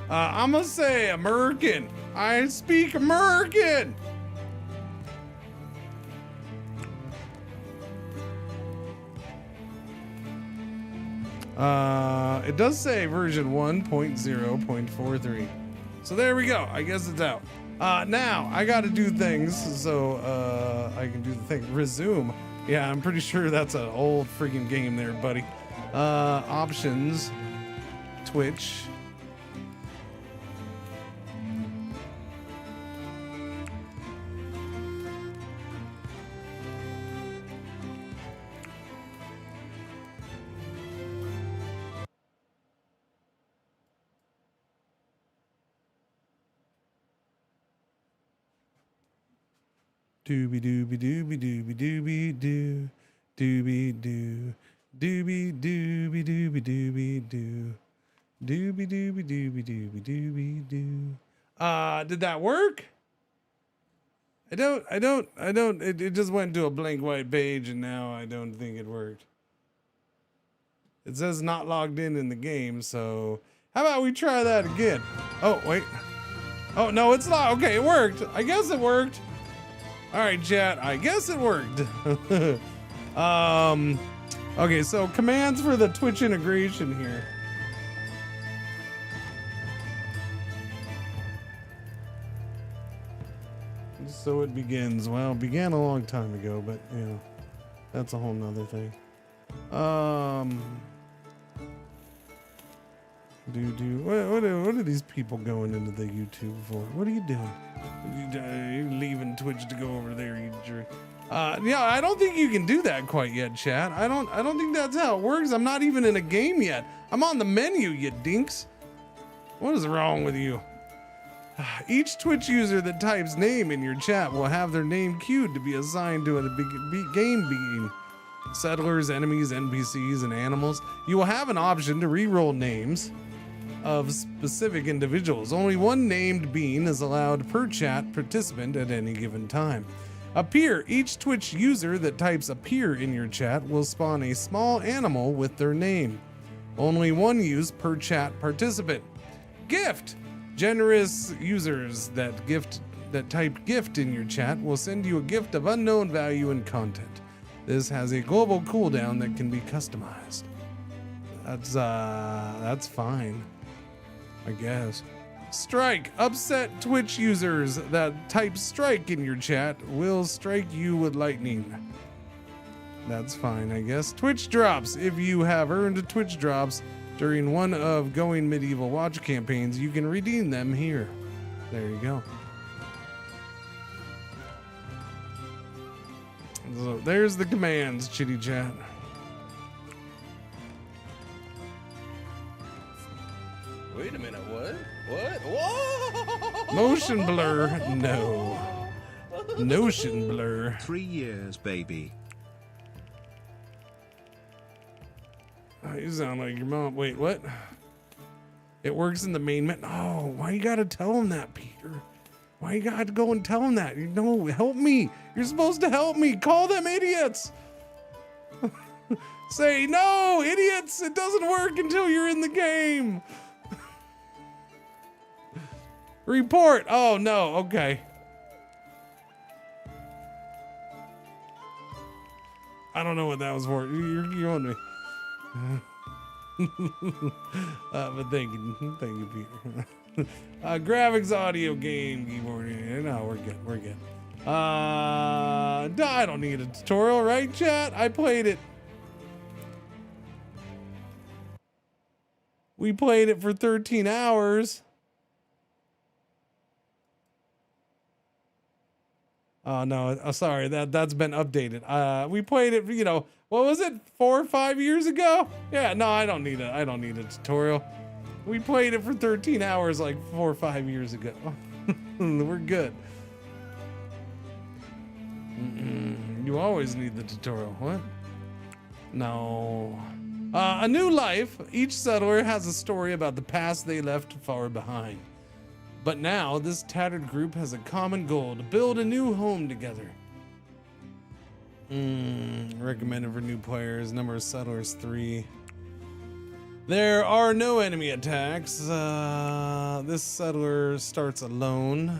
I'm gonna say American. I speak American. It does say version 1.0.43. So there we go. I guess it's out. Now I got to do things so I can do the thing. Resume. Yeah, I'm pretty sure that's an old freaking game there, buddy. Options. Twitch. Doobie doobie doobie doobie doobie doo. Doobie doo. Doobie doobie doobie doobie doo. Doobie doobie doobie doobie doobie doo. Did that work? I don't, it just went to a blank white page and now I don't think it worked. It says not logged in the game, so how about we try that again? Oh, wait. Oh, no, it's not. Okay, it worked. I guess it worked. All right, chat, I guess it worked. Okay, so commands for the Twitch integration here. So it begins. Well, it began a long time ago, but you know, that's a whole nother thing. What are these people going into the YouTube for? What are you doing? You leaving Twitch to go over there, you jerk. Yeah, I don't think you can do that quite yet, chat. I don't think that's how it works. I'm not even in a game yet. I'm on the menu, you dinks. What is wrong with you? Each Twitch user that types name in your chat will have their name queued to be assigned to a game being. Settlers, enemies, NPCs, and animals. You will have an option to re-roll names of specific individuals. Only one named being is allowed per chat participant at any given time. Appear. Each Twitch user that types appear in your chat will spawn a small animal with their name. Only one use per chat participant. Gift. Generous users that type gift in your chat will send you a gift of unknown value and content. This has a global cooldown that can be customized. That's fine, I guess. Strike. Upset Twitch users that type strike in your chat will strike you with lightning. That's fine, I guess. Twitch drops. If you have earned Twitch drops during one of Going Medieval Watch campaigns, you can redeem them here. There you go. So there's the commands, chitty chat. Wait a minute, what? What? Whoa! Motion blur, no. Notion blur. 3 years, baby. Oh, you sound like your mom. Wait, what? It works in the main menu. Oh, why you gotta tell him that, Peter? Why you gotta go and tell him that? You know, help me. You're supposed to help me. Call them idiots. Say, no, idiots. It doesn't work until you're in the game. Report. Oh, no. Okay. I don't know what that was for. You're on me. But thank you, Peter. Graphics, audio, game, keyboard. No, we're good. I don't need a tutorial, right, chat? I played it. We played it for 13 hours. Oh no, sorry, that's been updated. We played it, you know, what was it, 4 or 5 years ago? Yeah, no, I don't need a tutorial. We played it for 13 hours like 4 or 5 years ago. We're good. You always need the tutorial. What? No. A new life. Each settler has a story about the past they left far behind. But now, this tattered group has a common goal to build a new home together. Recommended for new players. Number of settlers 3. There are no enemy attacks. This settler starts alone.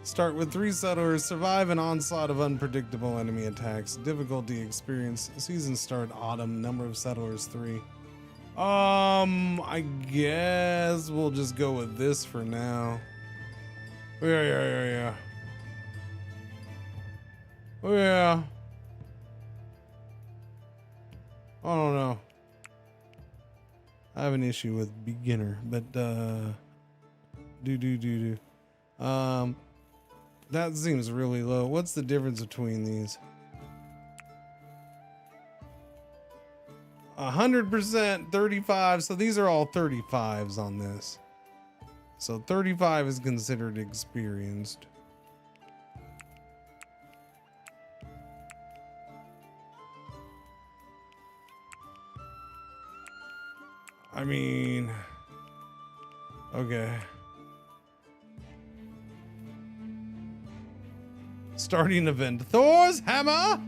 Start with 3 settlers. Survive an onslaught of unpredictable enemy attacks. Difficulty experience. Season start autumn. Number of settlers 3. I guess we'll just go with this for now. Yeah. I don't know. I have an issue with beginner, but that seems really low. What's the difference between these? 100%, 35. So these are all 35s on this. So 35 is considered experienced. I mean, okay. Starting event. Thor's hammer.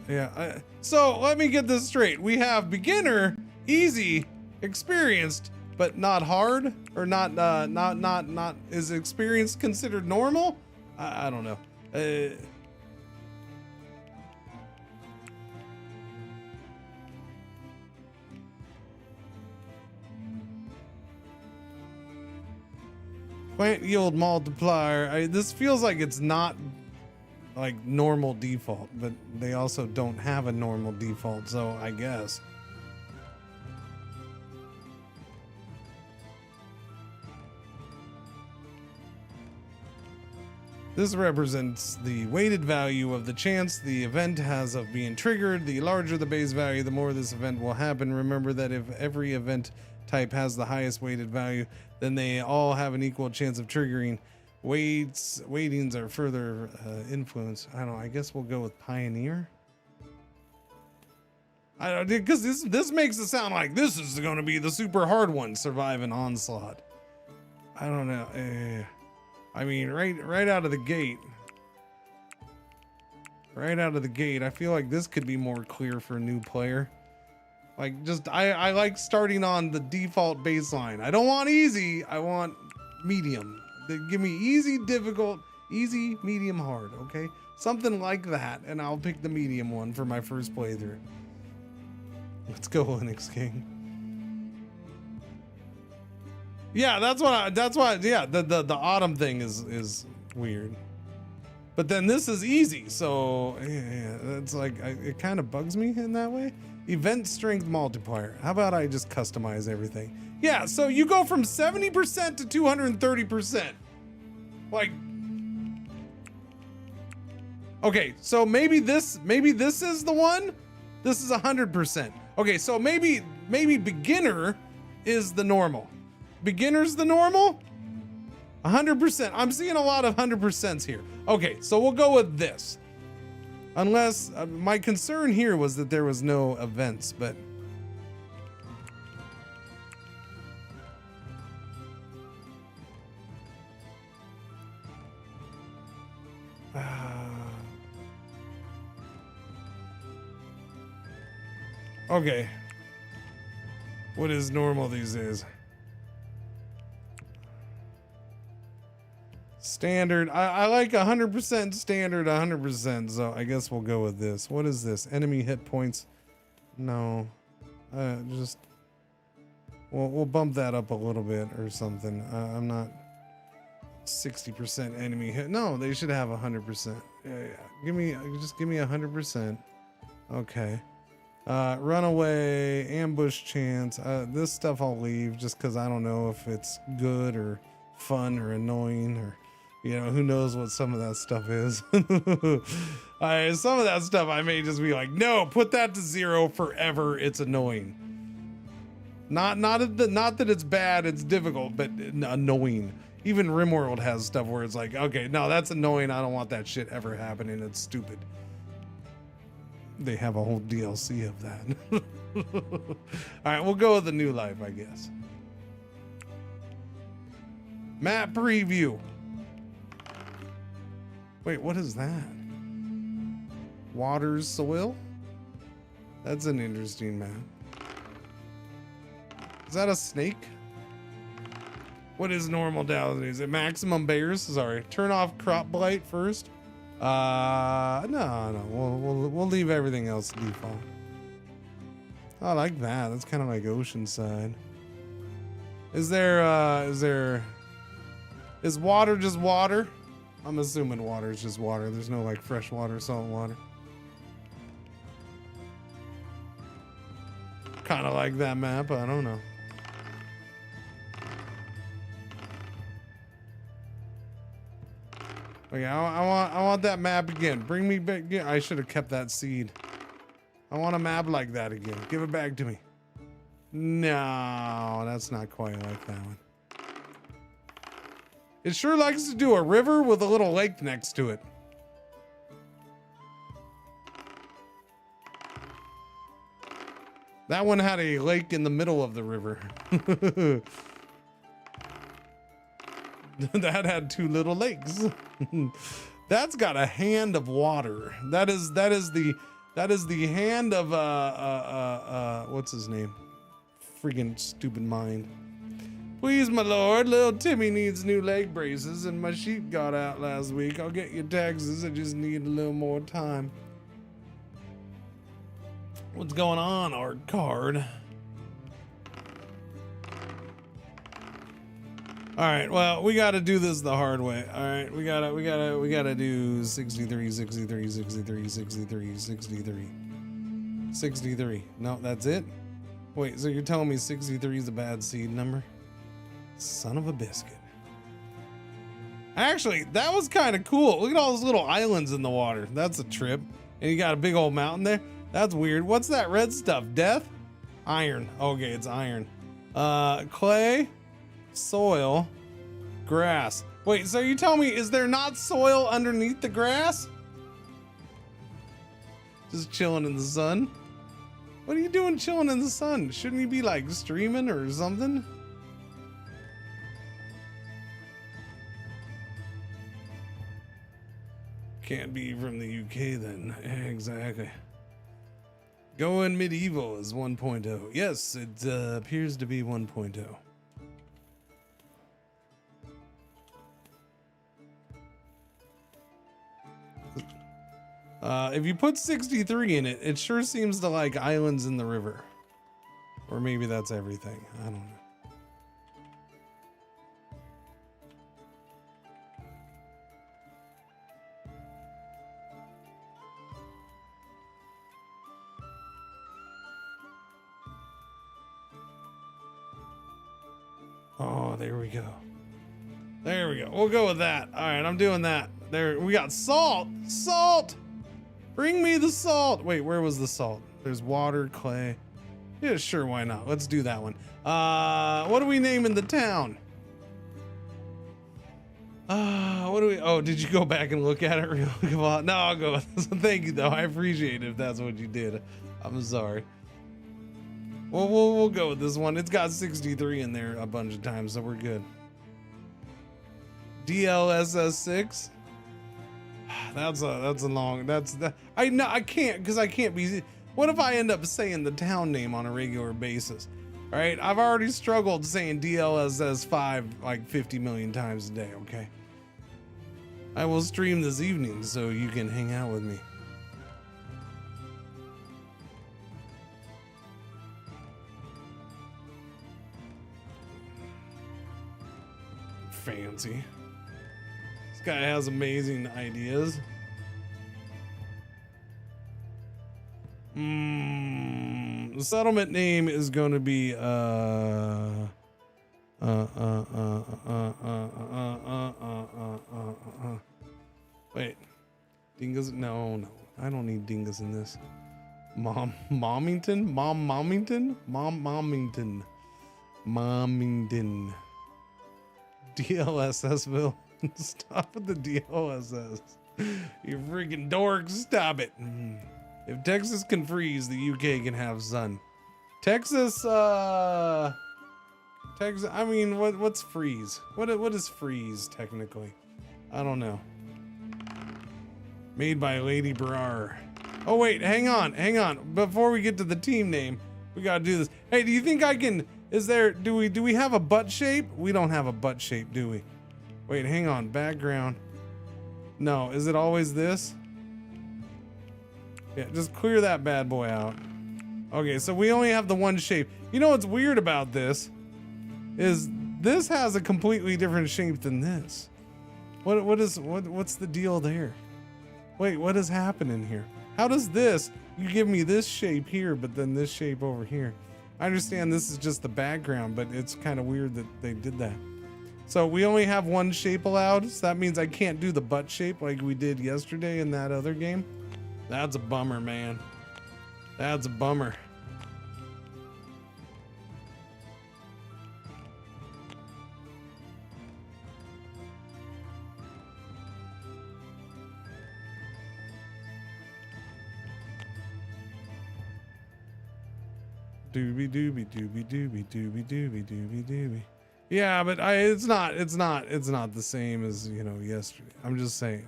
Yeah. So let me get this straight. We have beginner, easy, experienced, but not hard, or not. Is experience considered normal? I don't know. Plant yield multiplier. This feels like it's not like normal default, but they also don't have a normal default, so I guess. This represents the weighted value of the chance the event has of being triggered. The larger the base value, the more this event will happen. Remember that if every event type has the highest weighted value, then they all have an equal chance of triggering. Weightings are further influenced. I don't know. I guess we'll go with Pioneer. I don't, because this makes it sound like this is going to be the super hard one. Survive an onslaught. I don't know. I mean, right out of the gate. Right out of the gate, I feel like this could be more clear for a new player. Like, just, I like starting on the default baseline. I don't want easy, I want medium. Give me easy, difficult, easy, medium, hard, okay? Something like that, and I'll pick the medium one for my first playthrough. Let's go, Linux King. Yeah, that's why, yeah, the autumn thing is weird. But then this is easy, so yeah, it's like, it kind of bugs me in that way. Event strength multiplier. How about I just customize everything? Yeah, so you go from 70% to 230%. Like, okay, so maybe this is the one. This is 100%. Okay, so maybe beginner is the normal. Beginner's the normal. 100%. I'm seeing a lot of 100%s here. Okay, so we'll go with this. Unless, my concern here was that there was no events, but... okay. What is normal these days? Standard. I like 100% standard, 100%. So I guess we'll go with this. What is this? Enemy hit points. No. Just. We'll bump that up a little bit or something. I'm not 60% enemy hit. No, they should have 100%. Yeah. Just give me 100%. Okay. Runaway, ambush chance. This stuff I'll leave just because I don't know if it's good or fun or annoying, or you know, who knows what some of that stuff is. Some of that stuff I may just be like, no, put that to 0 forever. It's annoying. Not that it's bad, it's difficult, but annoying. Even RimWorld has stuff where it's like, okay, no, that's annoying. I don't want that shit ever happening. It's stupid. They have a whole DLC of that. All right, we'll go with the new life, I guess. Map preview. Wait, what is that? Waters, soil? That's an interesting map. Is that a snake? What is normal down? Is it maximum bears? Sorry. Turn off crop blight first. No. We'll leave everything else default. I like that. That's kind of like Oceanside. Is water just water? I'm assuming water is just water. There's no like fresh water, salt water. Kind of like that map. I don't know. Okay, I want that map again. Bring me back. I should have kept that seed. I want a map like that again. Give it back to me. No, that's not quite like that one. It sure likes to do a river with a little lake next to it. That one had a lake in the middle of the river. That had two little lakes. That's got a hand of water. That is the hand of what's his name? Friggin' stupid mind. Please, my lord, little Timmy needs new leg braces and my sheep got out last week. I'll get your taxes. I just need a little more time. What's going on, art card? All right, well, we got to do this the hard way. All right, we got to do 63. 63. No, that's it? Wait, so you're telling me 63 is a bad seed number? Son of a biscuit. Actually, that was kind of cool. Look at all those little islands in the water. That's a trip. And you got a big old mountain there. That's weird. What's that red stuff? Death? Iron. Okay, it's iron. Clay. Soil, grass. Wait, so you tell me, is there not soil underneath the grass? Just chilling in the sun? What are you doing chilling in the sun? Shouldn't you be like streaming or something? Can't be from the UK then. Exactly. Going medieval is 1.0. Yes, it appears to be 1.0. If you put 63 in it, it sure seems to like islands in the river. Or maybe that's everything. I don't know. Oh, there we go. There we go. We'll go with that. All right, I'm doing that. There, we got salt. Salt! Bring me the salt. Wait, where was the salt? There's water, clay. Yeah, sure, why not? Let's do that one. What are we naming the town? What do we... Oh, did you go back and look at it real quick? No, I'll go with this. Thank you, though. I appreciate it if that's what you did. I'm sorry. Well, we'll go with this one. It's got 63 in there a bunch of times, so we're good. DLSS6. That's a long. I know I can't because I can't be. What if I end up saying the town name on a regular basis? All right, I've already struggled saying DLSS5 like 50 million times a day. Okay. I will stream this evening so you can hang out with me. Fancy. This guy has amazing ideas. The settlement name is going to be wait, Dingus? No, I don't need Dingus in this. Mommington. DLSSville. Stop with the DLSS. You freaking dorks. Stop it. If Texas can freeze, the UK can have sun. Texas Text, I mean, what's freeze? What is freeze technically? I don't know. Made by Lady Brar. Oh wait, hang on. Before we get to the team name, we gotta do this. Hey, do you think I can? Do we have a butt shape? We don't have a butt shape, do we? Wait, hang on. Background. No, is it always this? Yeah, just clear that bad boy out. Okay, so we only have the one shape. You know what's weird about this? Is this has a completely different shape than this. What's the deal there? Wait, what is happening here? How does this, you give me this shape here, but then this shape over here? I understand this is just the background, but it's kind of weird that they did that. So we only have one shape allowed, so that means I can't do the butt shape like we did yesterday in that other game. That's a bummer, man. That's a bummer. Doobie doobie doobie doobie doobie doobie doobie doobie. Yeah, but it's not the same as, you know, yesterday. I'm just saying.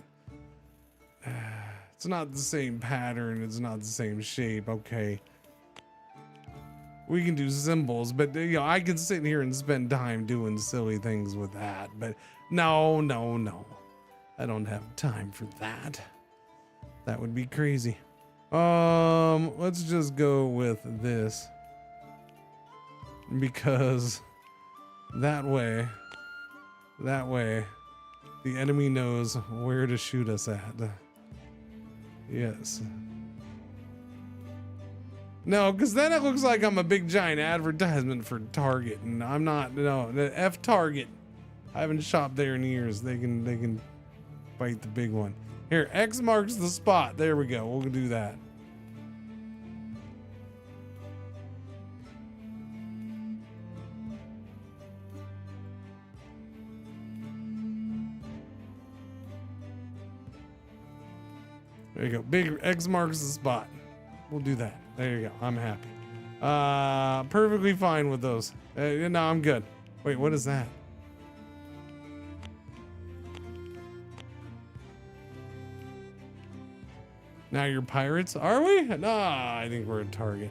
It's not the same pattern, it's not the same shape, okay. We can do symbols, but you know, I can sit here and spend time doing silly things with that, but no. I don't have time for that. That would be crazy. Let's just go with this. Because that way the enemy knows where to shoot us at. Yes. No, because then it looks like I'm a big giant advertisement for Target, and I'm not. No, the F Target. I haven't shopped there in years. They can bite the big one. Here, X marks the spot. There we go. We'll do that. There you go. Big X marks the spot. We'll do that. There you go. I'm happy. Perfectly fine with those. No, I'm good. Wait, what is that? Now you're pirates? Are we? No, I think we're a Target.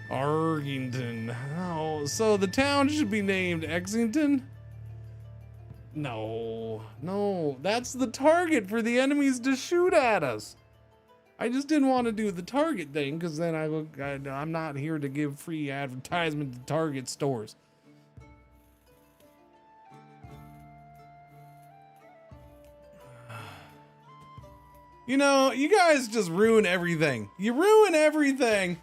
Argington. Oh, so the town should be named Exington? No, that's the target for the enemies to shoot at us. I just didn't want to do the Target thing because then I'm not here to give free advertisement to Target stores. You know, you guys just ruin everything. You ruin everything.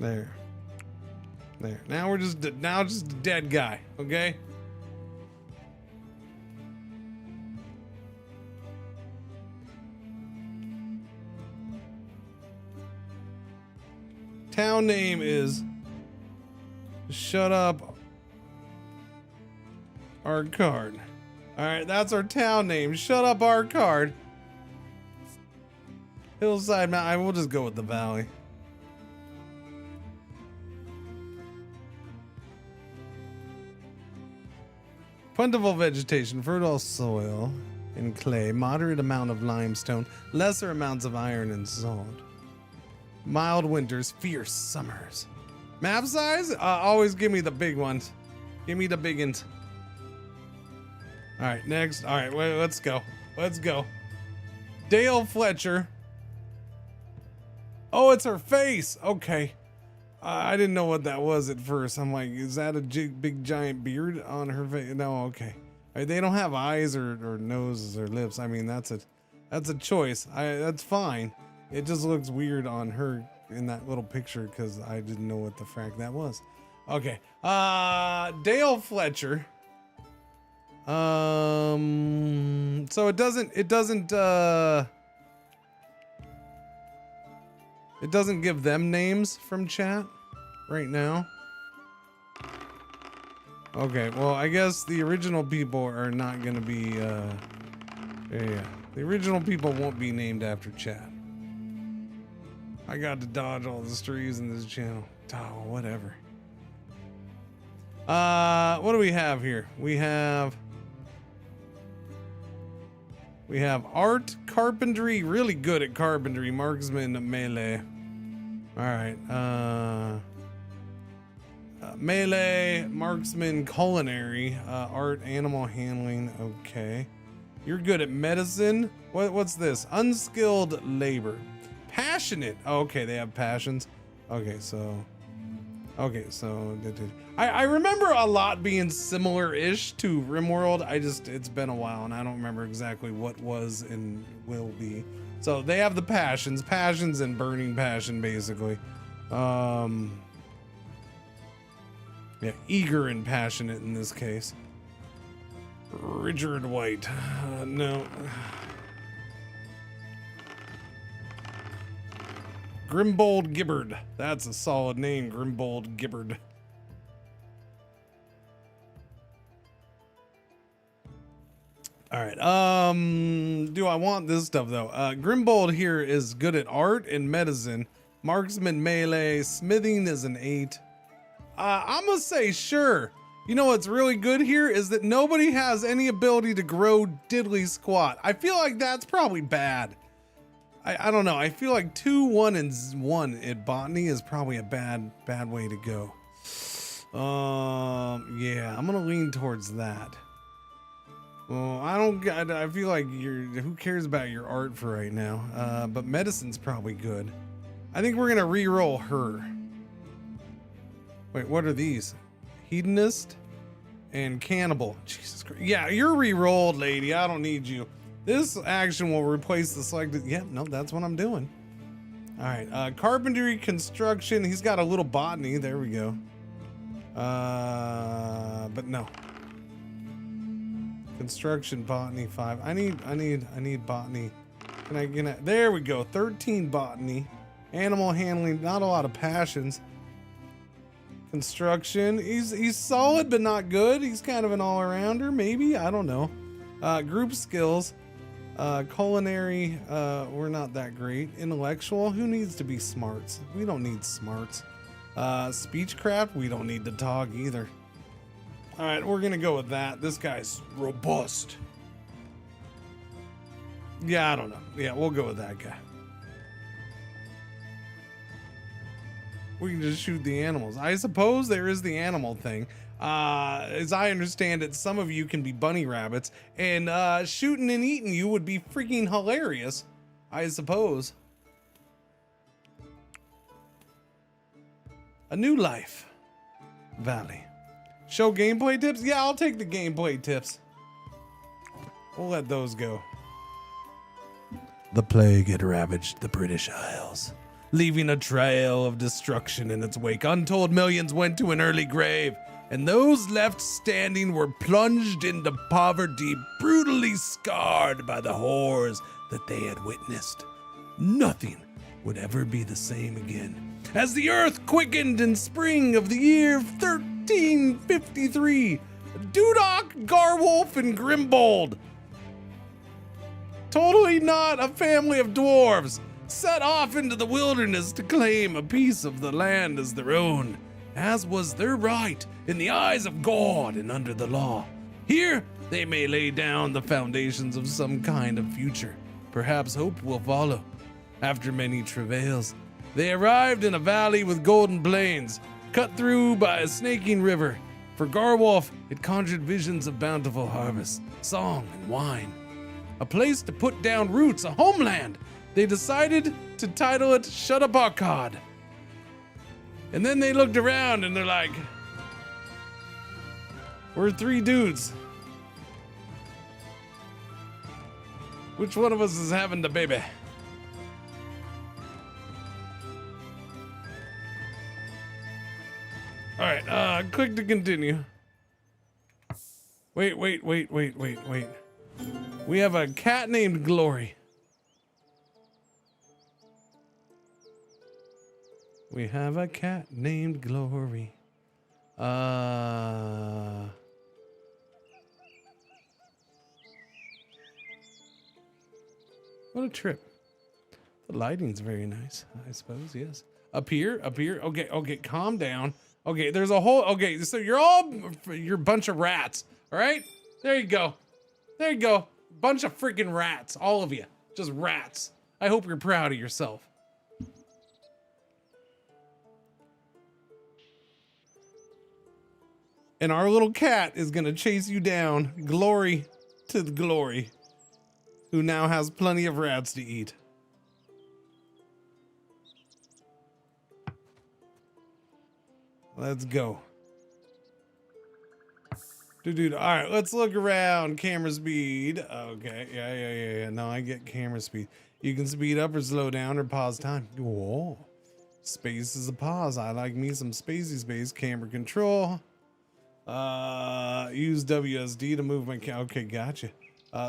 There. Now we're just a dead guy, okay? Town name is Shut Up Our Card. All right, that's our town name. Shut Up Our Card. Hillside Mountain. We'll just go with the valley. Plentiful vegetation, fertile soil and clay, moderate amount of limestone, lesser amounts of iron and salt. Mild winters, fierce summers. Map size? Always give me the big ones. Give me the big ones. All right, next. All right, wait, let's go. Dale Fletcher. Oh, it's her face. Okay. I didn't know what that was at first. I'm like, is that a big giant beard on her face? No, okay. They don't have eyes or noses or lips. I mean, that's That's a choice. That's fine. It just looks weird on her in that little picture because I didn't know what the frack that was. Okay. Dale Fletcher. So it doesn't give them names from chat right now. Okay, well, I guess the original people are not gonna be, yeah. The original people won't be named after chat. I got to dodge all the streams in this channel. Oh, whatever. What do we have here? We have art, carpentry, really good at carpentry, marksman, melee. All right, melee, marksman, culinary, art, animal handling. Okay, you're good at medicine. What's this? Unskilled labor, passionate. Oh, okay, they have passions. Okay, so I remember a lot being similar-ish to RimWorld. It's been a while and I don't remember exactly what was and will be. So they have the passions and burning passion basically. Yeah, eager and passionate in this case. Richard White, no. Grimbold Gibbard. That's a solid name, Grimbold Gibbard. All right. Do I want this stuff though? Grimbold here is good at art and medicine. Marksman, melee, smithing is an 8. I'm gonna say sure. You know what's really good here is that nobody has any ability to grow diddly squat. I feel like that's probably bad. I don't know. I feel like 2, 1, and 1 at botany is probably a bad way to go. Yeah, I'm gonna lean towards that. Well, I feel like who cares about your art for right now? But medicine's probably good. I think we're gonna re-roll her. Wait, what are these? Hedonist and cannibal. Jesus Christ. Yeah, you're re-rolled, lady. I don't need you. This action will replace the selected. Yeah, no, that's what I'm doing. All right, carpentry, construction. He's got a little botany. There we go. But no. Construction, botany, 5. I need botany. Can I there we go. 13 botany. Animal handling, not a lot of passions. Construction, he's solid but not good. He's kind of an all-arounder, maybe. I don't know. Group skills. Culinary, we're not that great. Intellectual, who needs to be smarts? We don't need smarts. Speechcraft, we don't need to talk either. All right, we're gonna go with that. This guy's robust. Yeah, I don't know. Yeah, we'll go with that guy. We can just shoot the animals. I suppose there is the animal thing. As I understand it, some of you can be bunny rabbits, and shooting and eating you would be freaking hilarious, I suppose. A new life. Valley. Show gameplay tips? Yeah, I'll take the gameplay tips. We'll let those go. The plague had ravaged the British Isles, leaving a trail of destruction in its wake. Untold millions went to an early grave, and those left standing were plunged into poverty, brutally scarred by the horrors that they had witnessed. Nothing would ever be the same again. As the earth quickened in spring of the year 1353, Dudok, Garwolf, and Grimbold, totally not a family of dwarves, set off into the wilderness to claim a piece of the land as their own, as was their right in the eyes of God and under the law. Here, they may lay down the foundations of some kind of future. Perhaps hope will follow. After many travails, they arrived in a valley with golden plains, cut through by a snaking river. For Garwolf, it conjured visions of bountiful harvests, song, and wine. A place to put down roots, a homeland. They decided to title it Shutapakad. And then they looked around and they're like, we're 3 dudes. Which one of us is having the baby? All right, click to continue. Wait. We have a cat named Glory. We have a cat named Glory. What a trip. The lighting's very nice, I suppose, yes. Up here. Okay, calm down. Okay, there's a whole, okay, so you're a bunch of rats, all right? There you go. Bunch of freaking rats, all of you, just rats. I hope you're proud of yourself. And our little cat is gonna chase you down, glory to the glory, who now has plenty of rats to eat. Let's go. Dude, all right, let's look around. Camera speed. Okay, yeah. No, I get camera speed. You can speed up or slow down or pause time. Whoa. Space is a pause. I like me some spacey space. Camera control. Use WSD to move my okay, gotcha.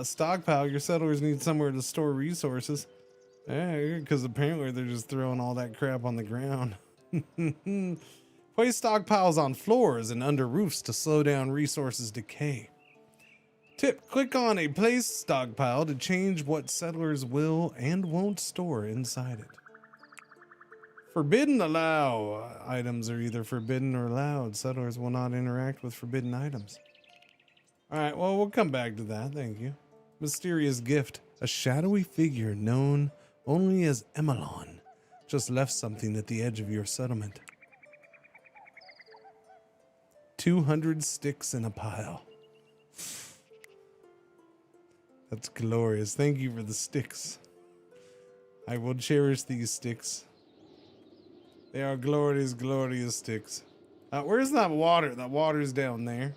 Stockpile. Your settlers need somewhere to store resources. Yeah, because apparently they're just throwing all that crap on the ground. Place stockpiles on floors and under roofs to slow down resources decay. Tip, click on a place stockpile to change what settlers will and won't store inside it. Forbidden allow. Items are either forbidden or allowed. Settlers will not interact with forbidden items. Alright, well, we'll come back to that, thank you. Mysterious gift. A shadowy figure known only as Emelon just left something at the edge of your settlement. 200 sticks in a pile. That's glorious. Thank you for the sticks. I will cherish these sticks. They are glorious, glorious sticks. Where's that water? That water's down there.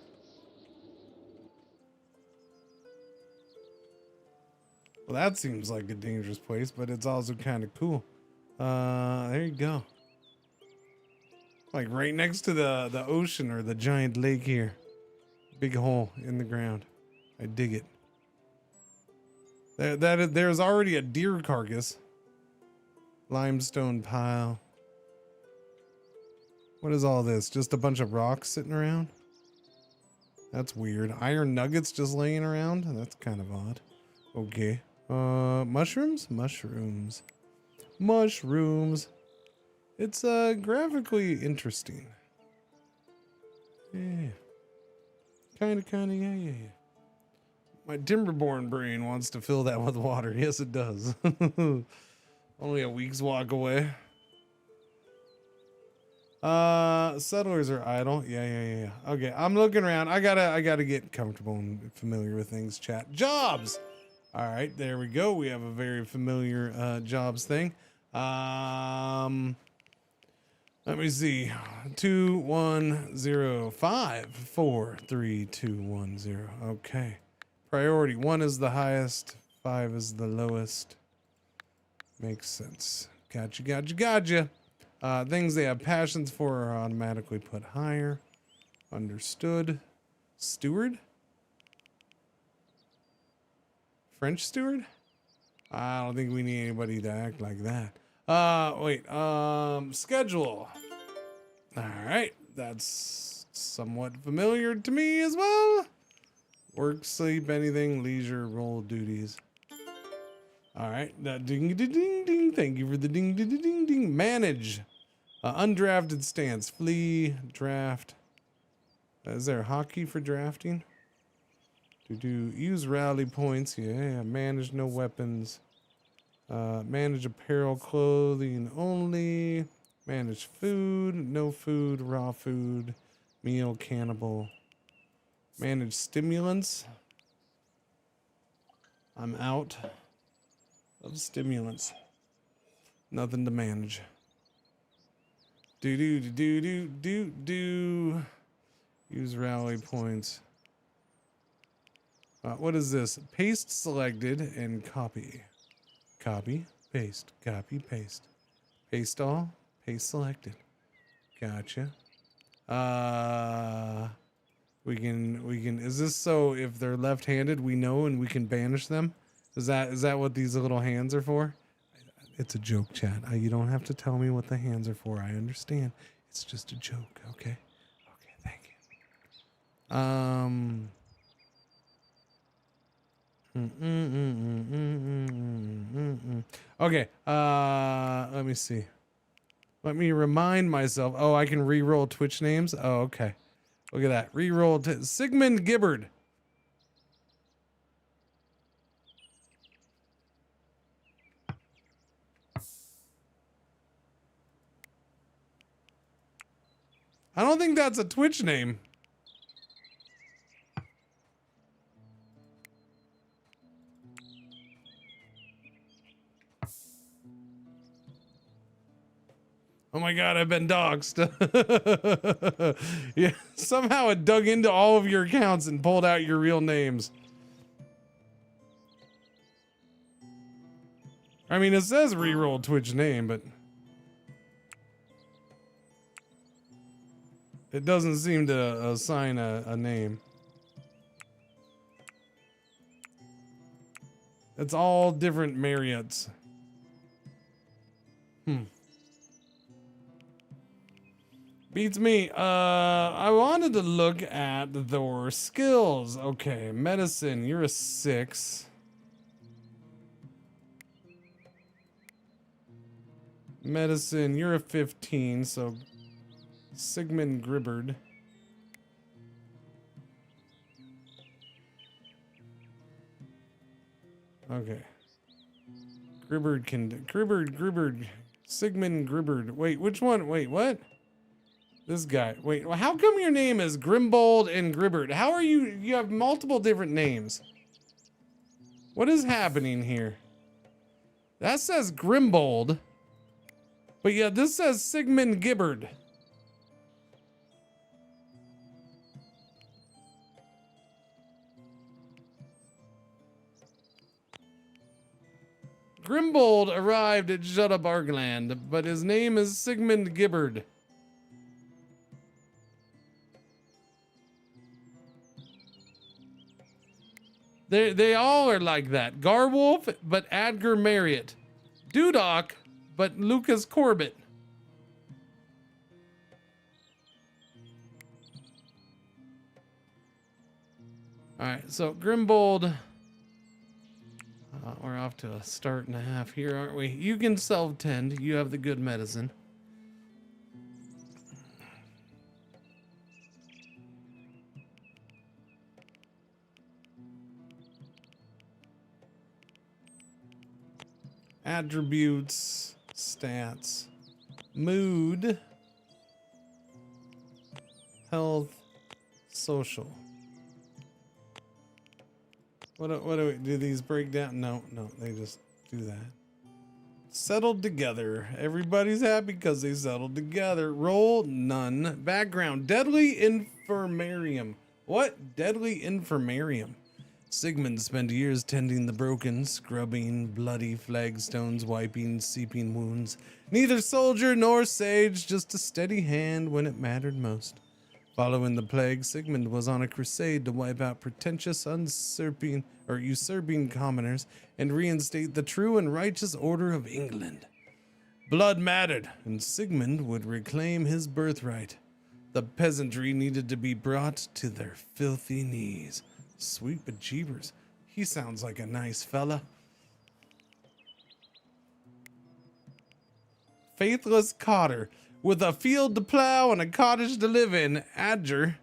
Well, that seems like a dangerous place, but it's also kind of cool. There you go. Like right next to the ocean or the giant lake here. Big hole in the ground. I dig it. There's already a deer carcass. Limestone pile. What is all this? Just a bunch of rocks sitting around? That's weird. Iron nuggets just laying around? That's kind of odd. Okay. Mushrooms? Mushrooms. It's graphically interesting. Yeah. Kinda, yeah. My Timberborn brain wants to fill that with water. Yes, it does. Only a week's walk away. Settlers are idle. Yeah. Okay, I'm looking around. I gotta get comfortable and familiar with things, chat. Jobs! Alright, there we go. We have a very familiar jobs thing. Let me see. 2105432210. Okay. Priority 1 is the highest, 5 is the lowest. Makes sense. Gotcha. Things they have passions for are automatically put higher. Understood. Steward? French steward? I don't think we need anybody to act like that. Wait, schedule. Alright, that's somewhat familiar to me as well. Work, sleep, anything, leisure, role, duties. Alright, that ding ding ding ding. Thank you for the ding ding ding ding. Manage. Undrafted stance. Flee, draft. Is there hockey for drafting? Use rally points. Yeah, manage no weapons. Manage apparel, clothing only. Manage food, no food, raw food, meal, cannibal. Manage stimulants. I'm out of stimulants. Nothing to manage. Use rally points. What is this? Paste selected and copy. Copy, paste, copy, paste. Paste all, paste selected. Gotcha. We can, is this so if they're left-handed, we know and we can banish them? Is that what these little hands are for? It's a joke, chat. You don't have to tell me what the hands are for. I understand. It's just a joke, okay? Okay, thank you. Okay, let me see. Let me remind myself. Oh, I can re-roll Twitch names? Oh, okay. Look at that. Re-roll Sigmund Gibbard. I don't think that's a Twitch name. Oh my God, I've been doxxed. Yeah, somehow it dug into all of your accounts and pulled out your real names. I mean, it says reroll Twitch name, but it doesn't seem to assign a name. It's all different Marriotts. Beats me. I wanted to look at their skills. Okay, medicine, you're a 6. Medicine, you're a 15, so Sigmund Gribbard. Okay. Gribbard. Sigmund Gribbard. Wait, which one? Wait, what? This guy. Wait, well, how come your name is Grimbold and Gribbard? How are you? You have multiple different names. What is happening here? That says Grimbold. But yeah, this says Sigmund Gibbard. Grimbold arrived at Juttabargland, but his name is Sigmund Gibbard. They all are like that. Garwolf, but Adger Marriott. Dudok, but Lucas Corbett. Alright, so Grimbold. We're off to a start and a half here, aren't we? You can self-tend. You have the good medicine. Attributes, stats, mood, health, social. What do these break down? No, they just do that. Settled together. Everybody's happy because they settled together. Roll none. Background, deadly infirmarium. What? Deadly infirmarium. Sigmund spent years tending the broken, scrubbing bloody flagstones, wiping seeping wounds. Neither soldier nor sage, just a steady hand when it mattered most. Following the plague, Sigmund was on a crusade to wipe out pretentious, usurping commoners and reinstate the true and righteous order of England. Blood mattered, and Sigmund would reclaim his birthright. The peasantry needed to be brought to their filthy knees. Sweet bejeebers. He sounds like a nice fella. Faithless Cotter. With a field to plow and a cottage to live in. Adger.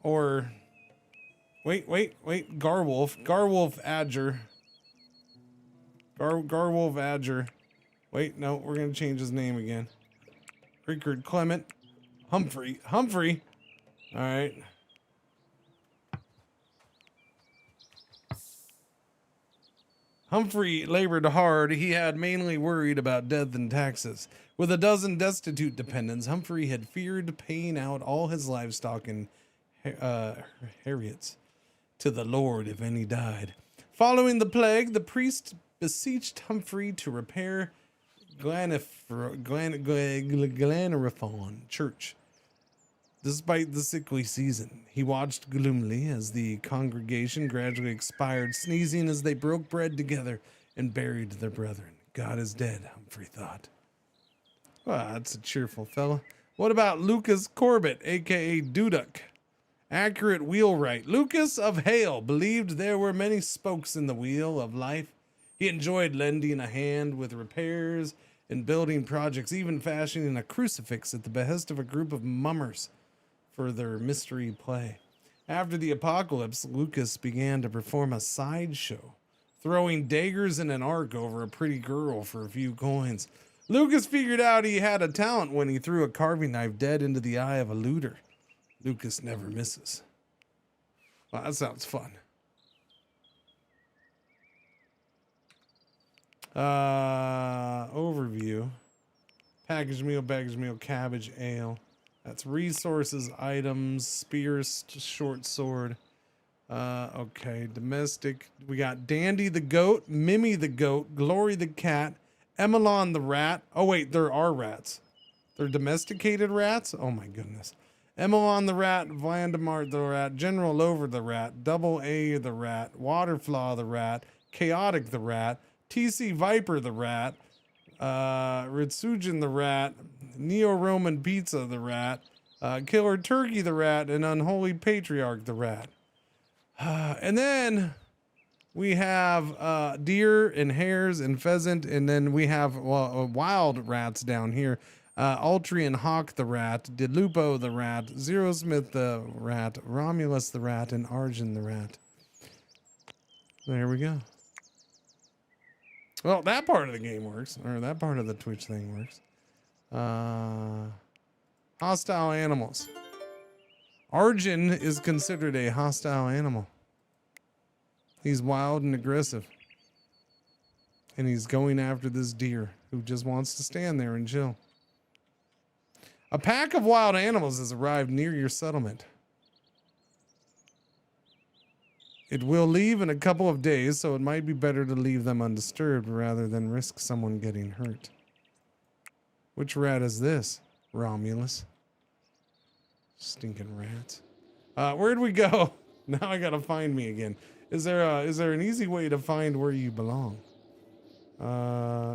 Or... Wait. Garwolf. Garwolf Adger. Garwolf Adger. Wait, no, we're going to change his name again. Richard Clement. Humphrey. All right. Humphrey labored hard. He had mainly worried about death and taxes. With a dozen destitute dependents, Humphrey had feared paying out all his livestock in Harriets. to the Lord if any died. Following the plague, the priest beseeched Humphrey to repair Glanarifon Church. Despite the sickly season, he watched gloomily as the congregation gradually expired, sneezing as they broke bread together and buried their brethren. God is dead, Humphrey thought. Well, that's a cheerful fella. What about Lucas Corbett, a.k.a. Duduk? Accurate wheelwright. Lucas of Hale believed there were many spokes in the wheel of life. He enjoyed lending a hand with repairs and building projects, even fashioning a crucifix at the behest of a group of mummers for their mystery play. After the apocalypse, Lucas began to perform a sideshow, throwing daggers in an arc over a pretty girl for a few coins. Lucas figured out he had a talent when he threw a carving knife dead into the eye of a looter. Lucas never misses. Well, that sounds fun. Overview. Packaged meal, cabbage, ale. That's resources, items, spears, short sword. Okay, domestic. We got Dandy the goat, Mimi the goat, Glory the cat, Emelon the rat. Oh wait, there are rats. They're domesticated rats? Oh my goodness. Emelon the rat, Vandemar the rat, General Lover the rat, Double A the rat, Waterflaw the rat, Chaotic the rat, TC Viper the rat, Ritsujin the rat, Neo-Roman Pizza the rat, Killer Turkey the rat, and Unholy Patriarch the rat. And then we have deer and hares and pheasant, and then we have wild rats down here. Ultrian Hawk the rat, Delupo the rat, Zerosmith the rat, Romulus the rat, and Arjun the rat. There we go. Well, that part of the game works, or that part of the Twitch thing works. Hostile animals. Arjun is considered a hostile animal. He's wild and aggressive. And he's going after this deer who just wants to stand there and chill. A pack of wild animals has arrived near your settlement. It will leave in a couple of days, so it might be better to leave them undisturbed rather than risk someone getting hurt. Which rat is this? Romulus. Stinking rats. Where'd we go? Now I gotta find me again. Is there an easy way to find where you belong?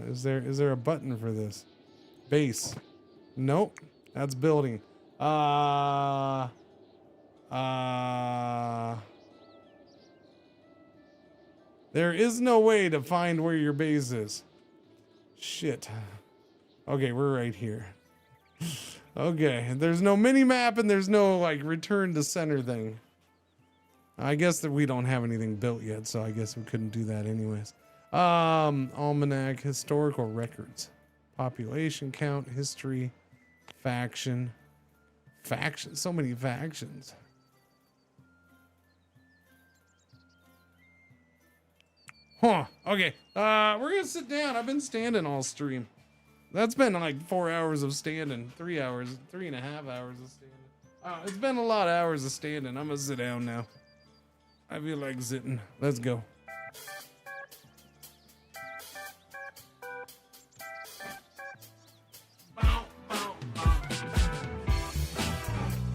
Is there a button for this? Base. Nope. That's building. There is no way to find where your base is. Shit. Okay, we're right here. Okay, there's no mini map and there's no like return to center thing. I guess that we don't have anything built yet, so I guess we couldn't do that anyways. Almanac, historical records, population count, history, faction, so many factions. Huh, okay, we're gonna sit down. I've been standing all stream. That's been like 4 hours of standing, 3 hours, 3.5 hours of standing. It's been a lot of hours of standing. I'm gonna sit down now. I feel like sitting. Let's go.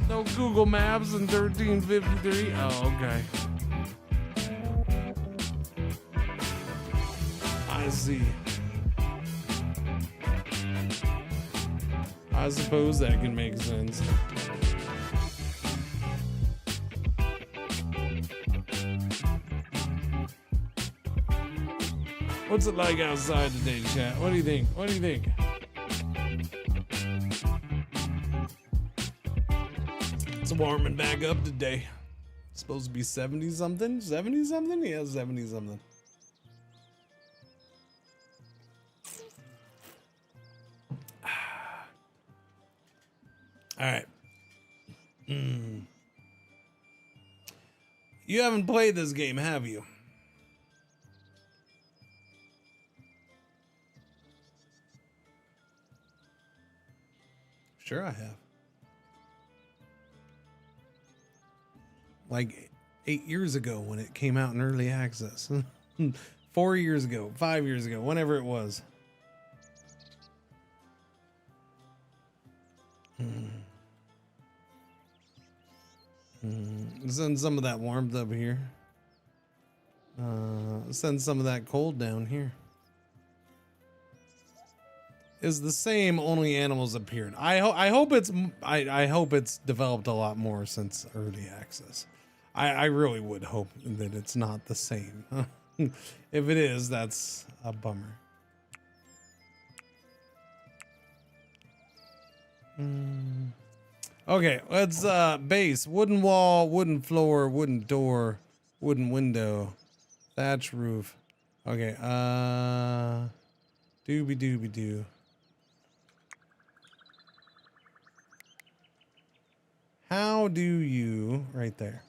No Google Maps in 1353. Oh, okay. I see. I suppose that can make sense. What's it like outside today, chat? What do you think? What do you think? It's warming back up today. It's supposed to be 70 something? 70 something? Yeah, 70 something. All right. You haven't played this game, have you? Sure I have. Like 8 years ago when it came out in early access. 4 years ago, 5 years ago, whenever it was. Send some of that warmth up here. Send some of that cold down here. Is the same, only animals appeared. I hope it's developed a lot more since early access. I really would hope that it's not the same. If it is, that's a bummer. Okay, let's base. Wooden wall, wooden floor, wooden door, wooden window, thatch roof. Okay, doobie doobie doo. How do you, right there.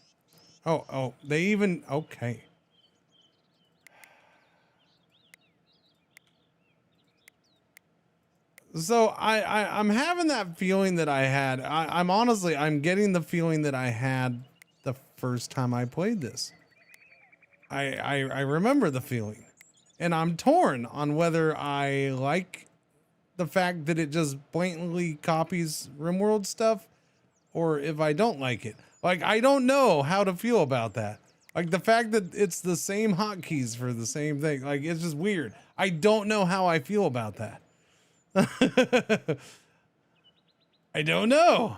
Oh, they even, okay. So I'm having that feeling that I had. I'm getting the feeling that I had the first time I played this. I remember the feeling, and I'm torn on whether I like the fact that it just blatantly copies RimWorld stuff, or if I don't like it. Like, I don't know how to feel about that. Like, the fact that it's the same hotkeys for the same thing, like, it's just weird. I don't know how I feel about that. I don't know.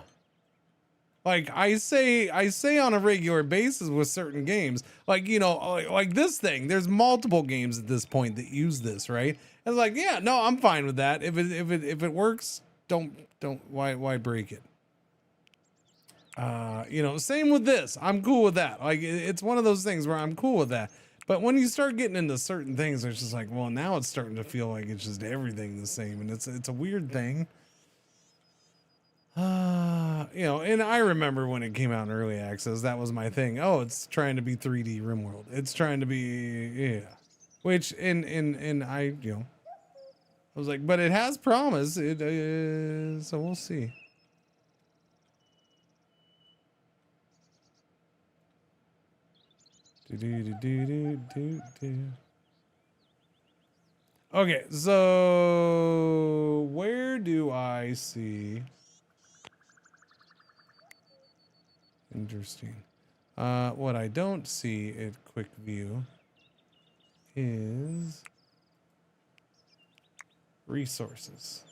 Like, I say on a regular basis with certain games, like, you know, like this thing, there's multiple games at this point that use this, right? It's like, yeah, no, I'm fine with that. If it works, why break it? You know, same with this. I'm cool with that. Like, it's one of those things where I'm cool with that. But when you start getting into certain things, it's just like, well, now it's starting to feel like it's just everything the same, and it's a weird thing. You know, and I remember when it came out in early access, that was my thing. Oh, it's trying to be 3D RimWorld. It's trying to be, yeah. Which, and I, you know, I was like, but it has promise. So we'll see. Okay, so where do I see? Interesting. What I don't see at quick view is resources.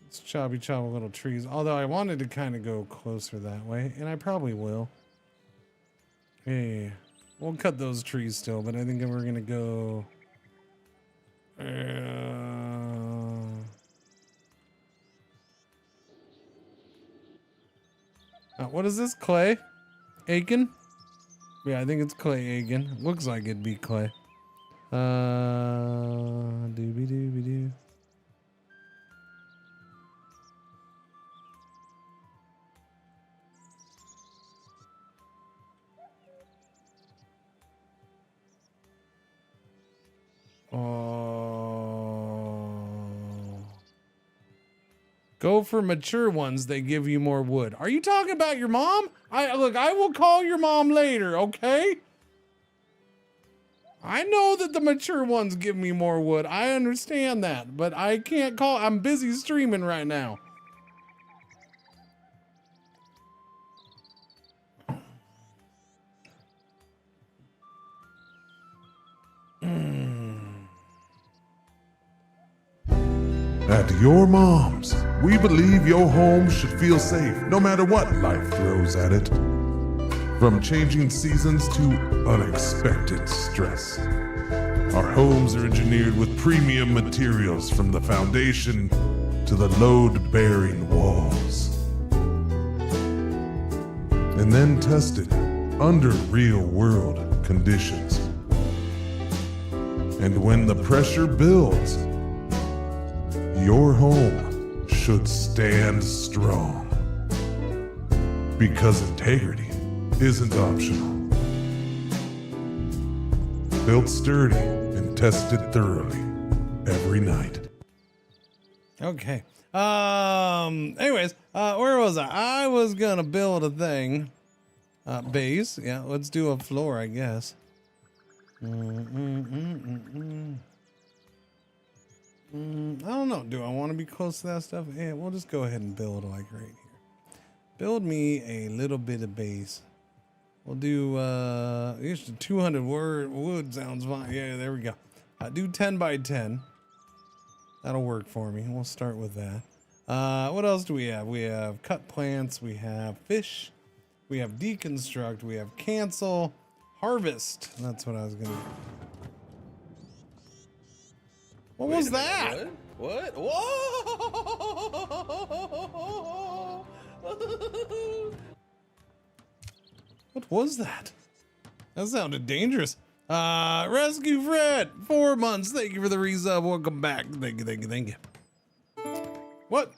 It's choppy little trees. Although I wanted to kind of go closer that way, and I probably will. Hey. We'll cut those trees still, but I think we're gonna go. What is this? Clay? Aiken? Yeah, I think it's clay Aiken. Looks like it'd be clay. Doobie doobie doo. Go for mature ones, they give you more wood. Are you talking about your mom? Look, I will call your mom later, okay? I know that the mature ones give me more wood. I understand that, but I can't call. I'm busy streaming right now. At Your Mom's, we believe your home should feel safe no matter what life throws at it. From changing seasons to unexpected stress. Our homes are engineered with premium materials from the foundation to the load-bearing walls. And then tested under real-world conditions. And when the pressure builds, your home should stand strong. Because integrity isn't optional. Built sturdy and tested thoroughly. every night. Okay. Anyways, where was I? I was gonna build a thing. Base. Yeah, let's do a floor, I guess. I don't know. Do I want to be close to that stuff? Yeah, we'll just go ahead and build like right here. Build me a little bit of base. We'll do 200 wood sounds fine. Yeah, there we go. Do 10 by 10. That'll work for me. We'll start with that. What else do we have? We have cut plants. We have fish. We have deconstruct. We have cancel. Harvest. That's what I was gonna do. What was that? What? Whoa! What was that? That sounded dangerous. Rescue Fred, 4 months. Thank you for the resub. Welcome back. Thank you, thank you, thank you. What?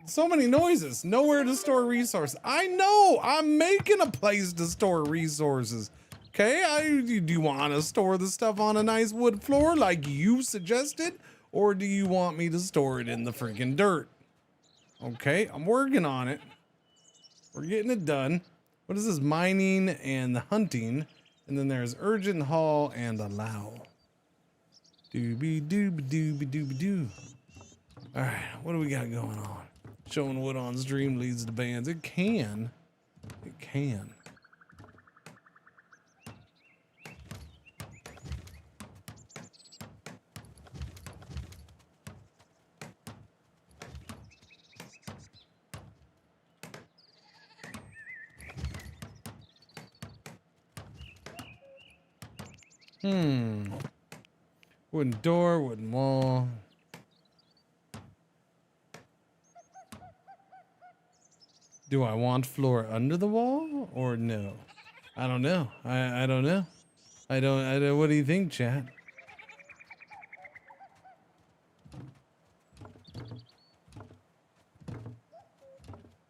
So many noises. Nowhere to store resources. I know. I'm making a place to store resources. Okay, do you want to store the stuff on a nice wood floor like you suggested? Or do you want me to store it in the freaking dirt? Okay, I'm working on it. We're getting it done. What is this? Mining and hunting. And then there's urgent haul and allow. Doobie doobie doobie doobie doo. All right, what do we got going on? Showing what on stream leads to bans. It can. It can. Wooden door, wooden wall. Do I want floor under the wall or no? I don't know. I don't know. I don't. What do you think, chat?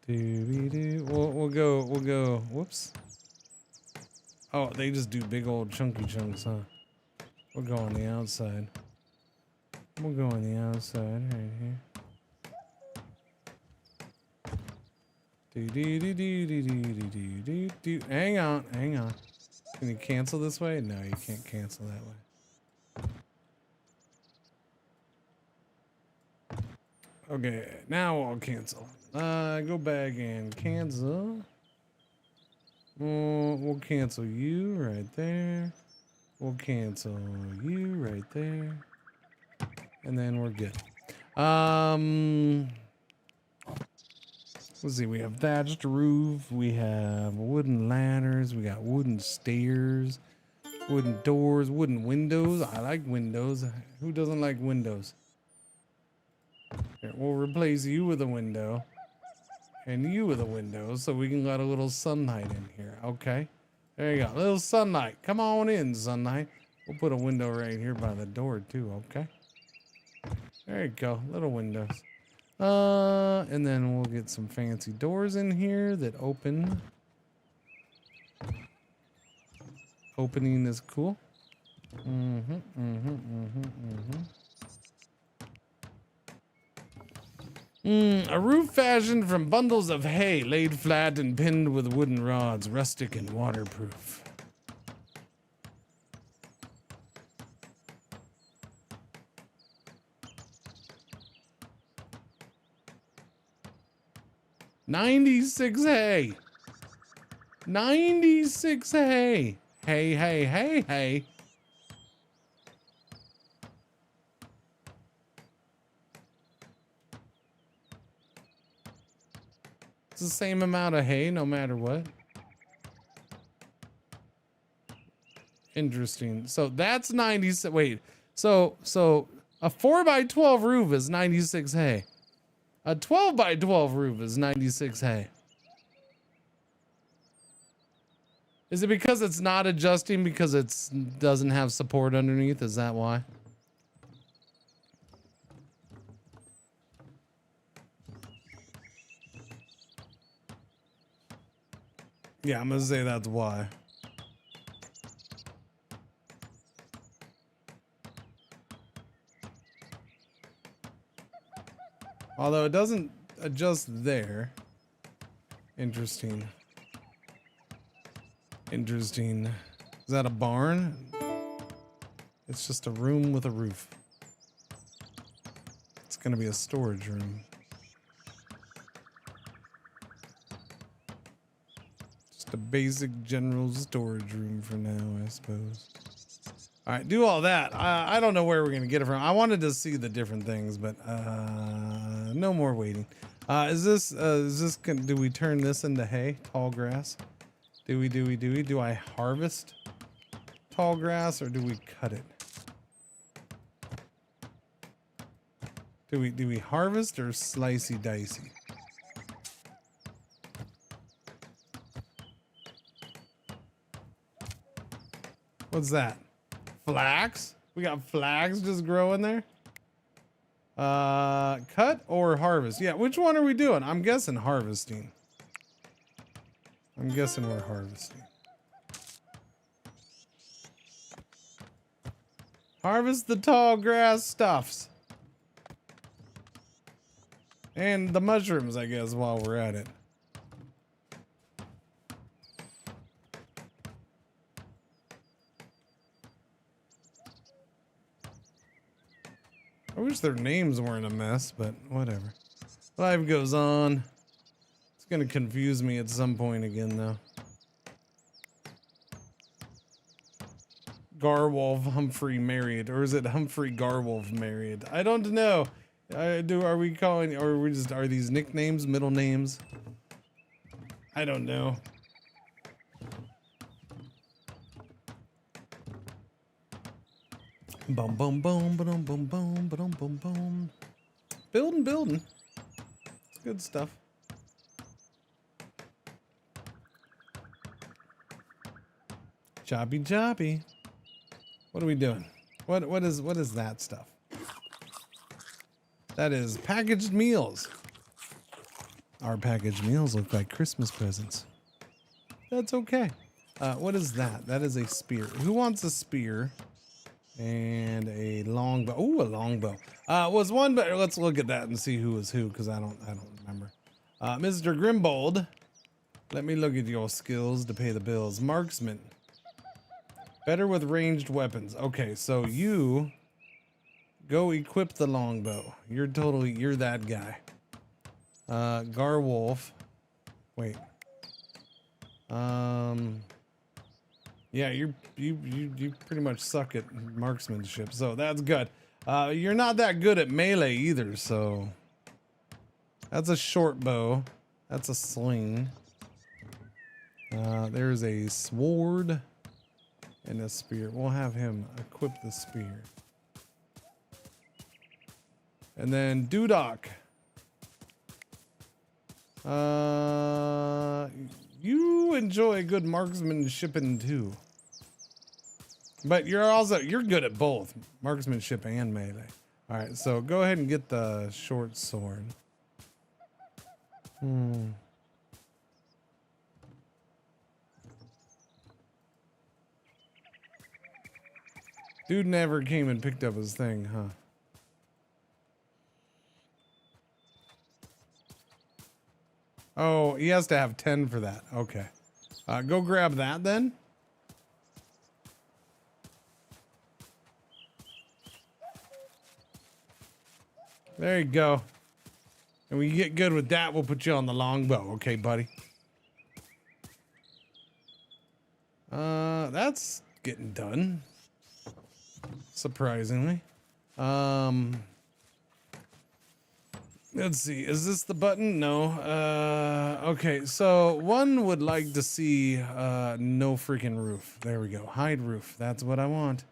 We'll go. Whoops. Oh, they just do big old chunky chunks, huh? We'll go on the outside. We'll go on the outside right here. Hang on. Can you cancel this way? No, you can't cancel that way. Okay, now I'll cancel. Go back and cancel. We'll cancel you right there. We'll cancel you right there. And then we're good. Let's see, we have thatched roof, we have wooden ladders, we got wooden stairs, wooden doors, wooden windows. I like windows. Who doesn't like windows? Here, we'll replace you with a window and you with a window so we can let a little sunlight in here. Okay, there you go, a little sunlight. Come on in, sunlight. We'll put a window right here by the door too. Okay, there you go, little windows. And then we'll get some fancy doors in here that open. Opening is cool. A roof fashioned from bundles of hay laid flat and pinned with wooden rods, rustic and waterproof. $96 hay. 96 hay. Hey. It's the same amount of hay no matter what. Interesting. So that's 96. Wait, so a 4x12 roof is 96 hay. A 12x12 roof is 96 hay. Is it because it's not adjusting because it doesn't have support underneath? Is that why? Yeah, I'm gonna say that's why. Although it doesn't adjust there. Interesting. Interesting. Is that a barn? It's just a room with a roof. It's gonna be a storage room. Just a basic general storage room for now, I suppose. All right, do all that. I don't know where we're gonna get it from. I wanted to see the different things, but no more waiting. Do we turn this into hay? Tall grass? Do we? Do I harvest tall grass or do we cut it? Do we harvest or slicey dicey? What's that? Flax? We got flax just growing there? Cut or harvest? Yeah, which one are we doing? I'm guessing harvesting. I'm guessing we're harvesting. Harvest the tall grass stuffs. And the mushrooms, I guess, while we're at it. I wish their names weren't a mess, but whatever. Life goes on. It's gonna confuse me at some point again, though. Garwolf Humphrey married, or is it Humphrey Garwolf married? I don't know. Are we calling, or are these nicknames middle names? I don't know. Boom, boom, boom, boom, boom, boom, boom, boom, boom. Building. It's good stuff. Choppy. What are we doing? What is that stuff? That is packaged meals. Our packaged meals look like Christmas presents. That's okay. What is that? That is a spear. Who wants a spear? And a longbow. Ooh, a longbow. Was one, but let's look at that and see who was who, because I don't remember. Mr. Grimbold, let me look at your skills to pay the bills. Marksman. Better with ranged weapons. Okay, so you go equip the longbow. You're that guy. Garwolf. Wait. Yeah, you pretty much suck at marksmanship, so that's good. You're not that good at melee either, so that's a short bow. That's a sling. There's a sword and a spear. We'll have him equip the spear. And then Dudok. You enjoy good marksmanship too. But you're good at both marksmanship and melee. All right, so go ahead and get the short sword. Dude never came and picked up his thing, huh? Oh, he has to have 10 for that. Okay. Go grab that then. There you go. And when you get good with that, we'll put you on the longbow. Okay, buddy. That's getting done. Surprisingly. Let's see. Is this the button? No. Okay. So one would like to see no freaking roof. There we go. Hide roof. That's what I want.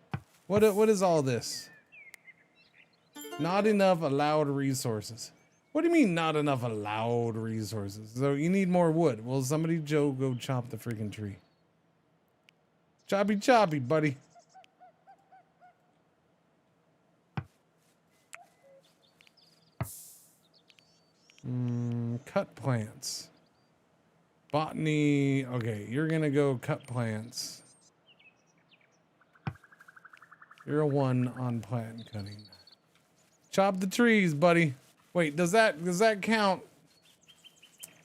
What is all this? Not enough allowed resources. What do you mean not enough allowed resources? So you need more wood. Well, somebody go chop the freaking tree. Choppy, buddy. Cut plants. Botany. Okay, you're gonna go cut plants. You're a 1 on plant cutting. Chop the trees, buddy. Wait, does that count?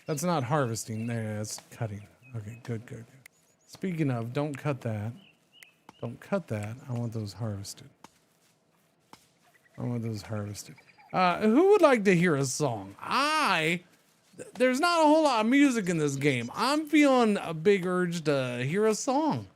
That's not harvesting. There, that's cutting. Okay, good, good, good. Speaking of, don't cut that. Don't cut that. I want those harvested. I want those harvested. Who would like to hear a song? There's not a whole lot of music in this game. I'm feeling a big urge to hear a song.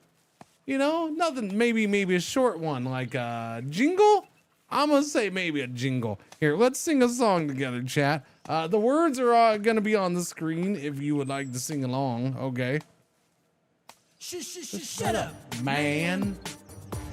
You know, nothing, maybe a short one, like a jingle. I'm gonna say maybe a jingle. Here, let's sing a song together, chat. The words are gonna be on the screen if you would like to sing along, okay? Shut up, man.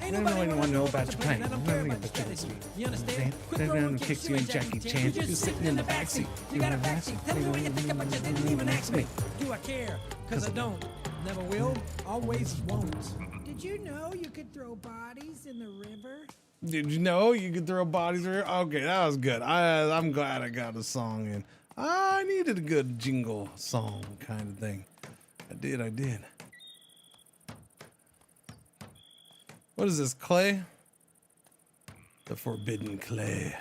I don't know anyone know about your plan. I don't care about your strategy. You understand? Quit throwing kicks you and Jackie Chan. You're just sitting in the backseat. You got a backseat. Tell me what you think about you didn't even ask me. Do I care? Cause I don't. Never will. Always won't. Did you know you could throw bodies in the river? Did you know you could throw bodies around? Okay, that was good. I'm glad I got a song in. I needed a good jingle song kind of thing. I did. What is this, clay? The forbidden clay.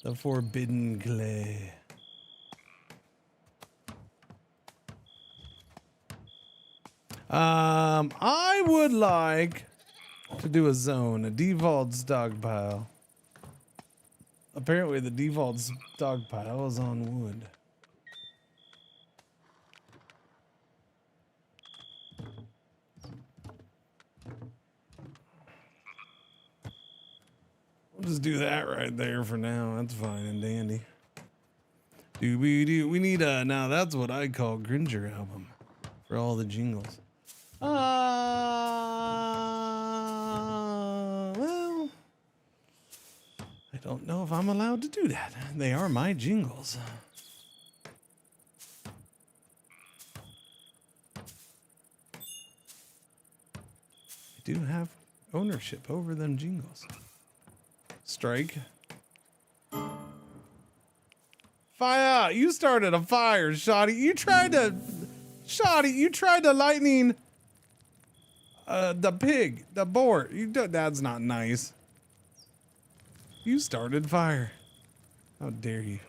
The forbidden clay. I would like to do a zone, a default stockpile. Apparently the default stockpile is on wood. We'll just do that right there for now. That's fine and dandy. We need a, now that's what I call Cringer album for all the jingles. Well, I don't know if I'm allowed to do that. They are my jingles. I do have ownership over them jingles. Strike. Fire! You started a fire, Shoddy. You tried to lightning the pig, the boar. That's not nice. You started fire. How dare you?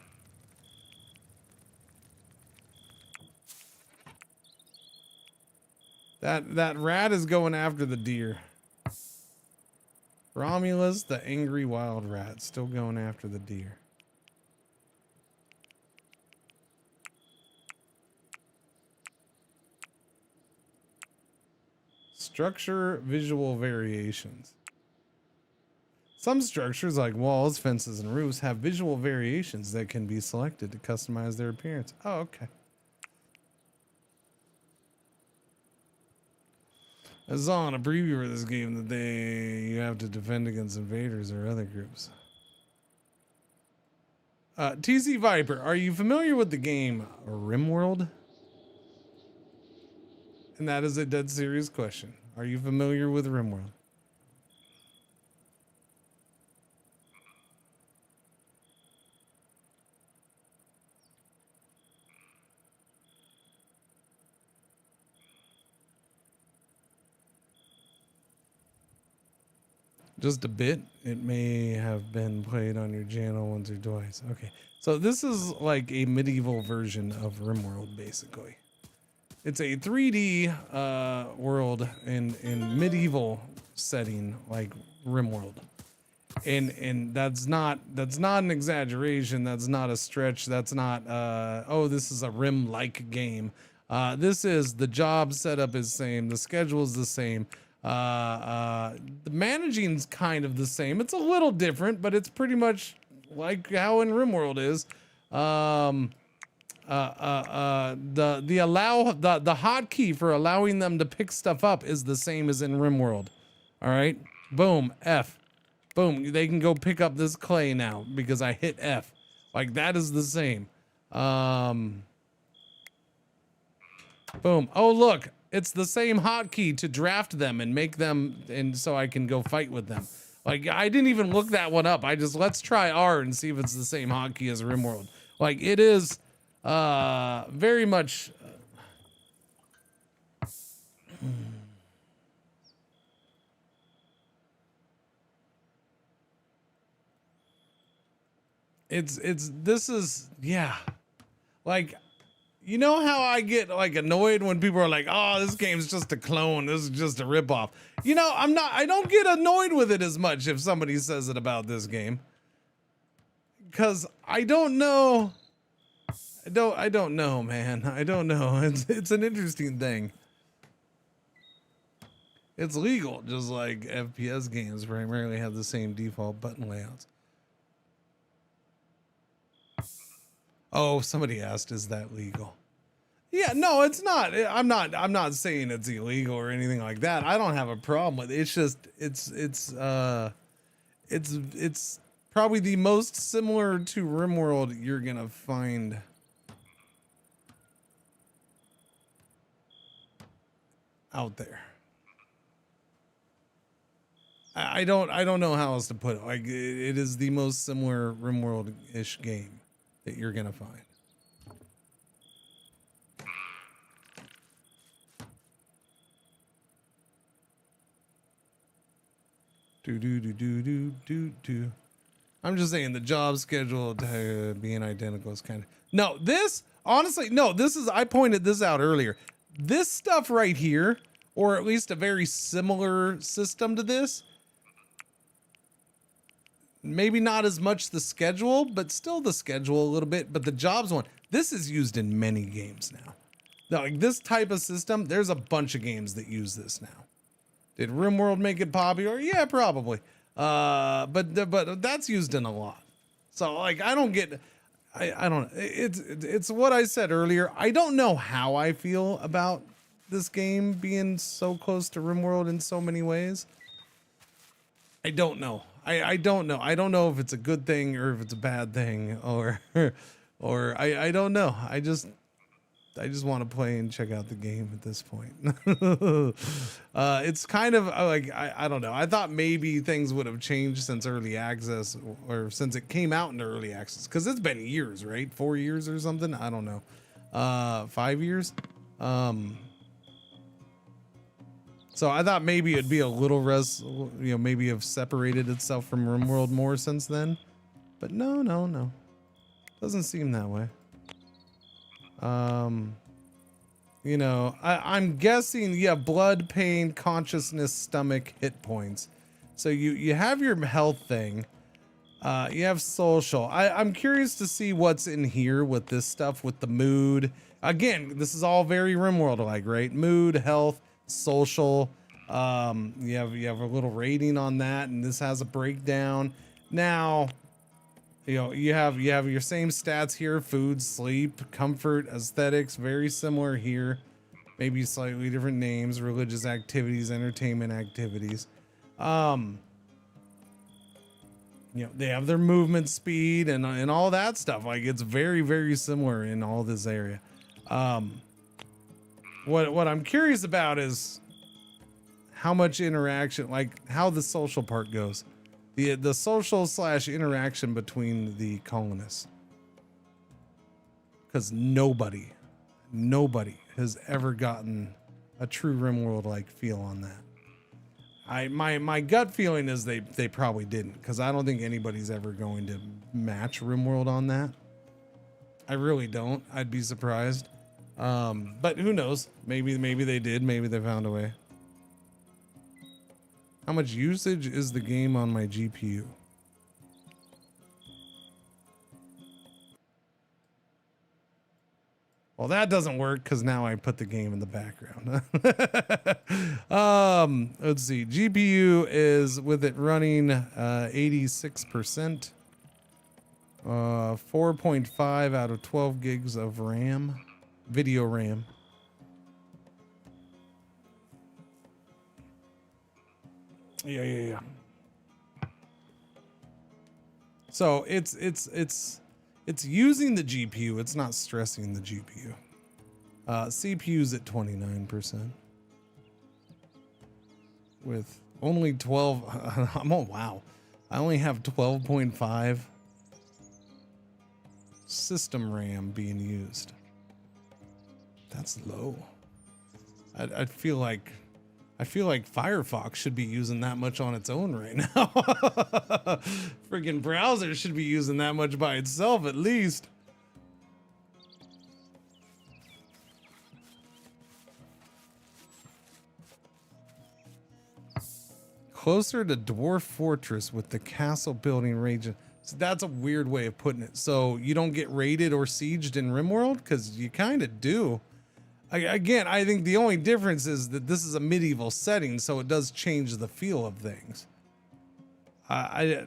That rat is going after the deer. Romulus, the angry wild rat, still going after the deer. Structure visual variations. Some structures like walls, fences, and roofs have visual variations that can be selected to customize their appearance. Oh, okay. I saw in a preview of this game that you have to defend against invaders or other groups. TC Viper, are you familiar with the game RimWorld? And that is a dead serious question. Are you familiar with RimWorld? Just a bit. It may have been played on your channel once or twice. Okay. So this is like a medieval version of RimWorld, basically. It's a 3D world in medieval setting like RimWorld. And that's not an exaggeration. That's not a stretch. That's not oh, this is a Rim-like game. This is, the job setup is same, the schedule is the same. The managing's kind of the same. It's a little different, but it's pretty much like how in RimWorld is. The hotkey for allowing them to pick stuff up is the same as in RimWorld. All right, boom, F, boom. They can go pick up this clay now because I hit F. Like that is the same. Boom. Oh look. It's the same hotkey to draft them and make them, and so I can go fight with them. Like, I didn't even look that one up. Let's try R and see if it's the same hotkey as RimWorld. Like, it is very much. this is, yeah. Like, you know how I get like annoyed when people are like, oh, this game's just a clone. This is just a ripoff. You know, I don't get annoyed with it as much if somebody says it about this game. Cause I don't know. I don't know, man. I don't know. It's an interesting thing. It's legal, just like FPS games primarily have the same default button layouts. Oh, somebody asked, is that legal? Yeah, no, it's not. I'm not saying it's illegal or anything like that. I don't have a problem with it. It's just it's probably the most similar to RimWorld you're gonna find out there. I don't know how else to put it. Like, it is the most similar RimWorld-ish game that you're gonna find. Do. I'm just saying the job schedule being identical is kind of, no, this honestly, no, this is, I pointed this out earlier. This stuff right here, or at least a very similar system to this, maybe not as much the schedule, but still the schedule a little bit, but the jobs one, this is used in many games now. Now, like this type of system, there's a bunch of games that use this now. Did RimWorld make it popular? Yeah, probably. But that's used in a lot. So like, I don't get, I don't, it's what I said earlier. I don't know how I feel about this game being so close to RimWorld in so many ways. I don't know. I don't know. I don't know if it's a good thing or if it's a bad thing or I don't know. I just want to play and check out the game at this point. It's kind of like, I don't know. I thought maybe things would have changed since early access or since it came out into early access. Cause it's been years, right? 4 years or something. I don't know. 5 years. So I thought maybe it'd be a little maybe have separated itself from RimWorld more since then, but no. Doesn't seem that way. You know, I'm guessing, yeah, blood, pain, consciousness, stomach, hit points. So you have your health thing. You have social. I'm curious to see what's in here with this stuff with the mood. Again, this is all very RimWorld-like, right? Mood, health, social. You have a little rating on that, and this has a breakdown. Now, you know, you have your same stats here: food, sleep, comfort, aesthetics, very similar here. Maybe slightly different names: religious activities, entertainment activities. You know, they have their movement speed and all that stuff. Like, it's very, very similar in all this area. What I'm curious about is how much interaction, like how the social part goes. The social / interaction between the colonists. Because nobody has ever gotten a true RimWorld-like feel on that. My gut feeling is they probably didn't, because I don't think anybody's ever going to match RimWorld on that. I really don't. I'd be surprised. But who knows? Maybe they did. Maybe they found a way. How much usage is the game on my GPU? Well, that doesn't work because now I put the game in the background. Let's see. GPU is, with it running 86%. 4.5 out of 12 gigs of RAM. Video RAM. Yeah. So it's using the GPU. It's not stressing the GPU. CPU's at 29%. With only 12. Oh, wow. I only have 12.5 system RAM being used. That's low. I feel like I feel like Firefox should be using that much on its own right now. Freaking browser should be using that much by itself at least. Closer to Dwarf Fortress with the castle building region. So that's a weird way of putting it. So you don't get raided or sieged in RimWorld? Because you kind of do. Again, I think the only difference is that this is a medieval setting, so it does change the feel of things. I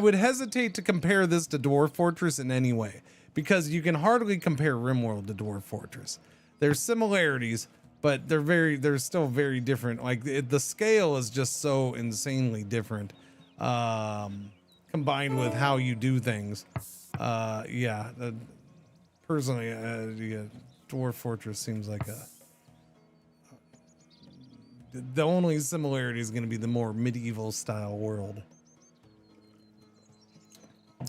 would hesitate to compare this to Dwarf Fortress in any way, because you can hardly compare RimWorld to Dwarf Fortress. There's similarities, but they're still very different. Like the scale is just so insanely different, combined with how you do things. Yeah. Personally, yeah, Dwarf Fortress seems like the only similarity is going to be the more medieval style world.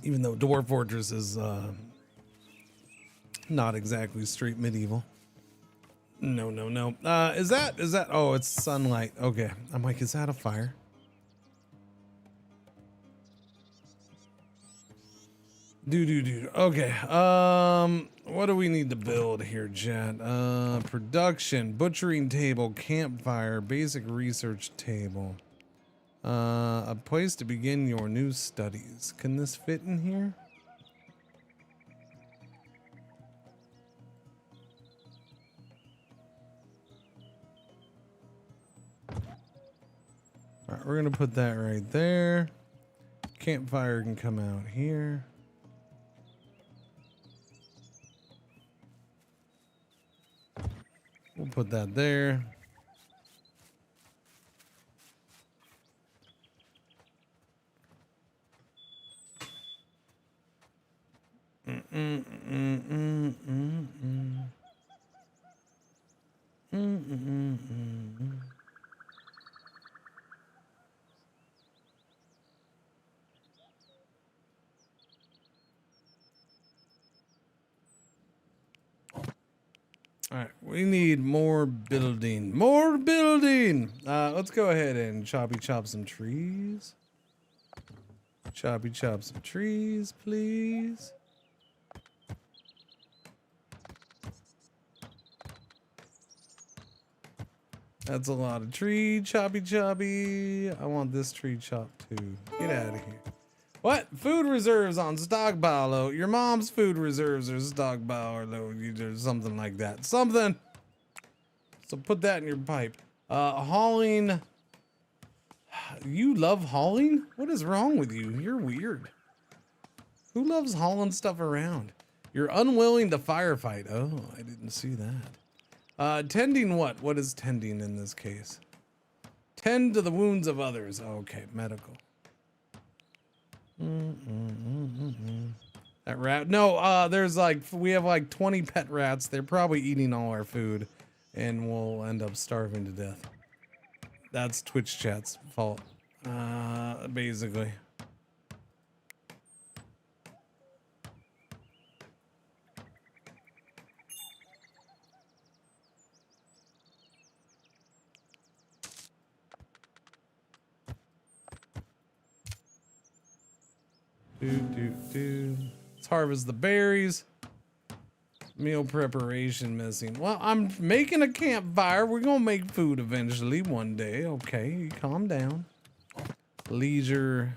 Even though Dwarf Fortress is not exactly straight medieval. No. Is that? Oh, it's sunlight. Okay, I'm like, is that a fire? Dude. Okay. What do we need to build here, chat? Production, butchering table, campfire, basic research table. A place to begin your new studies. Can this fit in here? All right, we're gonna put that right there. Campfire can come out here. We'll put that there. All right, we need more building. More building! Let's go ahead and choppy chop some trees. Choppy chop some trees, please. That's a lot of tree choppy. I want this tree chopped too. Get out of here. What? Food reserves on stockpile low. Your mom's food reserves are stockpile or low. Or something like that. Something. So put that in your pipe. Hauling. You love hauling? What is wrong with you? You're weird. Who loves hauling stuff around? You're unwilling to firefight. Oh, I didn't see that. Tending what? What is tending in this case? Tend to the wounds of others. Okay, medical. That rat. No, there's like, we have like 20 pet rats. They're probably eating all our food and we'll end up starving to death. That's Twitch chat's fault. Basically. Let's harvest the berries. Meal preparation missing. Well, I'm making a campfire. We're gonna make food eventually one day. Okay, calm down. Leisure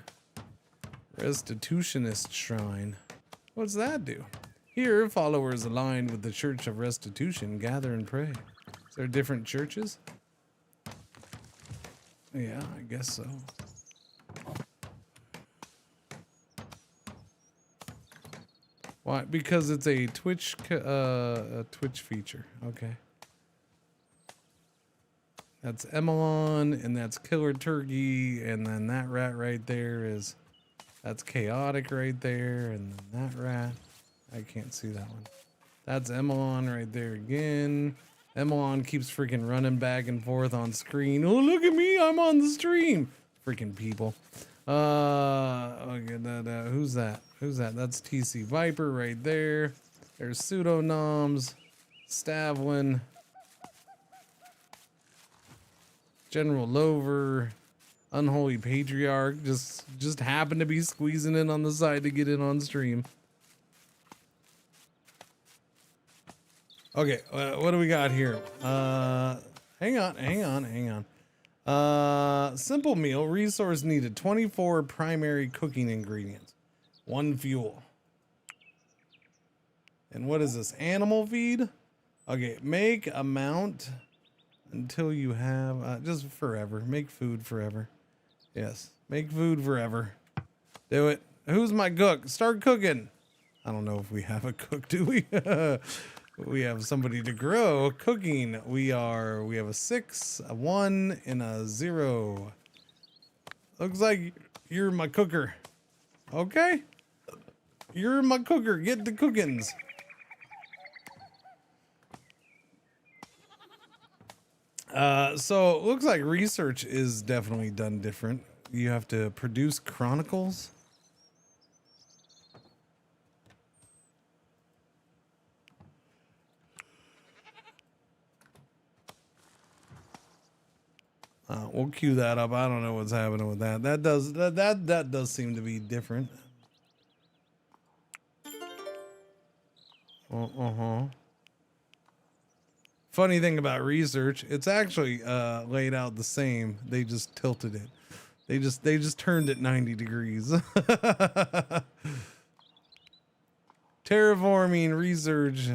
Restitutionist Shrine. What's that do? Here, followers aligned with the Church of Restitution gather and pray. Is there different churches? Yeah, I guess so. Why? Because it's a Twitch feature. Okay. That's Emelon, and that's Killer Turkey, and then that rat right there is, that's Chaotic right there, and then that rat, I can't see that one. That's Emelon right there again. Emelon keeps freaking running back and forth on screen. Oh, look at me, I'm on the stream. Freaking people. Okay, who's that? Who's that? That's TC Viper right there. There's Pseudonoms, Stavlin. General Lover, Unholy Patriarch, just happened to be squeezing in on the side to get in on stream. Okay, what do we got here? Hang on. Simple meal, resource needed, 24 primary cooking ingredients, 1 fuel. And what is this? Animal feed? Okay, make amount until you have, just forever. Make food forever. Yes, make food forever. Do it. Who's my cook? Start cooking. I don't know if we have a cook, do we? We have somebody to grow. Cooking. We have a 6, a 1, and a 0. Looks like you're my cooker. Okay. You're my cooker. Get the cookings. So it looks like research is definitely done different. You have to produce chronicles. We'll queue that up. I don't know what's happening with that. That does seem to be different. Funny thing about research, it's actually laid out the same. They just tilted it. They just turned it 90 degrees. Terraforming research.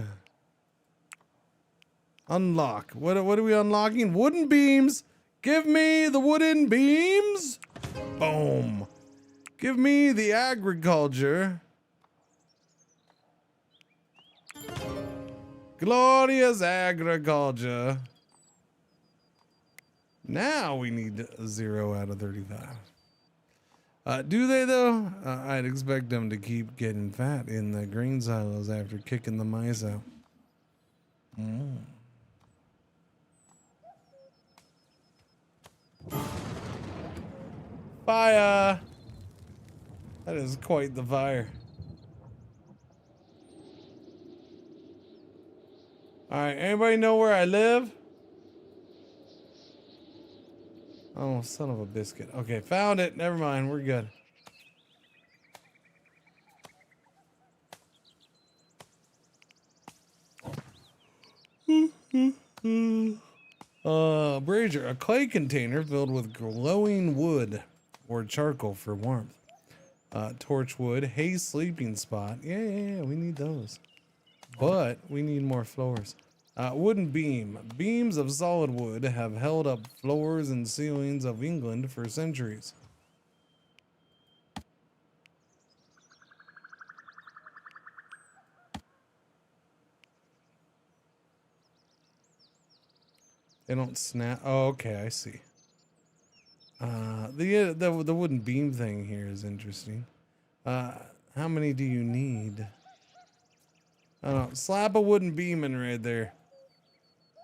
Unlock. What are we unlocking? Wooden beams. Give me the wooden beams. Boom. Give me the agriculture. Glorious agriculture. Now we need 0 out of 35. Do they though? I'd expect them to keep getting fat in the grain silos after kicking the mice out. Fire! That is quite the fire. Alright, anybody know where I live? Oh, son of a biscuit. Okay, found it. Never mind, we're good. Brazier, a clay container filled with glowing wood or charcoal for warmth. Torch wood, hay sleeping spot. Yeah, we need those. But we need more floors. Wooden beam. Beams of solid wood have held up floors and ceilings of England for centuries. They don't snap. Oh, okay, I see. The wooden beam thing here is interesting. How many do you need? I don't know. Slap a wooden beam in right there.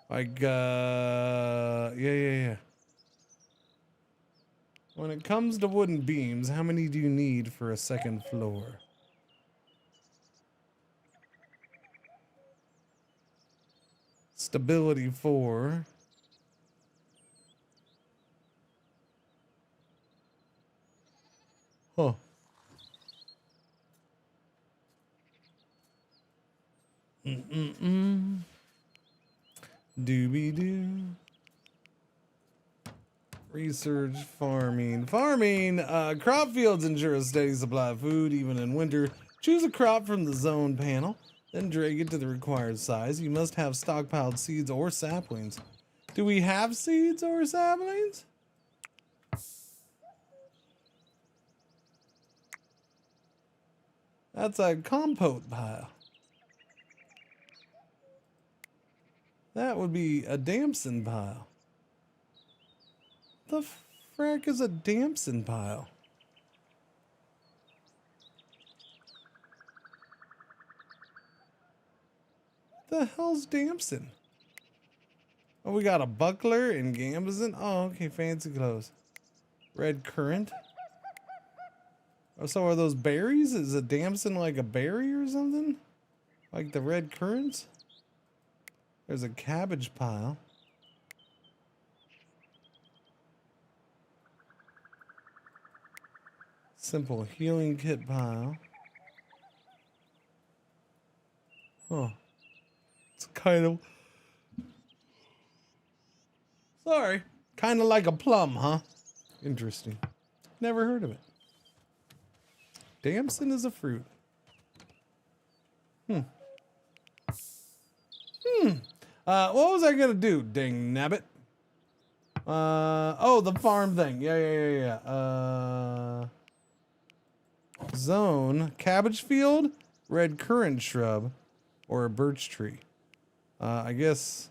Like, yeah. When it comes to wooden beams, how many do you need for a second floor? Stability 4. Huh. Doobie-doo. Research, farming. Crop fields ensure a steady supply of food even in winter. Choose a crop from the zone panel, then drag it to the required size. You must have stockpiled seeds or saplings. Do we have seeds or saplings? That's a compost pile. That would be a damson pile. The frack is a damson pile? The hell's damson? Oh, we got a buckler and gambazon. Oh, okay, fancy clothes. Red currant. Oh, so are those berries? Is a damson like a berry or something? Like the red currants? There's a cabbage pile. Simple healing kit pile. Oh. It's kind of... Sorry. Kind of like a plum, huh? Interesting. Never heard of it. Damson is a fruit. What was I gonna do? Dang nabbit. Oh, the farm thing. Yeah. Zone, cabbage field, red currant shrub, or a birch tree. I guess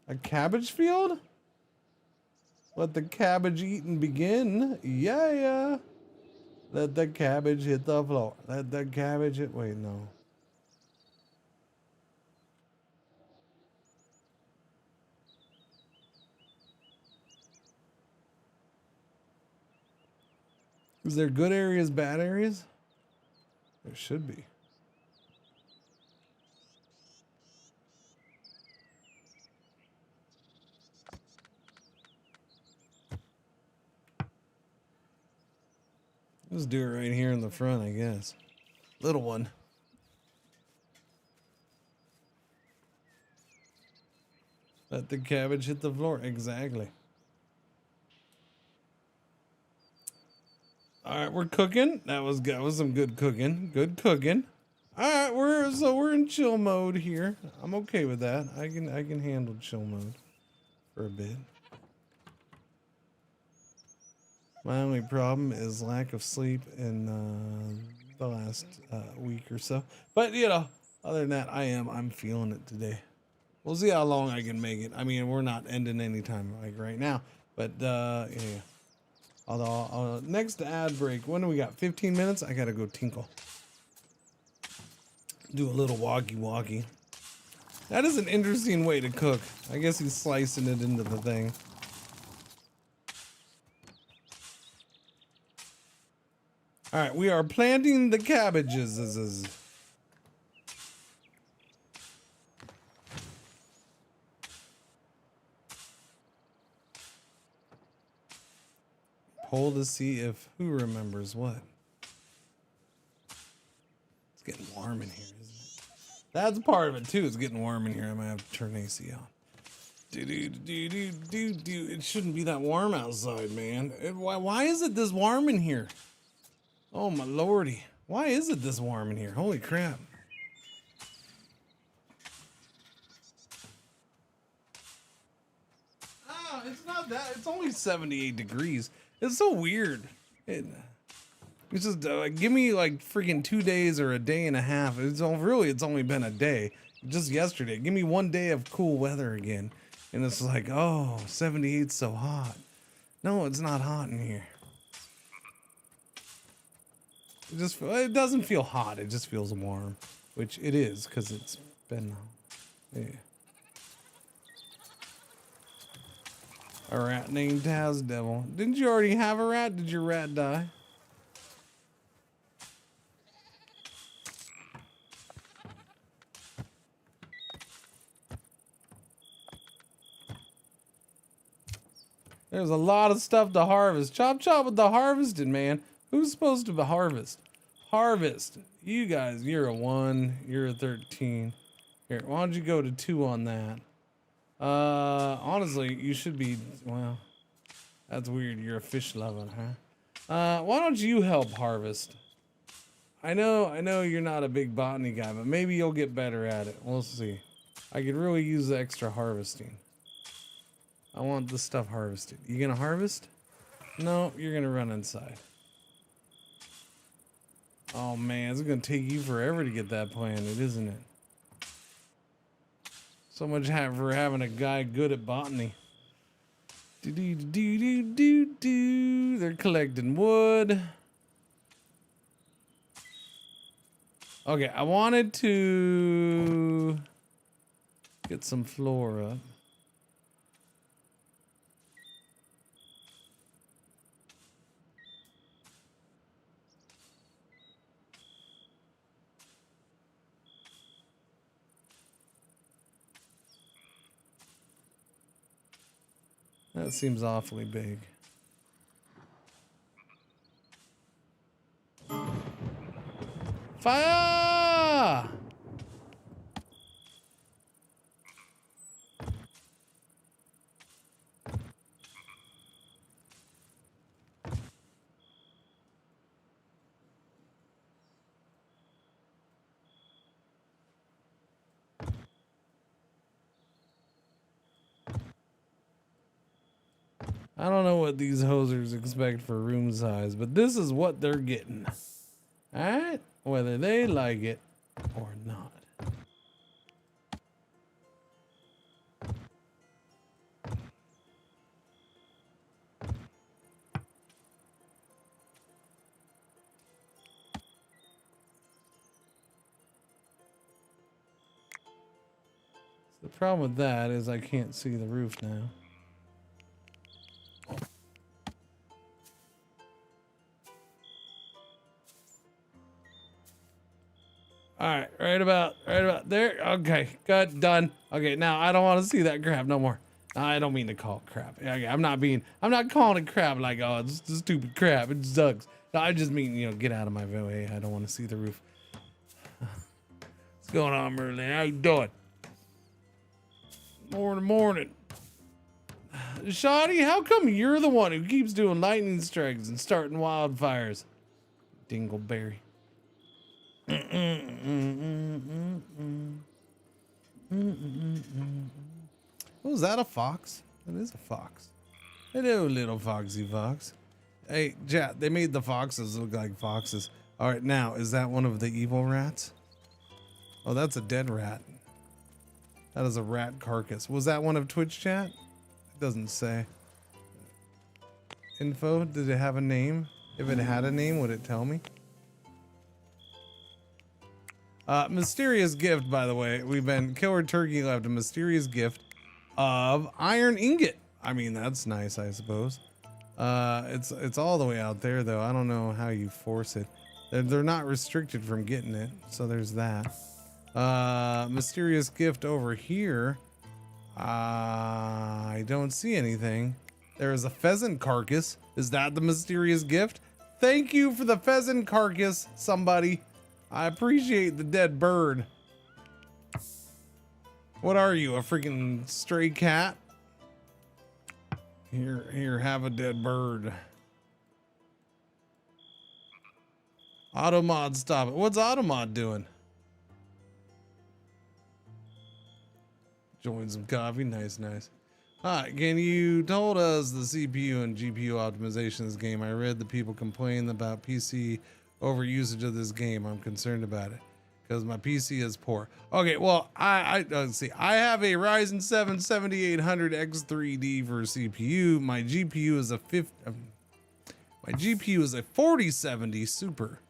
a cabbage field? Let the cabbage eating begin. Yeah. Let the cabbage hit the floor. Let the cabbage hit, wait, no. Is there good areas, bad areas? There should be. Let's do it right here in the front, I guess. Little one. Let the cabbage hit the floor. Exactly. All right, we're cooking. That was some good cooking. Good cooking. All right, we're in chill mode here. I'm okay with that. I can handle chill mode for a bit. My only problem is lack of sleep in the last week or so. But you know, other than that, I'm feeling it today. We'll see how long I can make it. I mean, we're not ending anytime like right now, but yeah. Although next ad break, when do we got? 15 minutes. I gotta go tinkle. Do a little walkie. That is an interesting way to cook. I guess he's slicing it into the thing. All right, we are planting the cabbages. Poll to see if who remembers what. It's getting warm in here, isn't it? That's part of it too. It's getting warm in here. I might have to turn AC on. It shouldn't be that warm outside, man. Why is it this warm in here? Oh my lordy. Why is it this warm in here? Holy crap. Oh, it's not that. It's only 78 degrees. It's so weird. It's just give me like freaking 2 days or a day and a half. It's only been a day. Just yesterday. Give me 1 day of cool weather again. And it's like, oh, 78's so hot. No, it's not hot in here. It doesn't feel hot. It just feels warm, which it is because it's been. Yeah. A rat named Taz Devil. Didn't you already have a rat? Did your rat die? There's a lot of stuff to harvest. Chop chop with the harvested, man. Who's supposed to harvest? Harvest. You guys, you're a 1. You're a 13. Here, why don't you go to 2 on that? Honestly, you should be, well, that's weird. You're a fish lover, huh? Why don't you help harvest? I know you're not a big botany guy, but maybe you'll get better at it. We'll see. I could really use the extra harvesting. I want the stuff harvested. You gonna harvest? No, you're gonna run inside. Oh man, it's gonna take you forever to get that planted, isn't it? So much for having a guy good at botany. They're collecting wood. Okay, I wanted to get some flora. That seems awfully big. Fire! I don't know what these hosers expect for room size, but this is what they're getting. Alright? Whether they like it or not. The problem with that is I can't see the roof now. All right, right about there. Okay, good, done. Okay, now I don't want to see that crap no more. I don't mean to call it crap. Okay, I'm not calling it crap like, oh, it's just stupid crap. It sucks. No, I just mean, you know, get out of my way. I don't want to see the roof. What's going on, Merlin? How you doing? Morning. Shoddy, how come you're the one who keeps doing lightning strikes and starting wildfires? Dingleberry. Oh, is that a fox? It is a fox. Hello, little foxy fox. Hey, chat, they made the foxes look like foxes. All right, now, is that one of the evil rats? Oh, that's a dead rat. That is a rat carcass. Was that one of Twitch chat? It doesn't say. Info, did it have a name? If it had a name, would it tell me? Mysterious gift, by the way. Killer Turkey left a mysterious gift of iron ingot. I mean, that's nice, I suppose. It's all the way out there, though. I don't know how you force it. They're not restricted from getting it, so there's that. Mysterious gift over here. I don't see anything. There is a pheasant carcass. Is that the mysterious gift? Thank you for the pheasant carcass, somebody. I appreciate the dead bird. What are you, a freaking stray cat? Here, have a dead bird. Automod, stop it. What's Automod doing? Join some coffee. Nice. Hi, can you told us the CPU and GPU optimization of this game? I read that people complain about PC overusage of this game. I'm concerned about it because my PC is poor. Okay, well, let's see. I have a Ryzen 7 7800X3D for CPU. My GPU is a 4070 Super.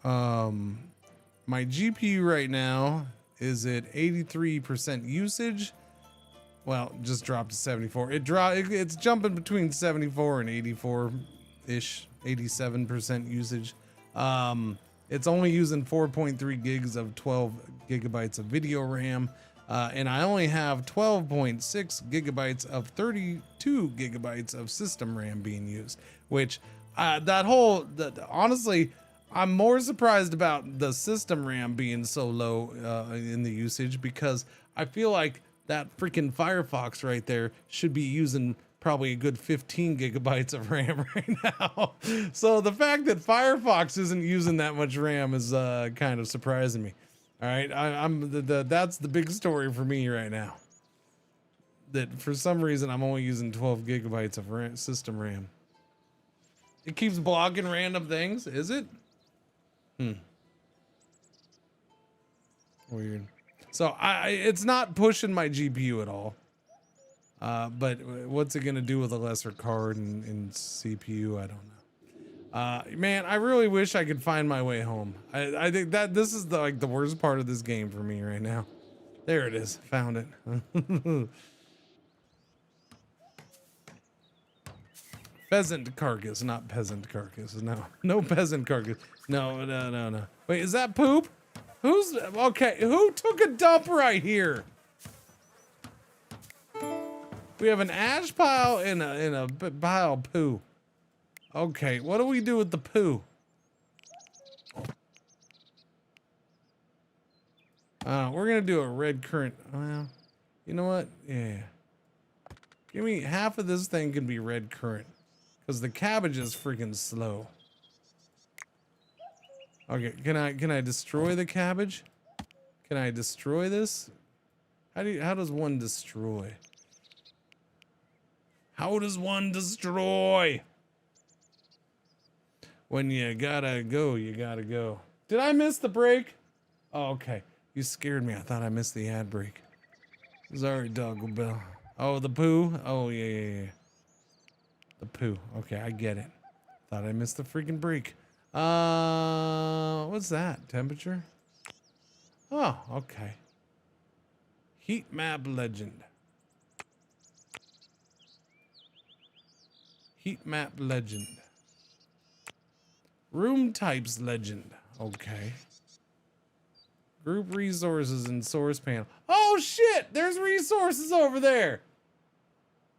My GPU right now is at 83% usage. Well, just dropped to 74. It's jumping between 74 and 84-ish, 87% usage. It's only using 4.3 gigs of 12 gigabytes of video RAM. And I only have 12.6 gigabytes of 32 gigabytes of system RAM being used, which honestly, I'm more surprised about the system RAM being so low in the usage, because I feel like that freaking Firefox right there should be using probably a good 15 gigabytes of RAM right now. So the fact that Firefox isn't using that much RAM is kind of surprising me. All right, that's the big story for me right now. That for some reason I'm only using 12 gigabytes of system RAM. It keeps blocking random things, is it? Weird. So it's not pushing my GPU at all. But what's it gonna do with a lesser card and CPU? I don't know. Man, I really wish I could find my way home. I think that this is the worst part of this game for me right now. There it is. Found it. Pheasant carcass, not peasant carcass. No peasant carcass. No. Wait, is that poop? Okay, who took a dump right here? We have an ash pile and a pile of poo. Okay, what do we do with the poo? We're gonna do a red currant. Well, you know what? Yeah. Give me half of this thing can be red currant. Because the cabbage is freaking slow. Okay, can I destroy the cabbage? Can I destroy this? How does one destroy? How does one destroy? When you gotta go, you gotta go. Did I miss the break? Oh, okay. You scared me. I thought I missed the ad break. Sorry, Doggle Bell. Oh, the poo? Oh, yeah. The poo. Okay, I get it. Thought I missed the freaking break. What's that? Temperature? Oh, okay. Heat map legend. Heat map legend. Room types legend. Okay. Group resources and source panel. Oh shit! There's resources over there.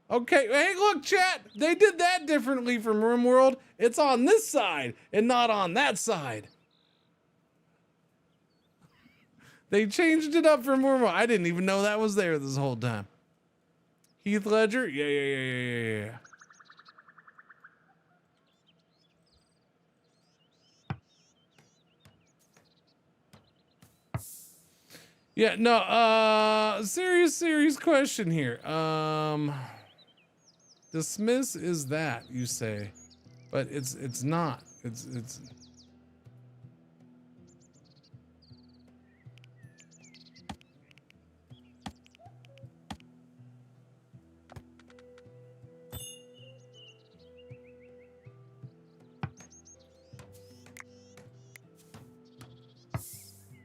Okay, hey look chat, they did that differently from RimWorld. It's on this side and not on that side. They changed it up from RimWorld. I didn't even know that was there this whole time. Heath Ledger? Yeah. Yeah, no, serious question here. Dismiss is that, you say, but it's not. It's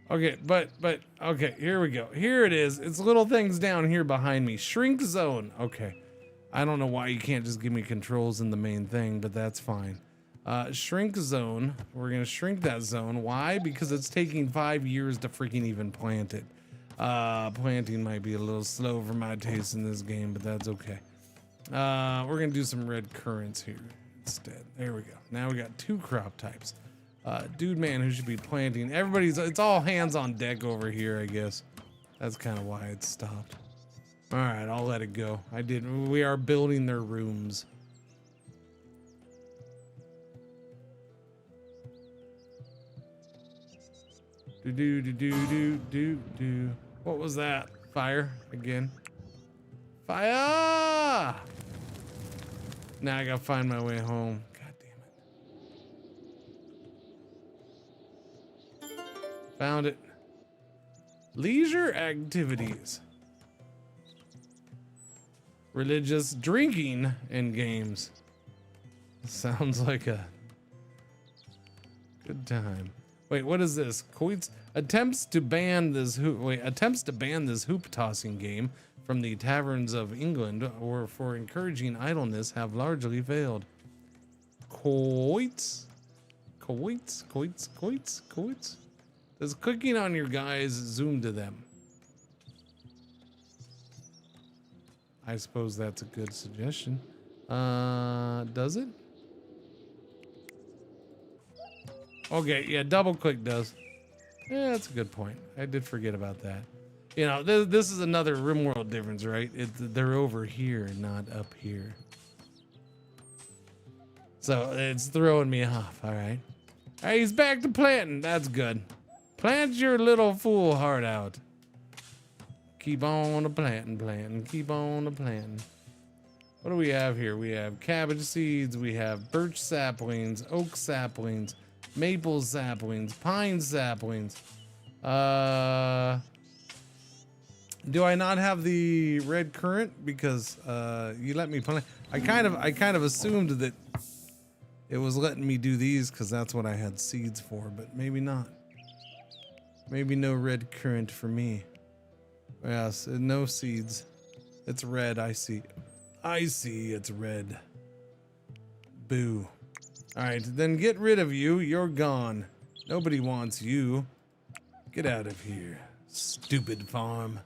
okay, but okay, here we go. Here it is. It's little things down here behind me. Shrink zone. Okay. I don't know why you can't just give me controls in the main thing, but that's fine. Shrink zone. We're going to shrink that zone. Why? Because it's taking 5 years to freaking even plant it. Planting might be a little slow for my taste in this game, but that's okay. We're going to do some red currants here instead. There we go. Now we got 2 crop types. Dude man who should be planting. It's all hands on deck over here, I guess. That's kind of why it stopped. All right, I'll let it go. We are building their rooms. Do. What was that? Fire again. Fire! Now I gotta find my way home. God damn it. Found it. Leisure activities. Religious drinking in games. Sounds like a good time. Wait, what is this? Coits attempts to ban this hoop tossing game from the taverns of England or for encouraging idleness have largely failed. Coits. Does clicking on your guys zoom to them? I suppose that's a good suggestion. Does it? Okay, yeah, double click does. Yeah, that's a good point. I did forget about that. You know, this is another RimWorld difference, right? They're over here, not up here. So it's throwing me off, all right. All right, he's back to planting. That's good. Plant your little fool heart out. Keep on a planting, keep on a planting. What do we have here? We have cabbage seeds, we have birch saplings, oak saplings, maple saplings, pine saplings. Do I not have the red currant because you let me plant? I kind of assumed that it was letting me do these because that's what I had seeds for, but maybe not. Maybe no red currant for me. Yes, no seeds. It's red, I see. It's red. Boo. Alright, then get rid of you. You're gone. Nobody wants you. Get out of here. Stupid farm.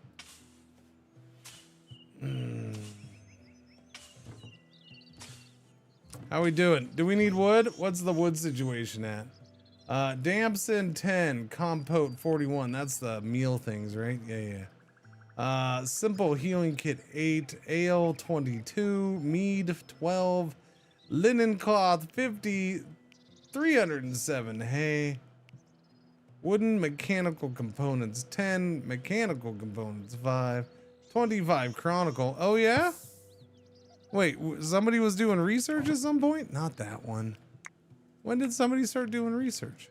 How we doing? Do we need wood? What's the wood situation at? Damson 10, Compote 41. That's the meal things, right? Yeah. Simple Healing Kit 8, Ale 22, Mead 12, Linen Cloth 50, 307 hay, Wooden Mechanical Components 10, Mechanical Components 5, 25 Chronicle. Oh yeah? Wait, somebody was doing research at some point? Not that one. When did somebody start doing research?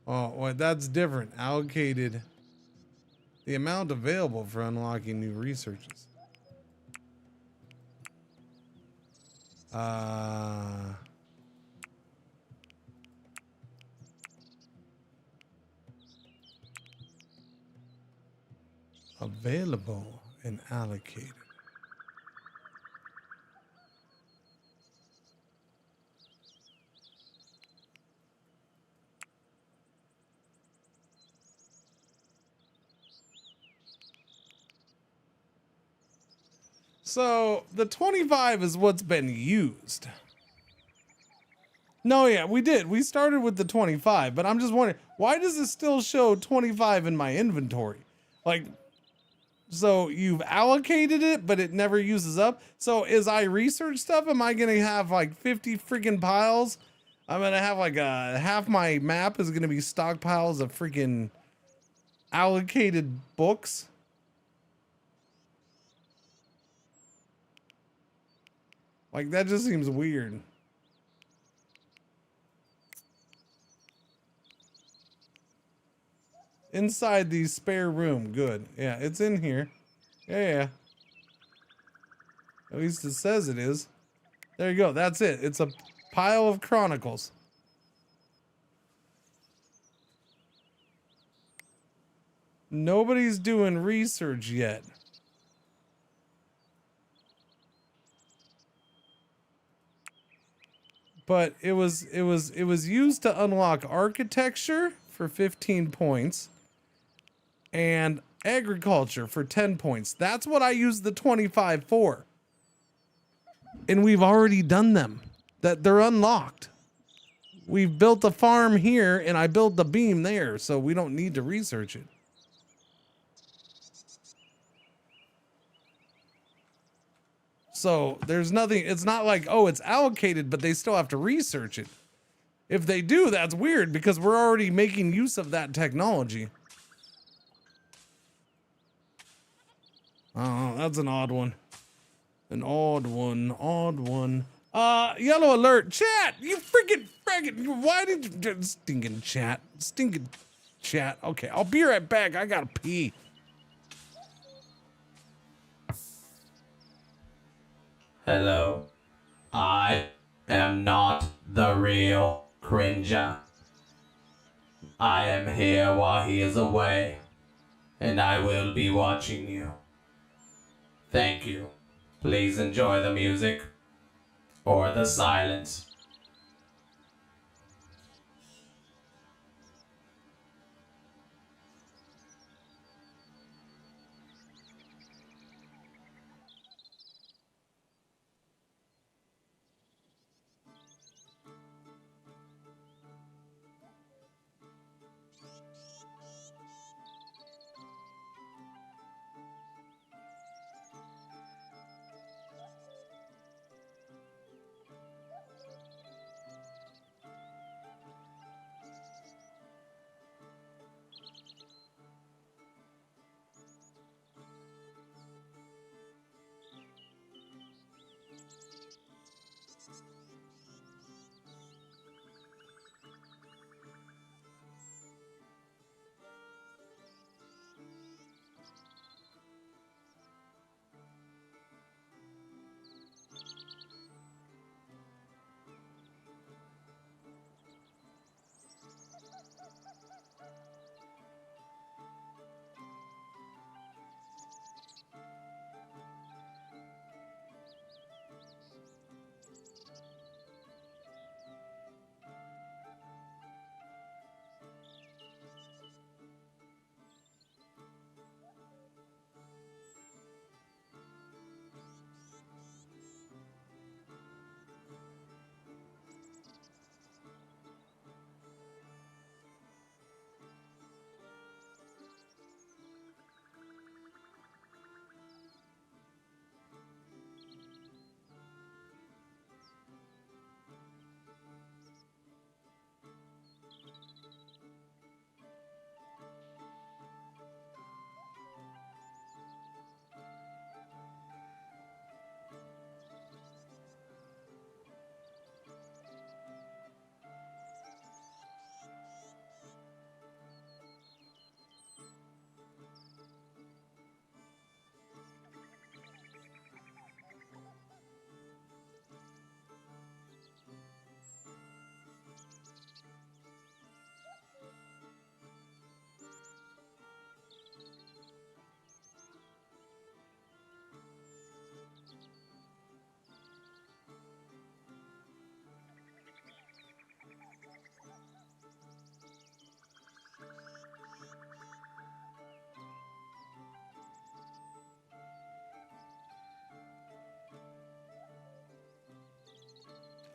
Oh, well, that's different. Allocated the amount available for unlocking new researches. Available and allocated. So the 25 is what's been used. No, yeah, we did. We started with the 25, but I'm just wondering, why does it still show 25 in my inventory? Like, so you've allocated it, but it never uses up. So as I research stuff, am I going to have like 50 freaking piles? I'm going to have like half my map is going to be stockpiles of freaking allocated books. Like, that just seems weird. Inside the spare room. Good. Yeah, it's in here. Yeah. At least it says it is. There you go. That's it. It's a pile of chronicles. Nobody's doing research yet. But it was used to unlock architecture for 15 points and agriculture for 10 points. That's what I used the 25 for. And we've already done them. That they're unlocked. We've built a farm here and I built the beam there, so we don't need to research it. So there's nothing, it's not like, oh, it's allocated, but they still have to research it. If they do, that's weird because we're already making use of that technology. Oh, that's an odd one. An odd one. Yellow alert. Chat, you freaking, why did you, stinking chat. Okay, I'll be right back. I gotta pee. Hello. I am not the real Cringer. I am here while he is away, and I will be watching you. Thank you. Please enjoy the music or the silence.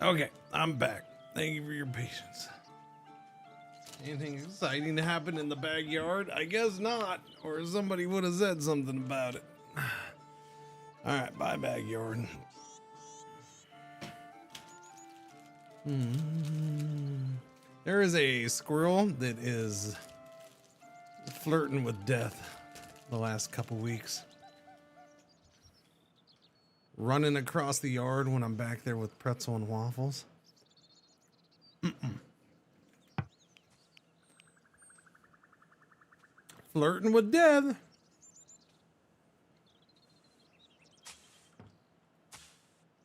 Okay, I'm back. Thank you for your patience. Anything exciting to happen in the backyard? I guess not, or somebody would have said something about it. All right, bye, backyard. There is a squirrel that is flirting with death the last couple weeks. Running across the yard when I'm back there with pretzel and waffles. Flirting with death.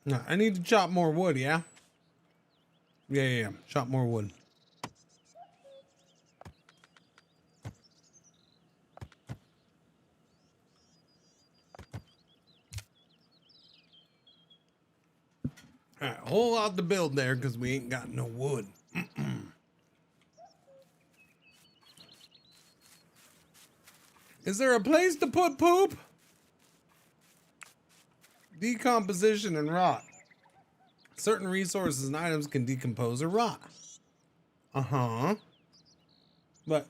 No, I need to chop more wood, yeah? Yeah. Chop more wood. All right, whole lot to build there because we ain't got no wood. Is there a place to put poop? Decomposition and rot. Certain resources and items can decompose or rot. Uh-huh. But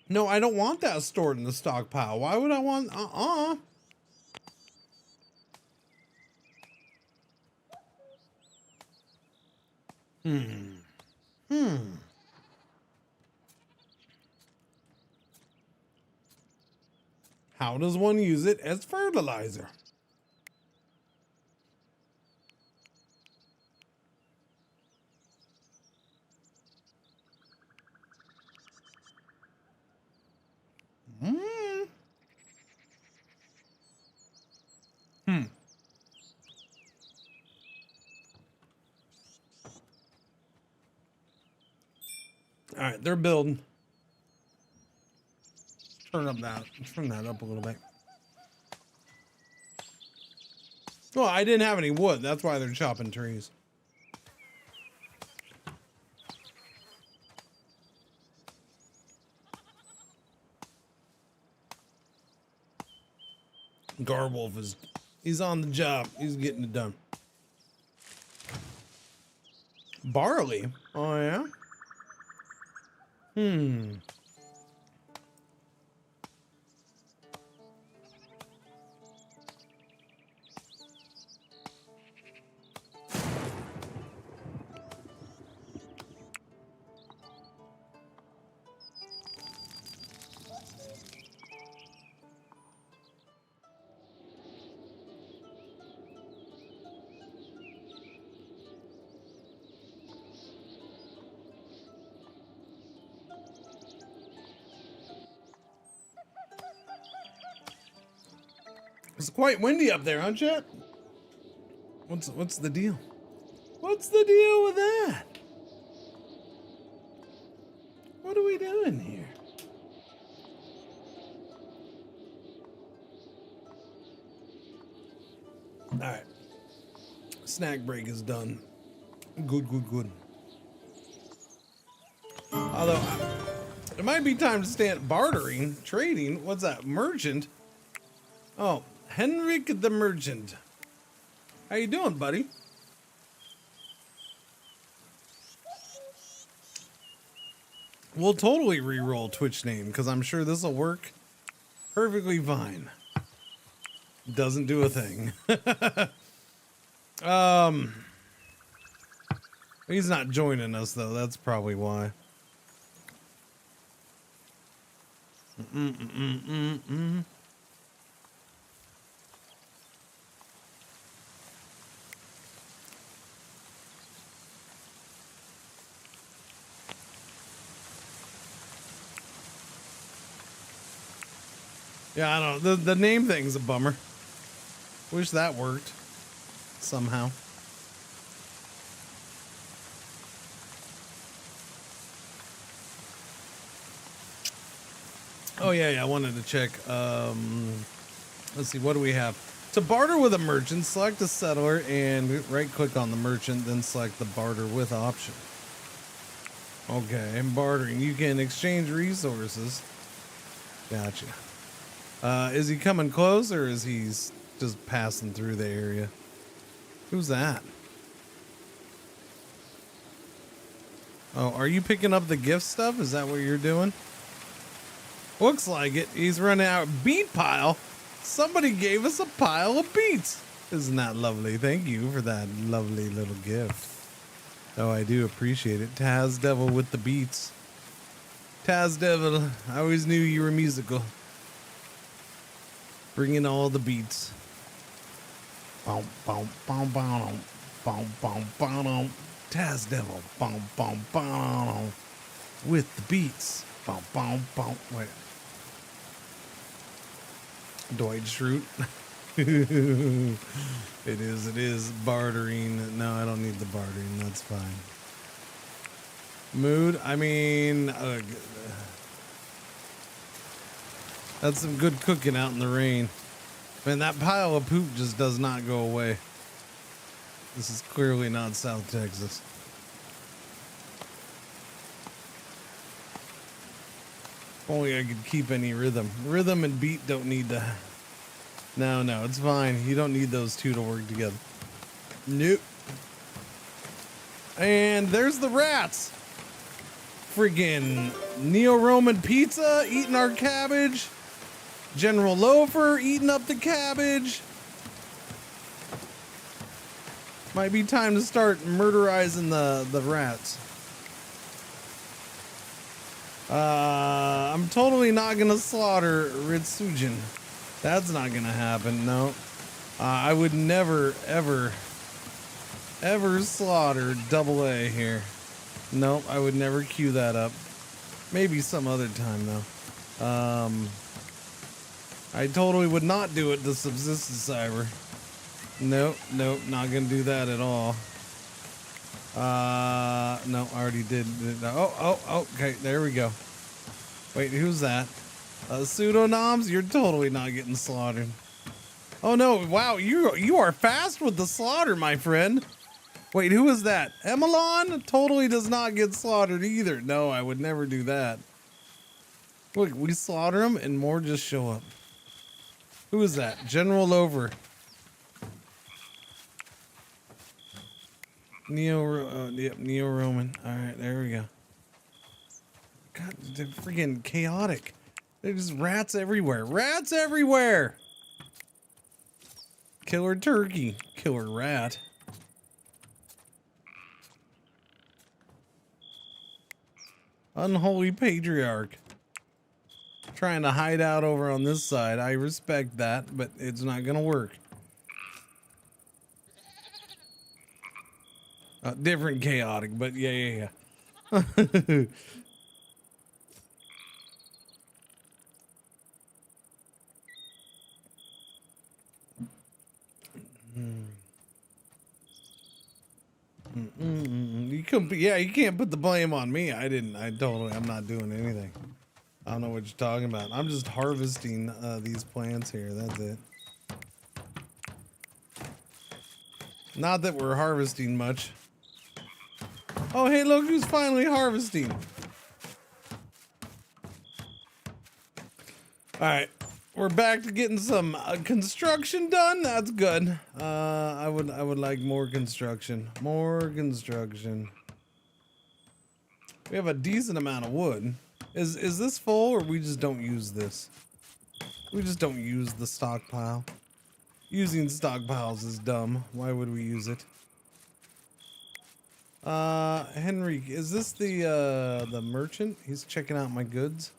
No, I don't want that stored in the stockpile. Why would I want How does one use it as fertilizer? All right, they're building. Turn that up a little bit. Well, I didn't have any wood. That's why they're chopping trees. Garwolf he's on the job. He's getting it done. Barley? Oh, yeah? It's quite windy up there, huh, chat? What's the deal? What's the deal with that? What are we doing here? All right. Snack break is done. Good. Although, it might be time to start bartering, trading. What's that? Merchant? Oh, Henrik the Merchant. How you doing, buddy? We'll totally re-roll Twitch name because I'm sure this will work perfectly fine. Doesn't do a thing. He's not joining us though. That's probably why. Yeah, I don't know. The name thing's a bummer. Wish that worked somehow. Oh yeah, I wanted to check. Let's see, what do we have? To barter with a merchant, select a settler and right click on the merchant, then select the barter with option. Okay, and bartering. You can exchange resources. Gotcha. Is he coming close or is he just passing through the area? Who's that? Oh, are you picking up the gift stuff? Is that what you're doing? Looks like it. He's running out. Beet pile? Somebody gave us a pile of beets. Isn't that lovely? Thank you for that lovely little gift. Oh, I do appreciate it. Taz Devil with the beats. Taz Devil, I always knew you were musical. Bring in all the beats. Boom, boom, boom, boom, boom, boom, boom. Taz Devil, boom, boom, boom. With the beats. Boom, boom, boom. Wait. Dwight Schrute. It is bartering. No, I don't need the bartering. That's fine. Mood, I mean, that's some good cooking out in the rain. Man, that pile of poop just does not go away. This is clearly not South Texas. If only I could keep any rhythm. Rhythm and beat don't need to. No, it's fine. You don't need those two to work together. Nope. And there's the rats. Friggin' Neo-Roman pizza eating our cabbage. General Loafer eating up the cabbage. Might be time to start murderizing the rats. I'm totally not gonna slaughter Ritsujin. That's not gonna happen, no. I would never, ever slaughter AA here. Nope, I would never queue that up. Maybe some other time, though. I totally would not do it to Subsistence Cyber. Nope, not gonna do that at all. No, I already did. Okay, there we go. Wait, who's that? Pseudonoms, you're totally not getting slaughtered. Oh no, wow, you are fast with the slaughter, my friend. Wait, who is that? Emelon totally does not get slaughtered either. No, I would never do that. Look, we slaughter them and more just show up. Who is that? General Over. Neo-Roman. All right, there we go. God, they're freaking chaotic. They're just rats everywhere. Rats everywhere. Killer turkey. Killer rat. Unholy patriarch. Trying to hide out over on this side. I respect that, but it's not gonna work. Different chaotic, but yeah. You can't put the blame on me. I'm not doing anything. I don't know what you're talking about. I'm just harvesting these plants here. That's it. Not that we're harvesting much. Oh, hey, look who's finally harvesting. All right, we're back to getting some construction done. That's good. I would like more construction. More construction. We have a decent amount of wood. Is this full or we just don't use this? We just don't use the stockpile. Using stockpiles is dumb. Why would we use it? Henry, is this the merchant? He's checking out my goods.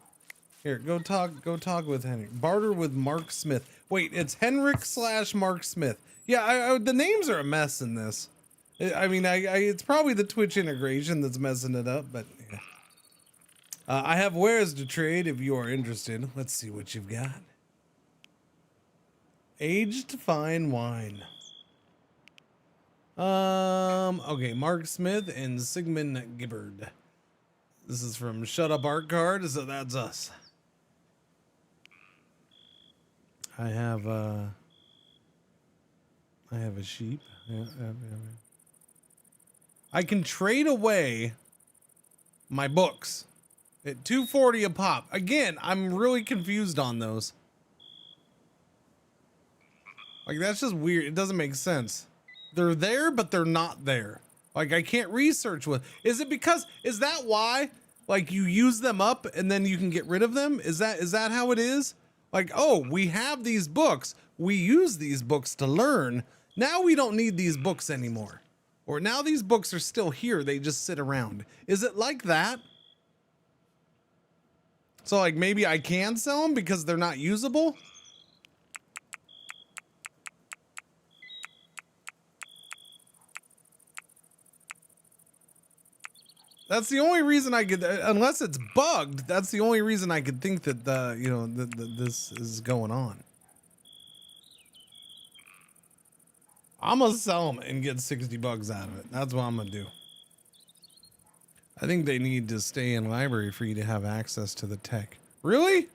Here, go talk with Henry. Barter with Mark Smith. Wait, it's Henrik / Mark Smith. Yeah, the names are a mess in this. I mean, it's probably the Twitch integration that's messing it up, but yeah. I have wares to trade if you are interested. Let's see what you've got. Aged fine wine. Okay, Mark Smith and Sigmund Gibbard. This is from Shut Up Art Card, so that's us. I have a sheep. Yeah. I can trade away my books at $2.40 a pop. Again, I'm really confused on those. Like, that's just weird. It doesn't make sense. They're there, but they're not there. Like, I can't research with. Is it because, is that why? Like, you use them up and then you can get rid of them? Is that how it is? Like, oh, we have these books. We use these books to learn. Now we don't need these books anymore. Or now these books are still here. They just sit around. Is it like that? So, like, maybe I can sell them because they're not usable? That's the only reason I could, unless it's bugged, that's the only reason I could think that this is going on. I'm gonna sell them and get $60 out of it. That's what I'm gonna do. I think they need to stay in library for you to have access to the tech. Really?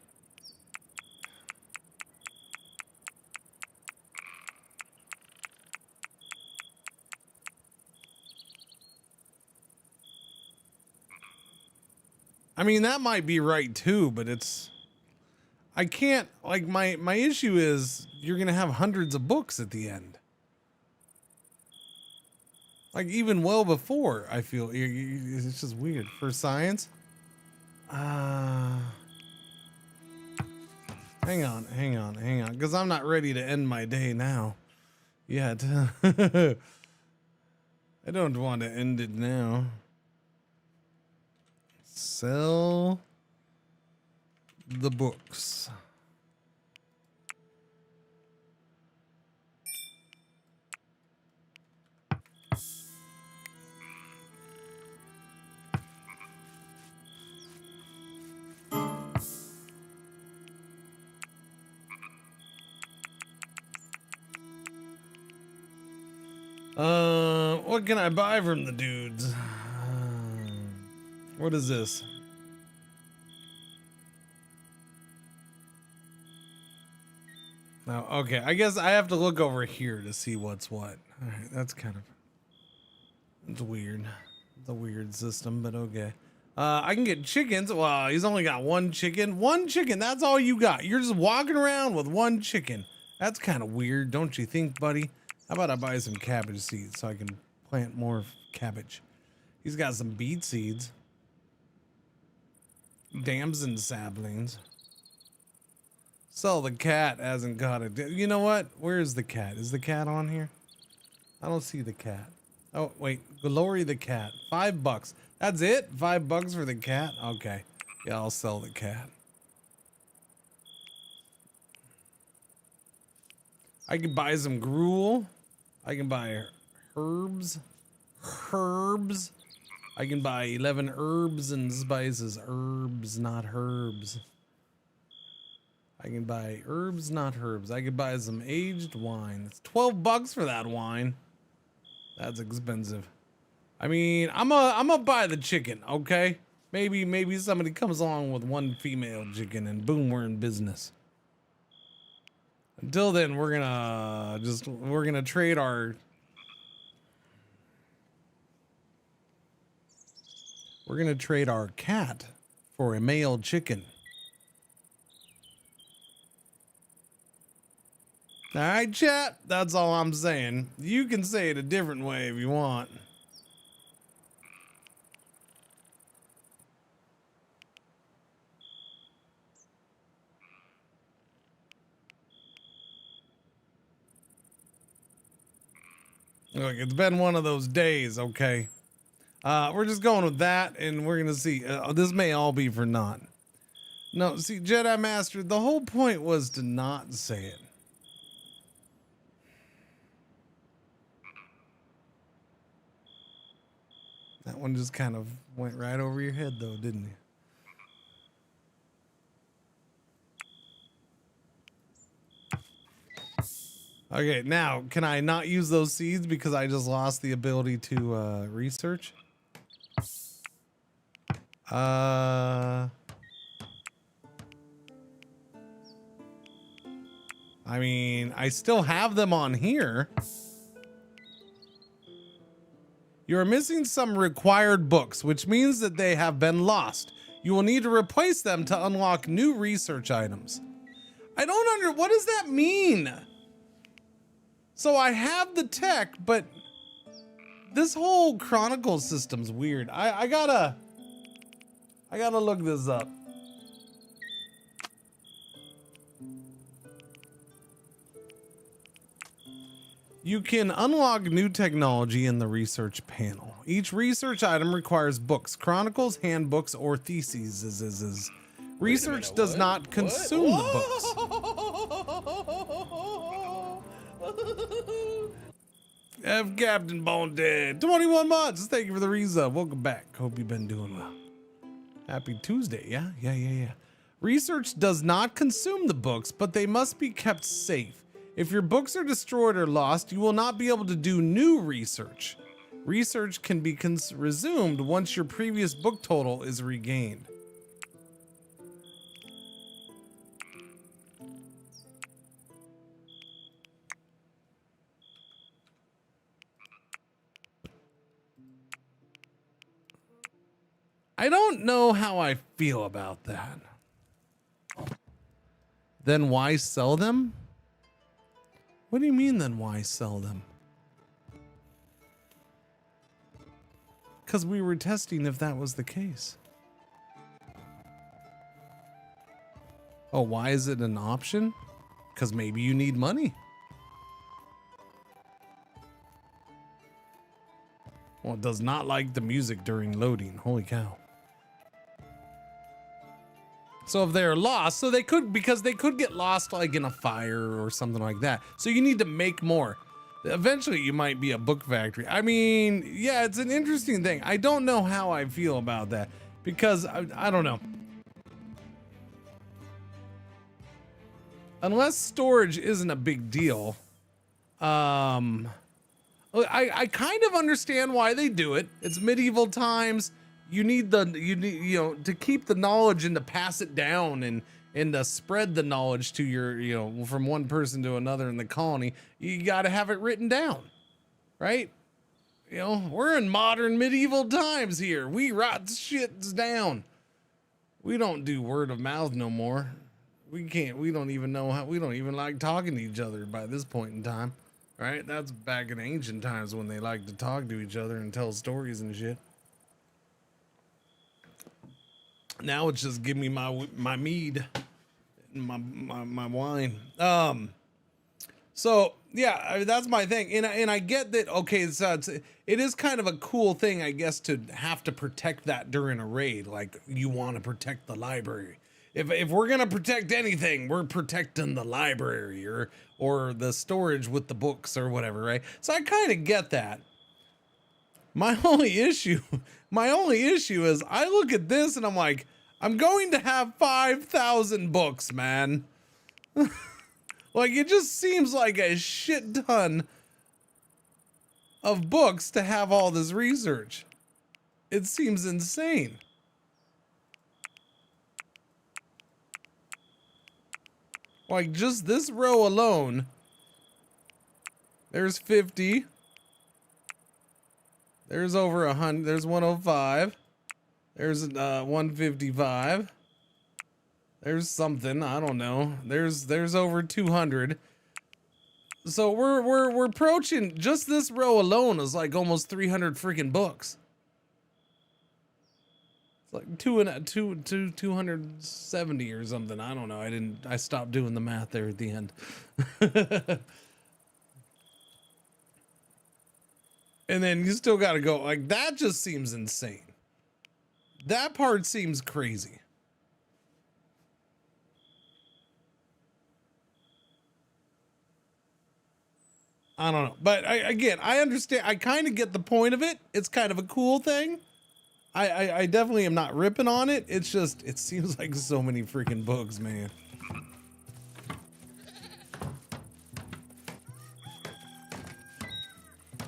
I mean, that might be right too, but it's, I can't, like, my issue is you're going to have hundreds of books at the end. Like, even well before, I feel, it's just weird. For science? Hang on. Because I'm not ready to end my day now yet. I don't want to end it now. Sell the books. What can I buy from the dudes? What is this? No, okay. I guess I have to look over here to see what's what. All right, that's kind of, it's weird. It's a weird system, but okay. I can get chickens. Well, he's only got one chicken. One chicken. That's all you got. You're just walking around with one chicken. That's kind of weird, don't you think, buddy? How about I buy some cabbage seeds so I can plant more cabbage? He's got some beet seeds. Damson saplings. Sell the cat hasn't got it. You know what? Where is the cat? Is the cat on here? I don't see the cat. Oh, wait. Glory the cat. $5. That's it? $5 for the cat? Okay. Yeah, I'll sell the cat. I can buy some gruel. I can buy herbs. I can buy 11 herbs and spices. Herbs, not herbs. I can buy herbs, not herbs. I could buy some aged wine. It's $12 for that wine. That's expensive. I mean, I'm a buy the chicken, okay? Maybe somebody comes along with one female chicken and boom, we're in business. Until then, we're gonna trade our cat for a male chicken. All right, chat. That's all I'm saying. You can say it a different way if you want. Look, it's been one of those days, okay? We're just going with that, and we're going to see. This may all be for naught. No, see, Jedi Master, the whole point was to not say it. That one just kind of went right over your head, though, didn't it? Okay, now, can I not use those seeds because I just lost the ability to research? I mean, I still have them on here. You are missing some required books, which means that they have been lost. You will need to replace them to unlock new research items. I don't what does that mean? So I have the tech, but this whole chronicle system's weird. I gotta look this up. You can unlock new technology in the research panel. Each research item requires books, chronicles, handbooks, or theses. Research does not consume the books. F Captain Bone Dead, 21 months. Thank you for the resub. Welcome back. Hope you've been doing well. Happy Tuesday. Yeah. Research does not consume the books, but they must be kept safe. If your books are destroyed or lost, you will not be able to do new research. Research can be resumed once your previous book total is regained. I don't know how I feel about that. Then why sell them? What do you mean then why sell them? Because we were testing if that was the case. Oh, why is it an option? Because maybe you need money. Well, it does not like the music during loading. Holy cow. So if they're lost, so they could, because they could get lost like in a fire or something like that. So you need to make more. Eventually you might be a book factory. I mean, yeah, it's an interesting thing. I don't know how I feel about that because I don't know. Unless storage isn't a big deal. I kind of understand why they do it. It's medieval times. You need to keep the knowledge and to pass it down and to spread the knowledge to your, from one person to another in the colony. You got to have it written down, right? We're in modern medieval times here. We write shit down. We don't do word of mouth no more. We don't even know how, we don't even like talking to each other by this point in time, right? That's back in ancient times when they liked to talk to each other and tell stories and shit. Now it's just give me my mead, my wine. So yeah, that's my thing, and I get that. Okay, it is kind of a cool thing, I guess, to have to protect that during a raid. Like you want to protect the library. If we're gonna protect anything, we're protecting the library or the storage with the books or whatever, right? So I kind of get that. My only issue is I look at this and I'm like, I'm going to have 5,000 books, man. Like, it just seems like a shit ton of books to have all this research. It seems insane. Like, just this row alone, there's 50. There's over 100. There's 105. There's 155. There's something, I don't know. There's over 200. So we're approaching, just this row alone is like almost 300 freaking books. It's like 270 or something. I don't know. I stopped doing the math there at the end. And then you still got to go, like, that just seems insane. That part seems crazy. I don't know. But I understand. I kind of get the point of it. It's kind of a cool thing. I definitely am not ripping on it. It's just, it seems like so many freaking books, man.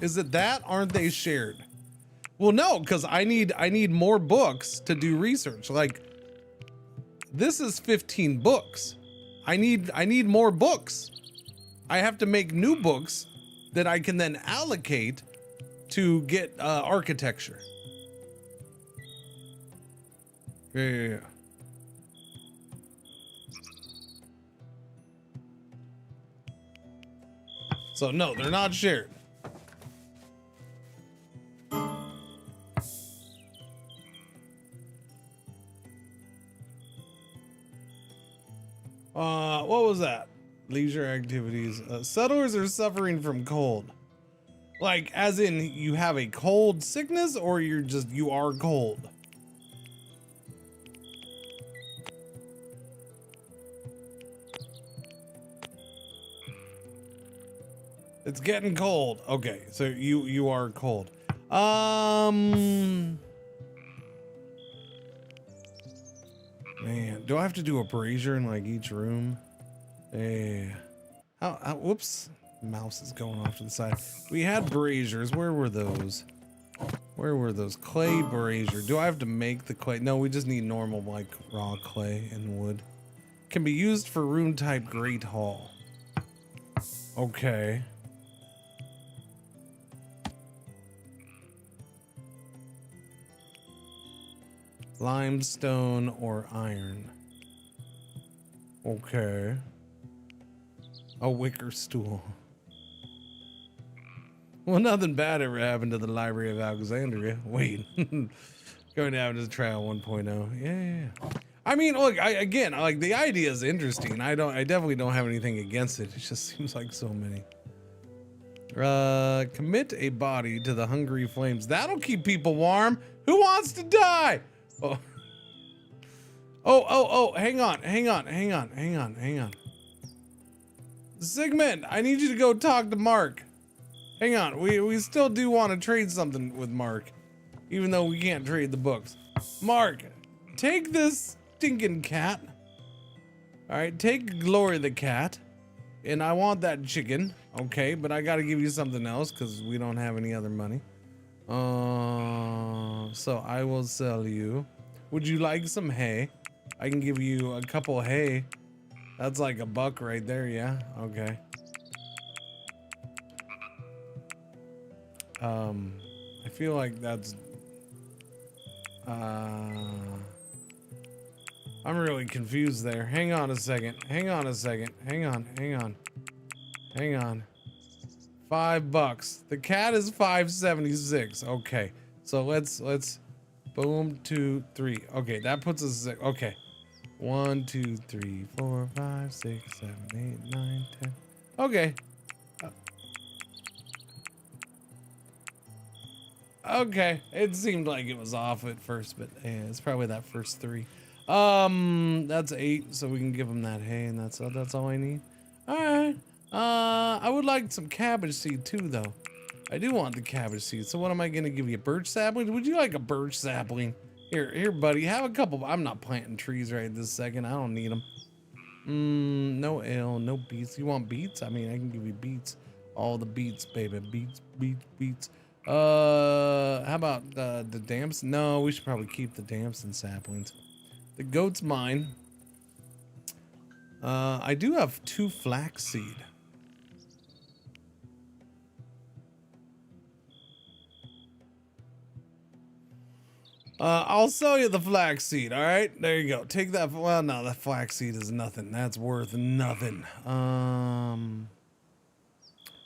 Is it that? Aren't they shared? Well, no, because I need more books to do research. Like, this is 15 books. I need more books. I have to make new books that I can then allocate to get architecture. Yeah. So no, they're not shared. What was that? Leisure activities. Settlers are suffering from cold. Like, as in you have a cold sickness, or you are cold? It's getting cold. Okay, so you are cold. Man, do I have to do a brazier in like each room? Yeah. Whoops. Mouse is going off to the side. We had braziers. Where were those? Where were those? Clay brazier. Do I have to make the clay? No, we just need normal like raw clay and wood. Can be used for room type Great Hall. Okay. Limestone or iron. Okay. A wicker stool. Well, nothing bad ever happened to the Library of Alexandria. Wait. Going down to trial 1.0. Yeah. I mean, look, again, like the idea is interesting. I definitely don't have anything against it. It just seems like so many. Commit a body to the hungry flames. That'll keep people warm. Who wants to die? Oh, hang on. Sigmund, I need you to go talk to Mark. Hang on, we still do want to trade something with Mark, even though we can't trade the books. Mark, take this stinking cat. All right, take Glory the cat, and I want that chicken. Okay, but I got to give you something else because we don't have any other money. So I will sell you. Would you like some hay? I can give you a couple of hay. That's like $1 right there, yeah? Okay. I feel like that's... I'm really confused there. Hang on a second. Hang on. $5. The cat is $5.76. Okay. So let's boom, 2, 3. Okay, that puts us okay. 1, 2, 3, 4, 5, 6, 7, 8, 9, 10. Okay. Okay. It seemed like it was off at first, but yeah, it's probably that first 3. That's 8, so we can give him that hay, and that's all I need. All right. I would like some cabbage seed too, though. I do want the cabbage seed. So what am I gonna give you? Birch sapling? Would you like a birch sapling? Here, buddy. Have a couple. I'm not planting trees right this second. I don't need them. No ale, no beets. You want beets? I mean, I can give you beets. All the beets, baby. Beets. How about the damps? No, we should probably keep the damps and saplings. The goat's mine. I do have 2 flaxseed. I'll sell you the flaxseed. All right, there you go. Take that. Well, no, that flaxseed is nothing. That's worth nothing. Yeah,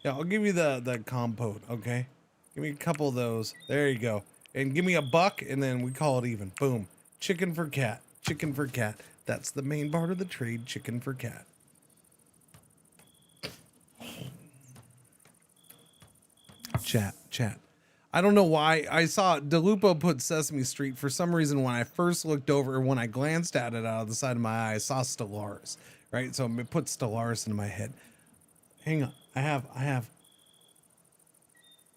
I'll give you the compote. Okay, give me a couple of those. There you go. And give me $1, and then we call it even. Boom. Chicken for cat. Chicken for cat. That's the main part of the trade. Chicken for cat. Chat. I don't know why I saw DeLupo put Sesame Street. For some reason, when I first looked over, when I glanced at it out of the side of my eye, I saw Stellaris, right? So it put Stellaris into my head. Hang on. I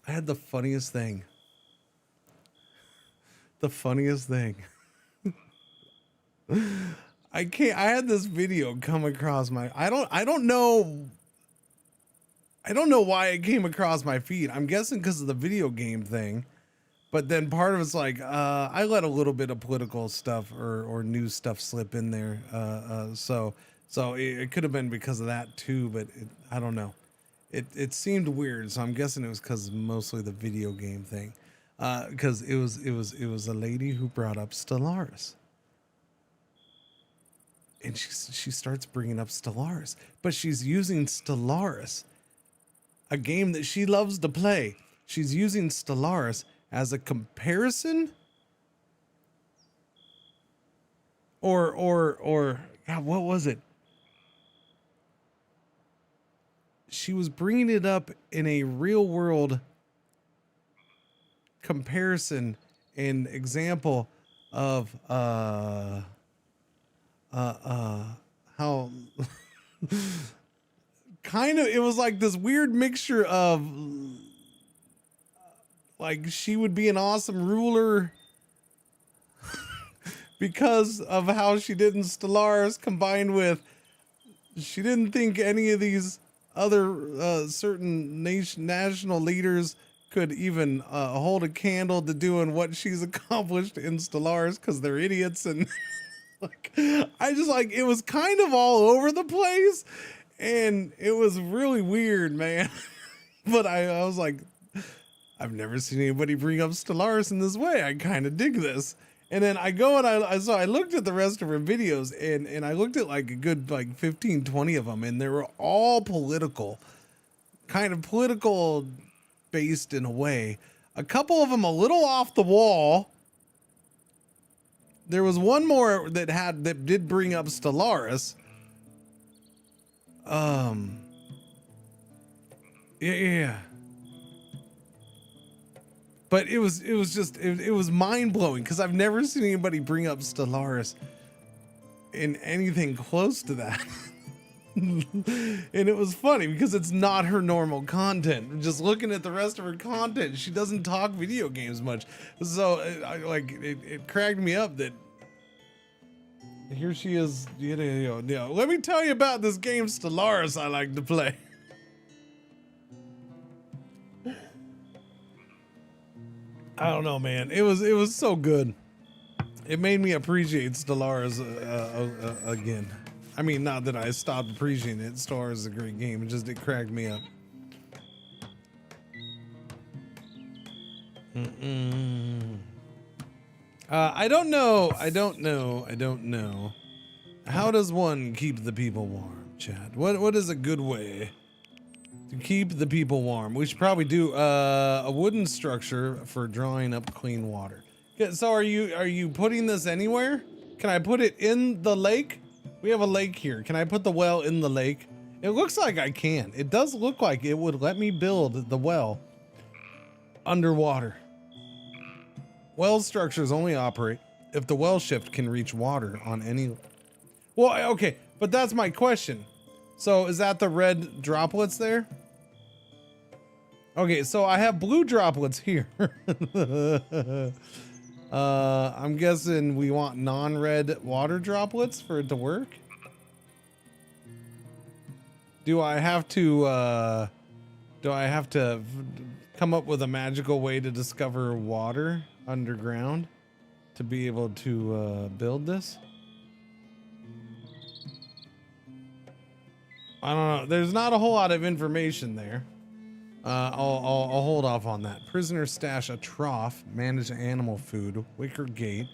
had the funniest thing. The funniest thing. I had this video come across my, I don't know why it came across my feed. I'm guessing because of the video game thing, but then part of it's like, I let a little bit of political stuff or news stuff slip in there. So it could have been because of that too, but I don't know. it seemed weird, so I'm guessing it was because mostly the video game thing. Because it was a lady who brought up Stellaris. And she starts bringing up Stellaris, but she's using Stellaris, a game that she loves to play. She's using Stellaris as a comparison, or God, what was it? She was bringing it up in a real world comparison and example of how kind of, it was like this weird mixture of like she would be an awesome ruler because of how she did in Stellaris, combined with she didn't think any of these other certain national leaders could even hold a candle to doing what she's accomplished in Stellaris because they're idiots. And like, I just like, it was kind of all over the place and it was really weird, man. But I was like, I've never seen anybody bring up Stellaris in this way. I kind of dig this. And then I go and I looked at the rest of her videos and I looked at like a good like 15, 20 of them, and they were all political, kind of political based in a way. A couple of them a little off the wall. There was one more that did bring up Stellaris. Yeah. But it was mind blowing because I've never seen anybody bring up Stellaris in anything close to that. And it was funny because it's not her normal content. Just looking at the rest of her content, she doesn't talk video games much. So it cracked me up that here she is. Let me tell you about this game Stellaris I like to play. I don't know, man. It was so good. It made me appreciate Stellaris again. I mean, not that I stopped appreciating it. Stellaris is a great game. It cracked me up. I don't know. How does one keep the people warm, Chad? What is a good way to keep the people warm? We should probably do a wooden structure for drawing up clean water. Yeah, so are you putting this anywhere? Can I put it in the lake? We have a lake here. Can I put the well in the lake? It looks like I can. It does look like it would let me build the well underwater. Well structures only operate if the well shift can reach water on any... Well, okay, but that's my question. So is that the red droplets there? Okay, so I have blue droplets here. I'm guessing we want non-red water droplets for it to work. Do I have to come up with a magical way to discover water underground to be able to build this? I don't know. There's not a whole lot of information there. I'll hold off on that. Prisoner stash a trough, manage animal food, wicker gate,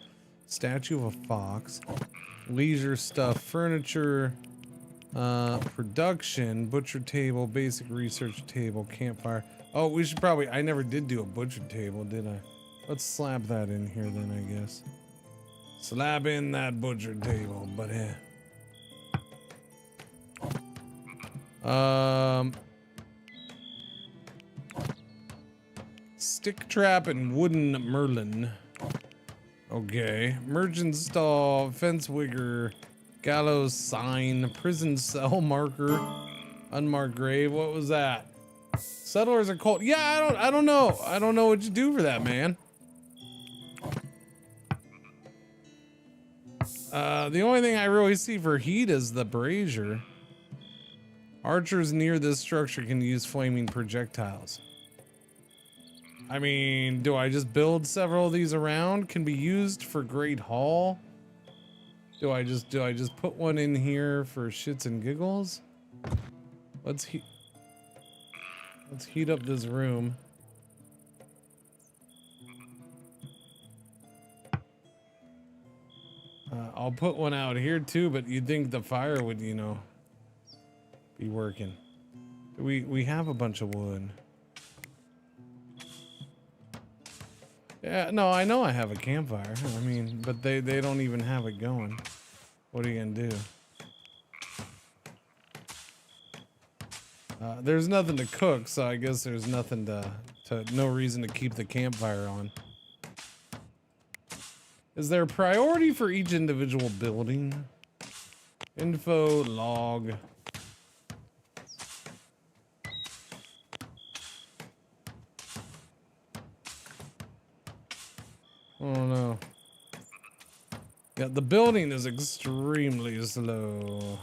statue of a fox, leisure stuff, furniture, production, butcher table, basic research table, campfire. Oh, we should probably, I never did do a butcher table, did I? Let's slap that in here then, I guess. Slap in that butcher table, but stick trap and wooden merlin. Okay. Merchant stall, fence wigger, gallows sign, prison cell marker, unmarked grave. What was that? Settlers are cold. Yeah, I don't know. I don't know what you do for that, man. The only thing I really see for heat is the brazier. Archers near this structure can use flaming projectiles. I mean, do I just build several of these around? Can be used for Great Hall. Do I just put one in here for shits and giggles? Let's Let's heat up this room. I'll put one out here too, but you'd think the fire would, you know, be working. We have a bunch of wood. Yeah, no, I know I have a campfire. I mean, but they don't even have it going. What are you gonna do? There's nothing to cook, so I guess there's nothing no reason to keep the campfire on. Is there a priority for each individual building? Info log. Oh no. Yeah, the building is extremely slow.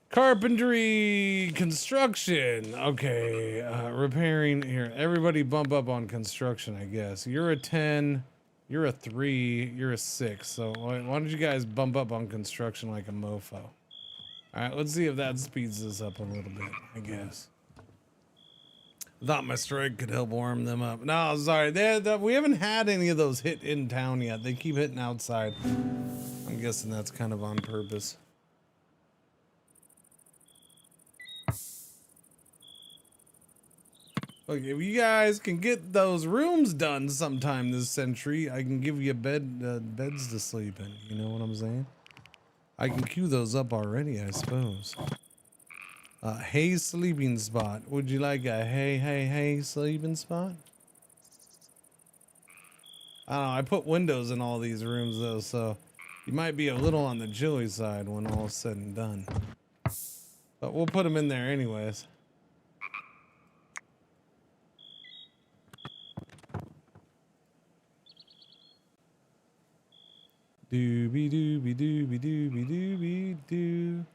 Carpentry, construction. Okay, repairing here. Everybody bump up on construction, I guess. You're a 10, you're a 3, you're a 6. So why don't you guys bump up on construction like a mofo? All right, let's see if that speeds this up a little bit, I guess. I thought my strike could help warm them up. No, sorry, we haven't had any of those hit in town yet. They keep hitting outside. I'm guessing that's kind of on purpose. Look, if you guys can get those rooms done sometime this century, I can give you beds to sleep in. You know what I'm saying? I can queue those up already, I suppose. Hay sleeping spot. Would you like a hay sleeping spot? I don't know. I put windows in all these rooms though, so you might be a little on the chilly side when all is said and done. But we'll put them in there anyways. Doobie doobie doobie doobie doobie doo.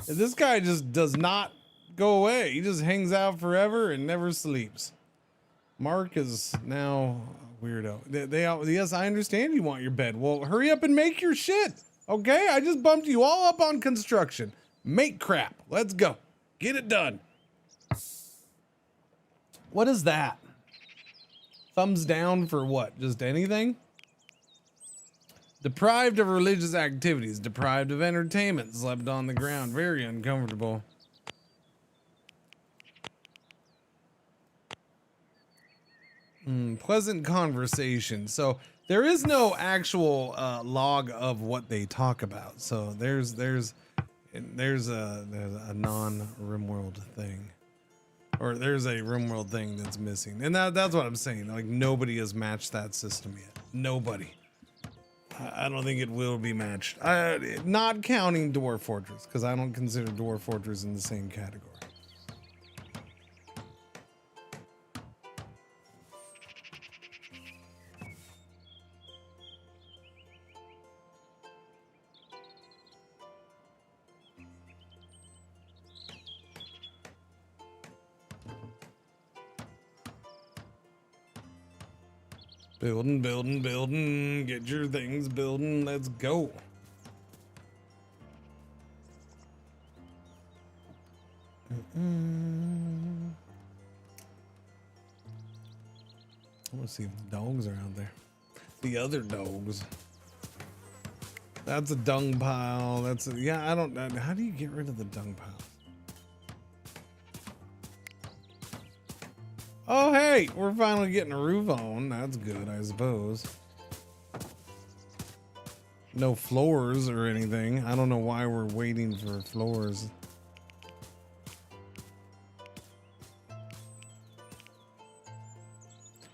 This guy just does not go away. He just hangs out forever and never sleeps. Mark is now a weirdo. Yes, I understand you want your bed. Well, hurry up and make your shit. Okay, I just bumped you all up on construction. Make crap. Let's go. Get it done. What is that? Thumbs down for what? Just anything? Deprived of religious activities, deprived of entertainment, slept on the ground, very uncomfortable. Pleasant conversation. So there is no actual log of what they talk about. So there's a non-RimWorld thing, or there's a RimWorld thing that's missing, and that's what I'm saying. Like nobody has matched that system yet. Nobody. I don't think it will be matched. Not counting Dwarf Fortress, because I don't consider Dwarf Fortress in the same category. Building. Get your things building. Let's go. I want to see if the dogs are out there. The other dogs. That's a dung pile. Yeah, I don't. How do you get rid of the dung pile? Oh, hey, we're finally getting a roof on. That's good, I suppose. No floors or anything. I don't know why we're waiting for floors.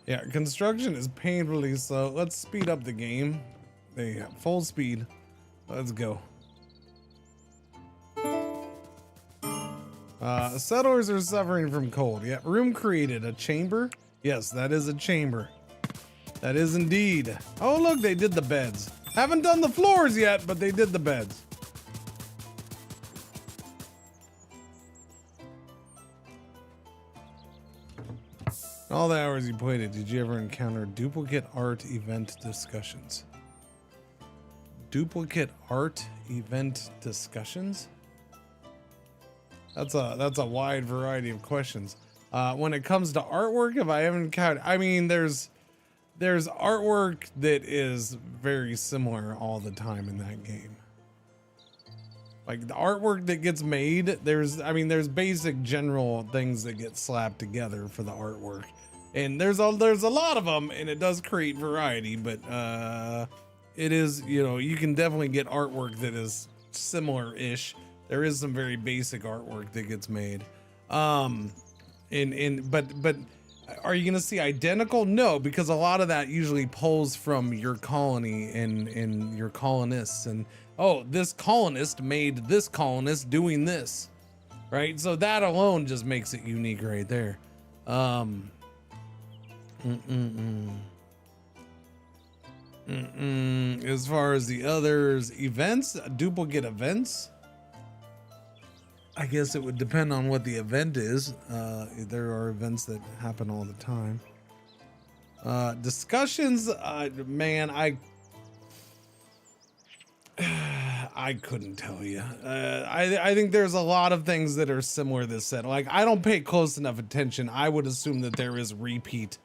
Yeah, construction is painfully slow. Let's speed up the game. There you go. Full speed. Let's go. Settlers are suffering from cold. Yeah, room created. A chamber? Yes, that is a chamber. That is indeed. Oh, look, they did the beds. Haven't done the floors yet, but they did the beds. All the hours you played it, did you ever encounter duplicate art event discussions? Duplicate art event discussions? That's a wide variety of questions. When it comes to artwork, if I haven't counted, I mean, there's artwork that is very similar all the time in that game. Like the artwork that gets made, there's basic general things that get slapped together for the artwork. And there's a lot of them, and it does create variety, but it is, you can definitely get artwork that is similar-ish. There is some very basic artwork that gets made. But are you gonna see identical? No, because a lot of that usually pulls from your colony and your colonists, and oh, this colonist made this colonist doing this, right? So that alone just makes it unique right there. As far as the others, events, duplicate events, I guess it would depend on what the event is. There are events that happen all the time. Discussions, man, I couldn't tell you. I think there's a lot of things that are similar to this set. Like, I don't pay close enough attention. I would assume that there is repeats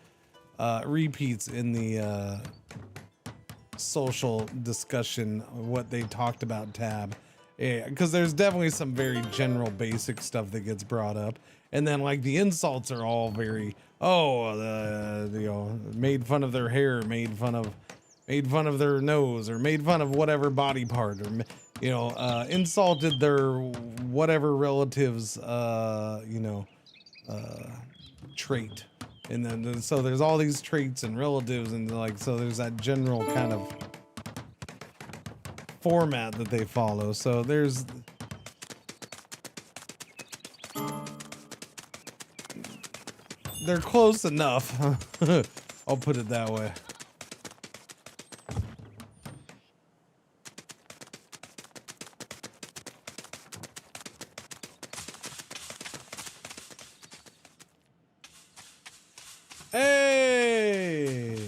in the social discussion, what they talked about tab. Yeah, because there's definitely some very general basic stuff that gets brought up. And then like the insults are all very, made fun of their hair, made fun of their nose, or made fun of whatever body part, or insulted their whatever relatives trait. And then so there's all these traits and relatives, and like, so there's that general kind of format that they follow. So they're close enough. I'll put it that way. Hey,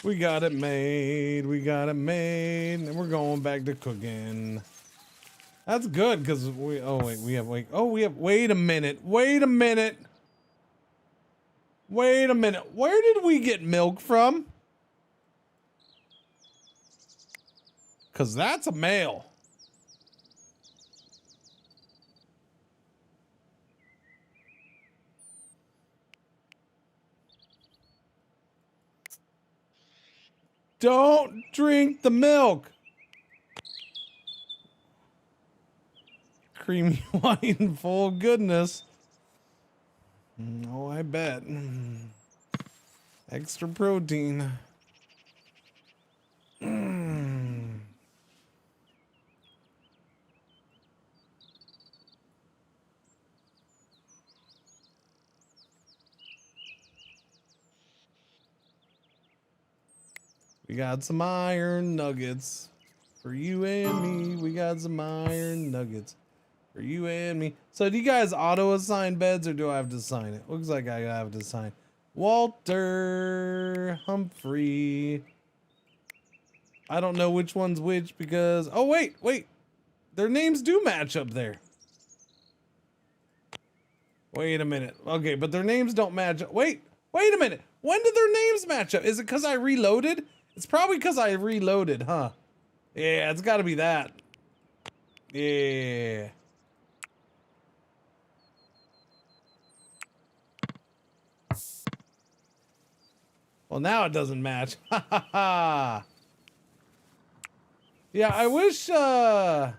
we got it made. We got it made, and we're going back to cooking. That's good, because wait a minute. Wait a minute. Where did we get milk from? Because that's a male. Don't drink the milk. Creamy white, full goodness. Oh, I bet. Extra protein. We got some iron nuggets for you and me. We got some iron nuggets for you and me. So do you guys auto assign beds, or do I have to sign it? Looks like I have to sign. Walter, Humphrey. I don't know which one's which because, oh wait. Their names do match up there. Wait a minute. Okay, but their names don't match up. Wait a minute. When did their names match up? Is it because I reloaded? It's probably because I reloaded, huh? Yeah, it's got to be that. Yeah. Well, now it doesn't match. Ha ha ha. Yeah, I wish, so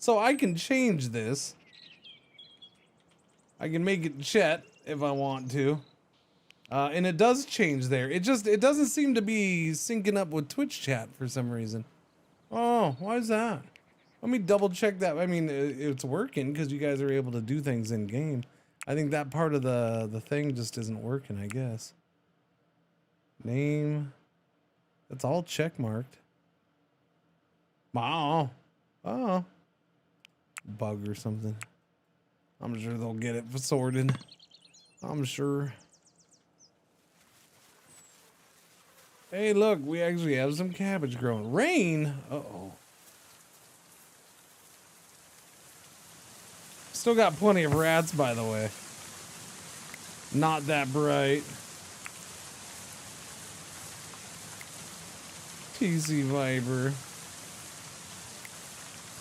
I can change this. I can make it Chet if I want to. And it does change there. It doesn't seem to be syncing up with Twitch chat for some reason. Oh, why is that? Let me double check that. I mean, it's working because you guys are able to do things in game. I think that part of the thing just isn't working, I guess. Name. That's all check marked. Wow. Oh. Bug or something. I'm sure they'll get it sorted. I'm sure. Hey, look, we actually have some cabbage growing. Rain? Uh-oh. Still got plenty of rats, by the way. Not that bright. TC Viper.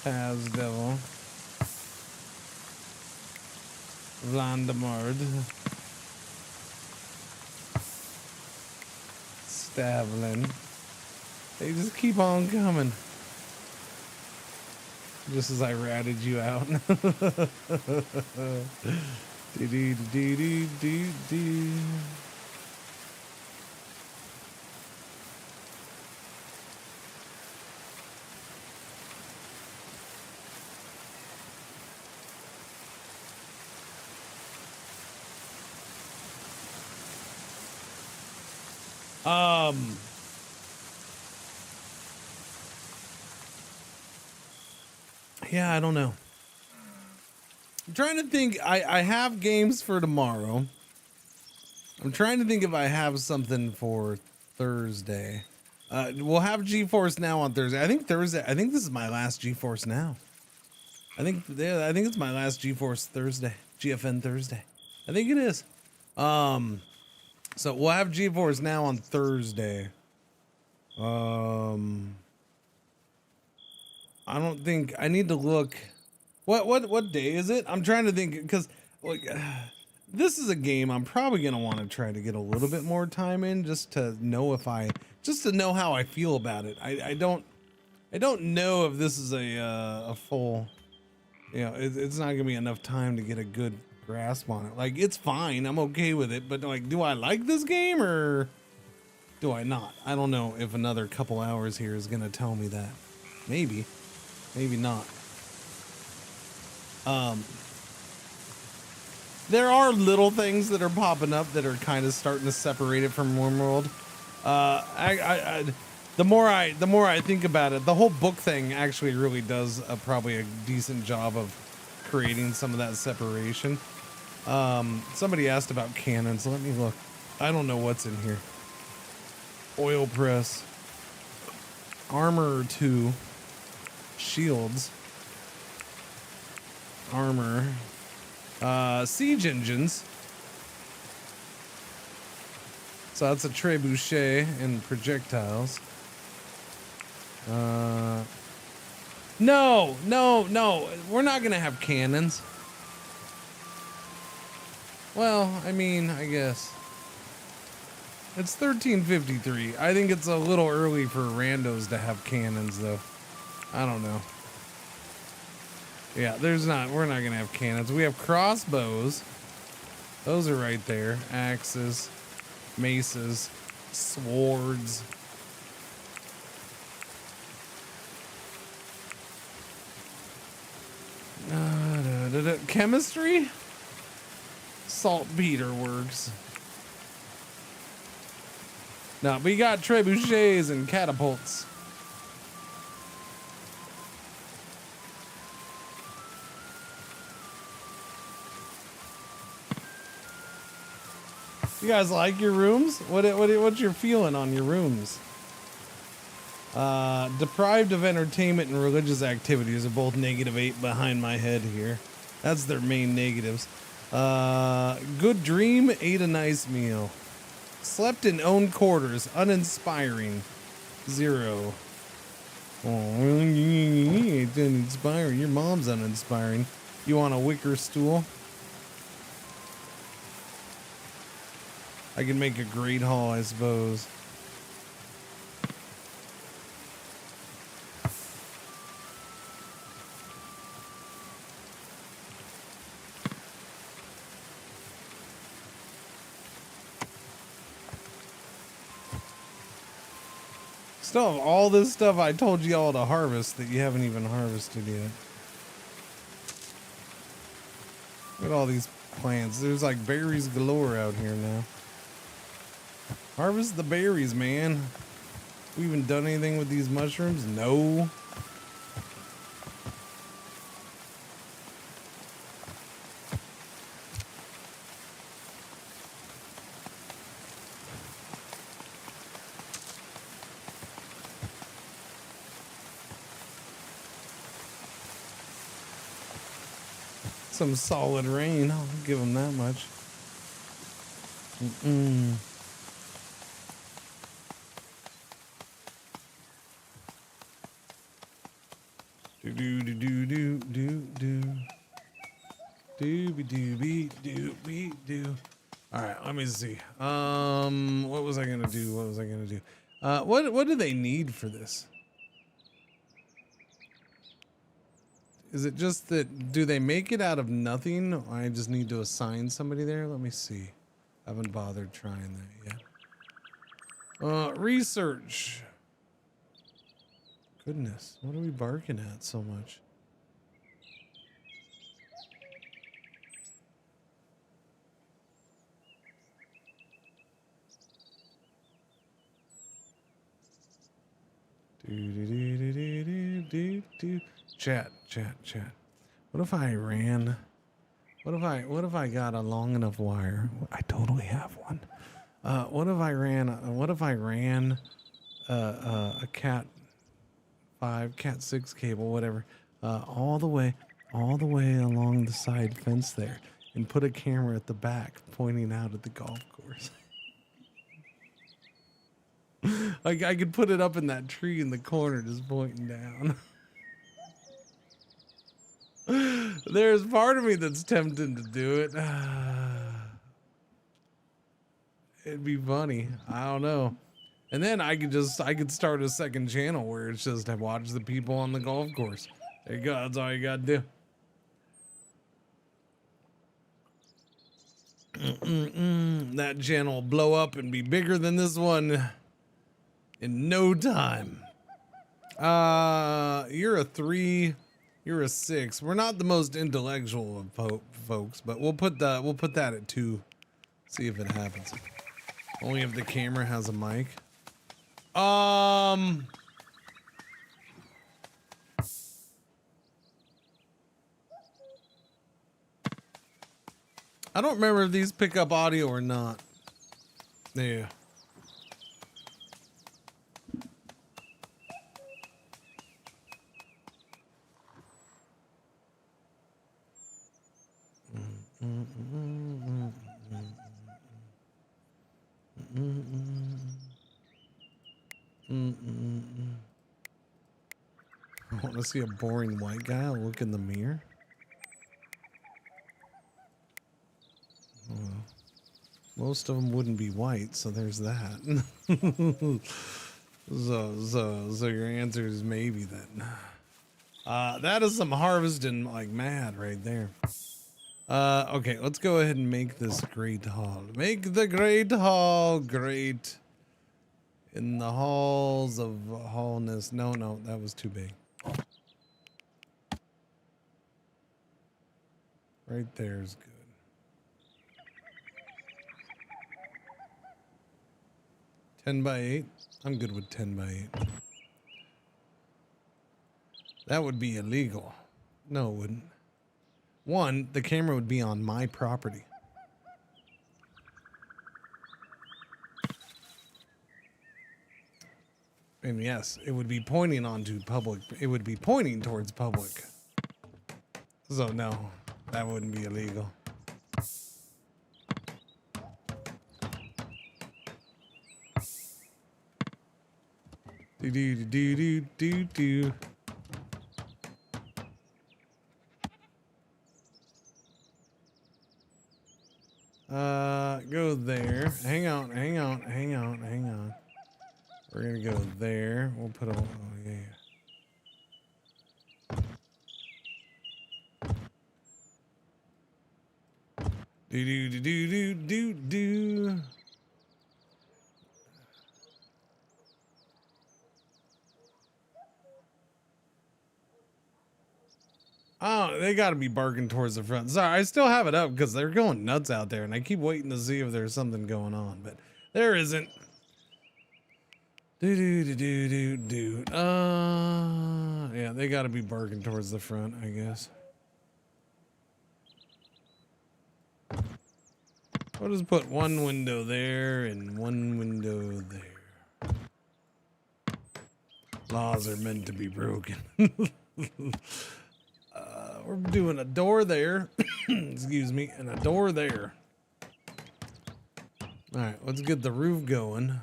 Paz Devil. Vlandemard. Stavlin. They just keep on coming. Just as I ratted you out. Yeah, I don't know. I'm trying to think. I have games for tomorrow. I'm trying to think if I have something for Thursday. We'll have GeForce Now on Thursday. I think this is my last GeForce Now. I think it's my last GeForce Thursday. GFN Thursday. I think it is. So we'll have GeForce Now on Thursday. I don't think I need to look. What day is it? I'm trying to think because like this is a game I'm probably gonna want to try to get a little bit more time in just to know how I feel about it. I don't know if this is a full, you know, it's not gonna be enough time to get a good grasp on it. Like it's fine, I'm okay with it, but like, do I like this game or do I not? I don't know if another couple hours here is gonna tell me that. Maybe not. There are little things that are popping up that are kind of starting to separate it from Wormworld. The more I think about it, the whole book thing actually really does probably a decent job of creating some of that separation. Somebody asked about cannons. Let me look. I don't know what's in here. Oil press, armor 2, shields, armor, siege engines. So that's a trebuchet and projectiles. No, we're not gonna have cannons. Well, I mean, I guess it's 1353. I think it's a little early for randos to have cannons, though. I don't know. Yeah, we're not gonna have cannons. We have crossbows. Those are right there. Axes, maces, swords. Chemistry? Saltpeter works. No, we got trebuchets and catapults. You guys like your rooms? What's your feeling on your rooms? Deprived of entertainment and religious activities are both -8 behind my head here. That's their main negatives. Good dream, ate a nice meal. Slept in own quarters, uninspiring. 0. Oh, it's uninspiring. Your mom's uninspiring. You want a wicker stool? I can make a great haul, I suppose. Still have all this stuff I told you all to harvest that you haven't even harvested yet. Look at all these plants. There's like berries galore out here now. Harvest the berries, man. We even done anything with these mushrooms? No. some solid rain. I'll give them that much. Do do do do do do do. Dooby dooby dooby doo. All right, let me see. What was I gonna do? What do they need for this? Is it just that, do they make it out of nothing? Or I just need to assign somebody there? Let me see. I haven't bothered trying that yet. Research. Goodness, what are we barking at so much? Chat. What if I ran? What if I got a long enough wire? I totally have one. What if I ran a Cat 5, Cat 6 cable, whatever, all the way along the side fence there, and put a camera at the back pointing out at the golf course. Like I could put it up in that tree in the corner, just pointing down. There's part of me that's tempted to do it. It'd be funny. I don't know. And then I could start a second channel where it's just I watch the people on the golf course. There you go. That's all you got to do. That channel will blow up and be bigger than this one in no time. You're a 3. You're a 6. We're not the most intellectual of folks, but we'll put that at 2. See if it happens. Only if the camera has a mic. I don't remember if these pick up audio or not. Yeah. I want to see a boring white guy. I'll look in the mirror. Well, most of them wouldn't be white, so there's that. so your answer is maybe then. That is some harvesting like mad right there. Okay, let's go ahead and make this great hall. Make the great hall great. In the halls of hallness. No, that was too big. Right there is good. $10 by 8. I'm good with 10 by 8. That would be illegal. No, it wouldn't. One, the camera would be on my property. And yes, it would be pointing onto public. It would be pointing towards public. So no, that wouldn't be illegal. Do. Go there. Hang on. We're gonna go there. We'll put a. Oh yeah. Do. Oh, they got to be barking towards the front. Sorry, I still have it up because they're going nuts out there, and I keep waiting to see if there's something going on, but there isn't. Do. Yeah, they got to be barking towards the front, I guess. I'll just put one window there and one window there. Laws are meant to be broken. We're doing a door there. Excuse me, and a door there. All right, let's get the roof going.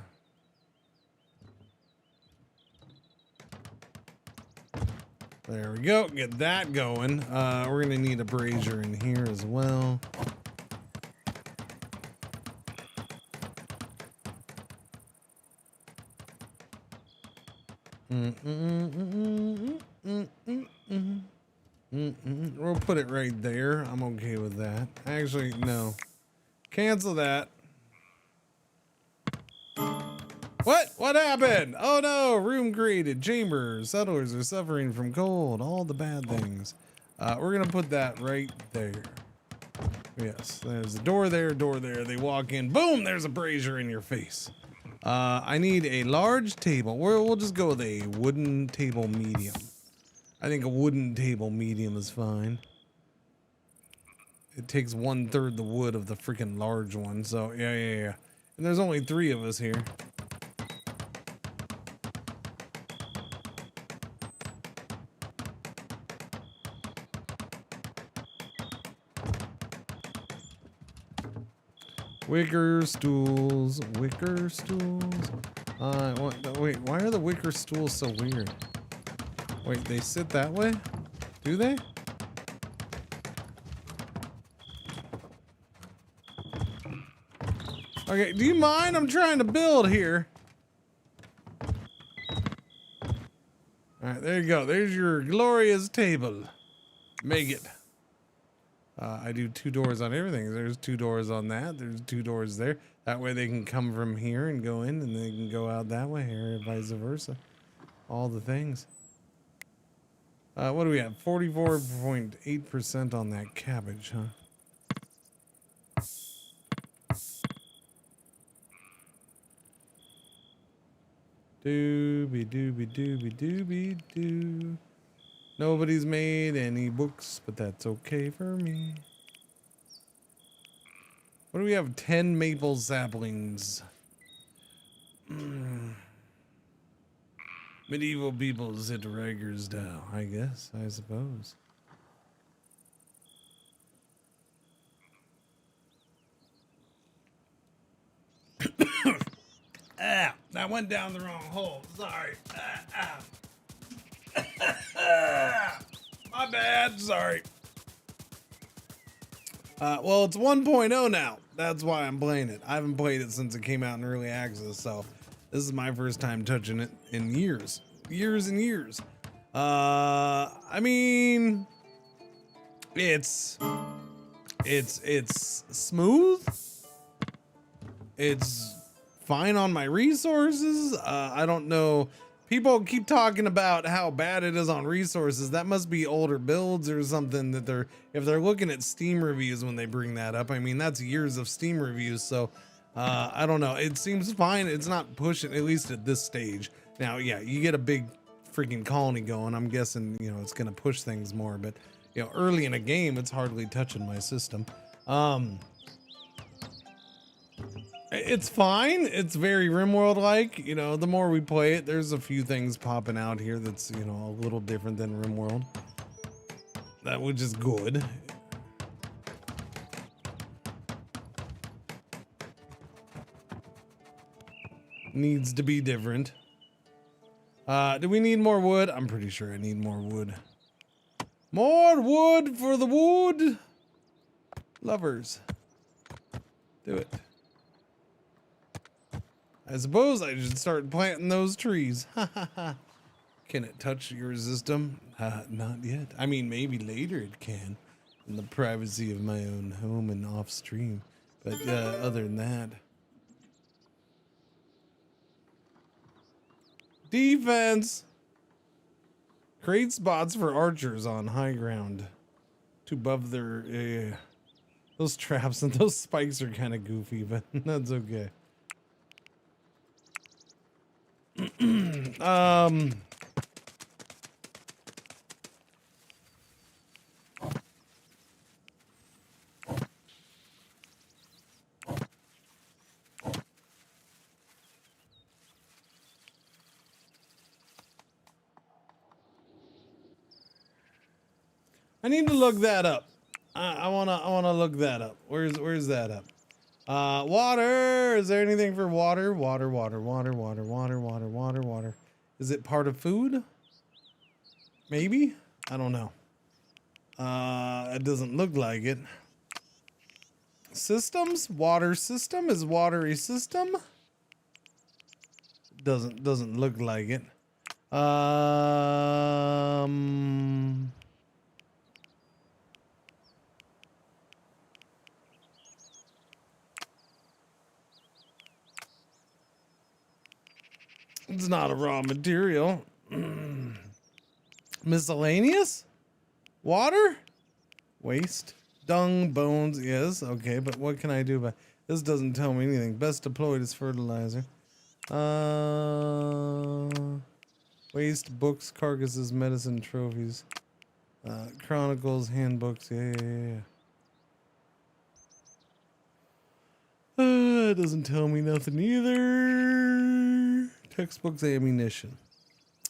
There we go. Get that going. We're gonna need a brazier in here as well. We'll put it right there. I'm okay with that. Actually, no. Cancel that. What happened? Oh no, room created, chamber. Settlers are suffering from cold, all the bad things. We're gonna put that right there. Yes, there's a door there, They walk in, boom, there's a brazier in your face. I need a large table. We'll just go with a wooden table medium. I think a wooden table medium is fine. It takes 1/3 the wood of the freaking large one, so yeah. And there's only 3 of us here. Wicker stools, wicker stools. Wait, why are the wicker stools so weird? Wait, they sit that way? Do they? Okay, do you mind? I'm trying to build here. Alright, there you go. There's your glorious table. Make it. I do 2 doors on everything. There's 2 doors on that. There's 2 doors there. That way they can come from here and go in, and they can go out that way, or vice versa. All the things. What do we have? 44.8% on that cabbage, huh? Doobie doobie doobie doobie doo. Nobody's made any books, but that's okay for me. What do we have? 10 maple saplings. Medieval peoples hit Rigersdow, I guess, I suppose. That went down the wrong hole. Sorry. My bad. Sorry. Well, it's 1.0 now. That's why I'm playing it. I haven't played it since it came out in early access, so this is my first time touching it in years. Years and years. I mean, it's smooth. It's fine on my resources. I don't know. People keep talking about how bad it is on resources. That must be older builds or something that if they're looking at Steam reviews when they bring that up. I mean, that's years of Steam reviews. So, I don't know. It seems fine. It's not pushing, at least at this stage. Now, yeah, you get a big freaking colony going. I'm guessing, you know, it's going to push things more, but you know, early in a game, it's hardly touching my system. It's fine. It's very RimWorld-like. You know, the more we play it, there's a few things popping out here that's, you know, a little different than RimWorld. That which is good. Needs to be different. Do we need more wood? I'm pretty sure I need more wood. More wood for the wood lovers. Do it. I suppose I should start planting those trees. Can it touch your system? Not yet. I mean, maybe later it can, in the privacy of my own home and off stream. But other than that. Defense! Create spots for archers on high ground. To above their... those traps and those spikes are kind of goofy, but that's okay. I need to look that up. I wanna look that up. Where's that up? Water. Is there anything for water? Water. Is it part of food? Maybe? I don't know. It doesn't look like it. Systems? Water system? Is water a system? Doesn't look like it. It's not a raw material. Miscellaneous? Water? Waste? Dung, bones, yes, okay, but what can I do about this? Doesn't tell me anything. Best deployed is fertilizer. Waste, books, carcasses, medicine, trophies. Chronicles, handbooks, yeah. It doesn't tell me nothing either. Textbooks, ammunition.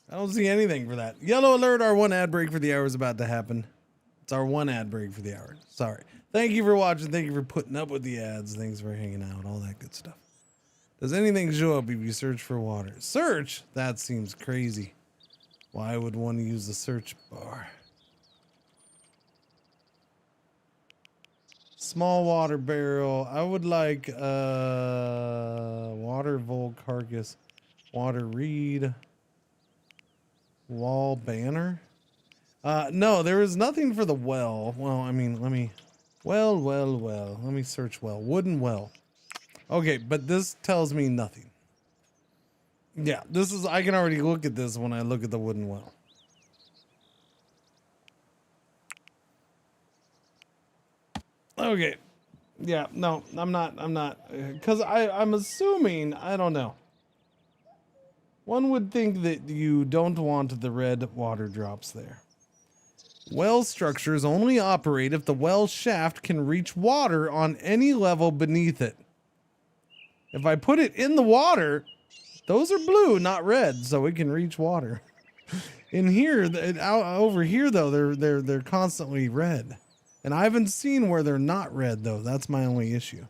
I don't see anything for that. Yellow alert, our one ad break for the hour is about to happen. It's our one ad break for the hour. Sorry. Thank you for watching. Thank you for putting up with the ads. Thanks for hanging out. All that good stuff. Does anything show up if you search for water? Search? That seems crazy. Why would one use the search bar? Small water barrel. I would like water vole carcass. Water reed. Wall banner. No, there is nothing for the well. Well, I mean, let me let me search well. Wooden well. Okay, but this tells me nothing. Yeah, this is, I can already look at this when I look at the wooden well. Okay. Yeah, no, I'm not, because I'm assuming, I don't know. One would think that you don't want the red water drops there. Well structures only operate if the well shaft can reach water on any level beneath it. If I put it in the water, those are blue, not red, so it can reach water. In here, over here though, they're constantly red. And I haven't seen where they're not red though. That's my only issue.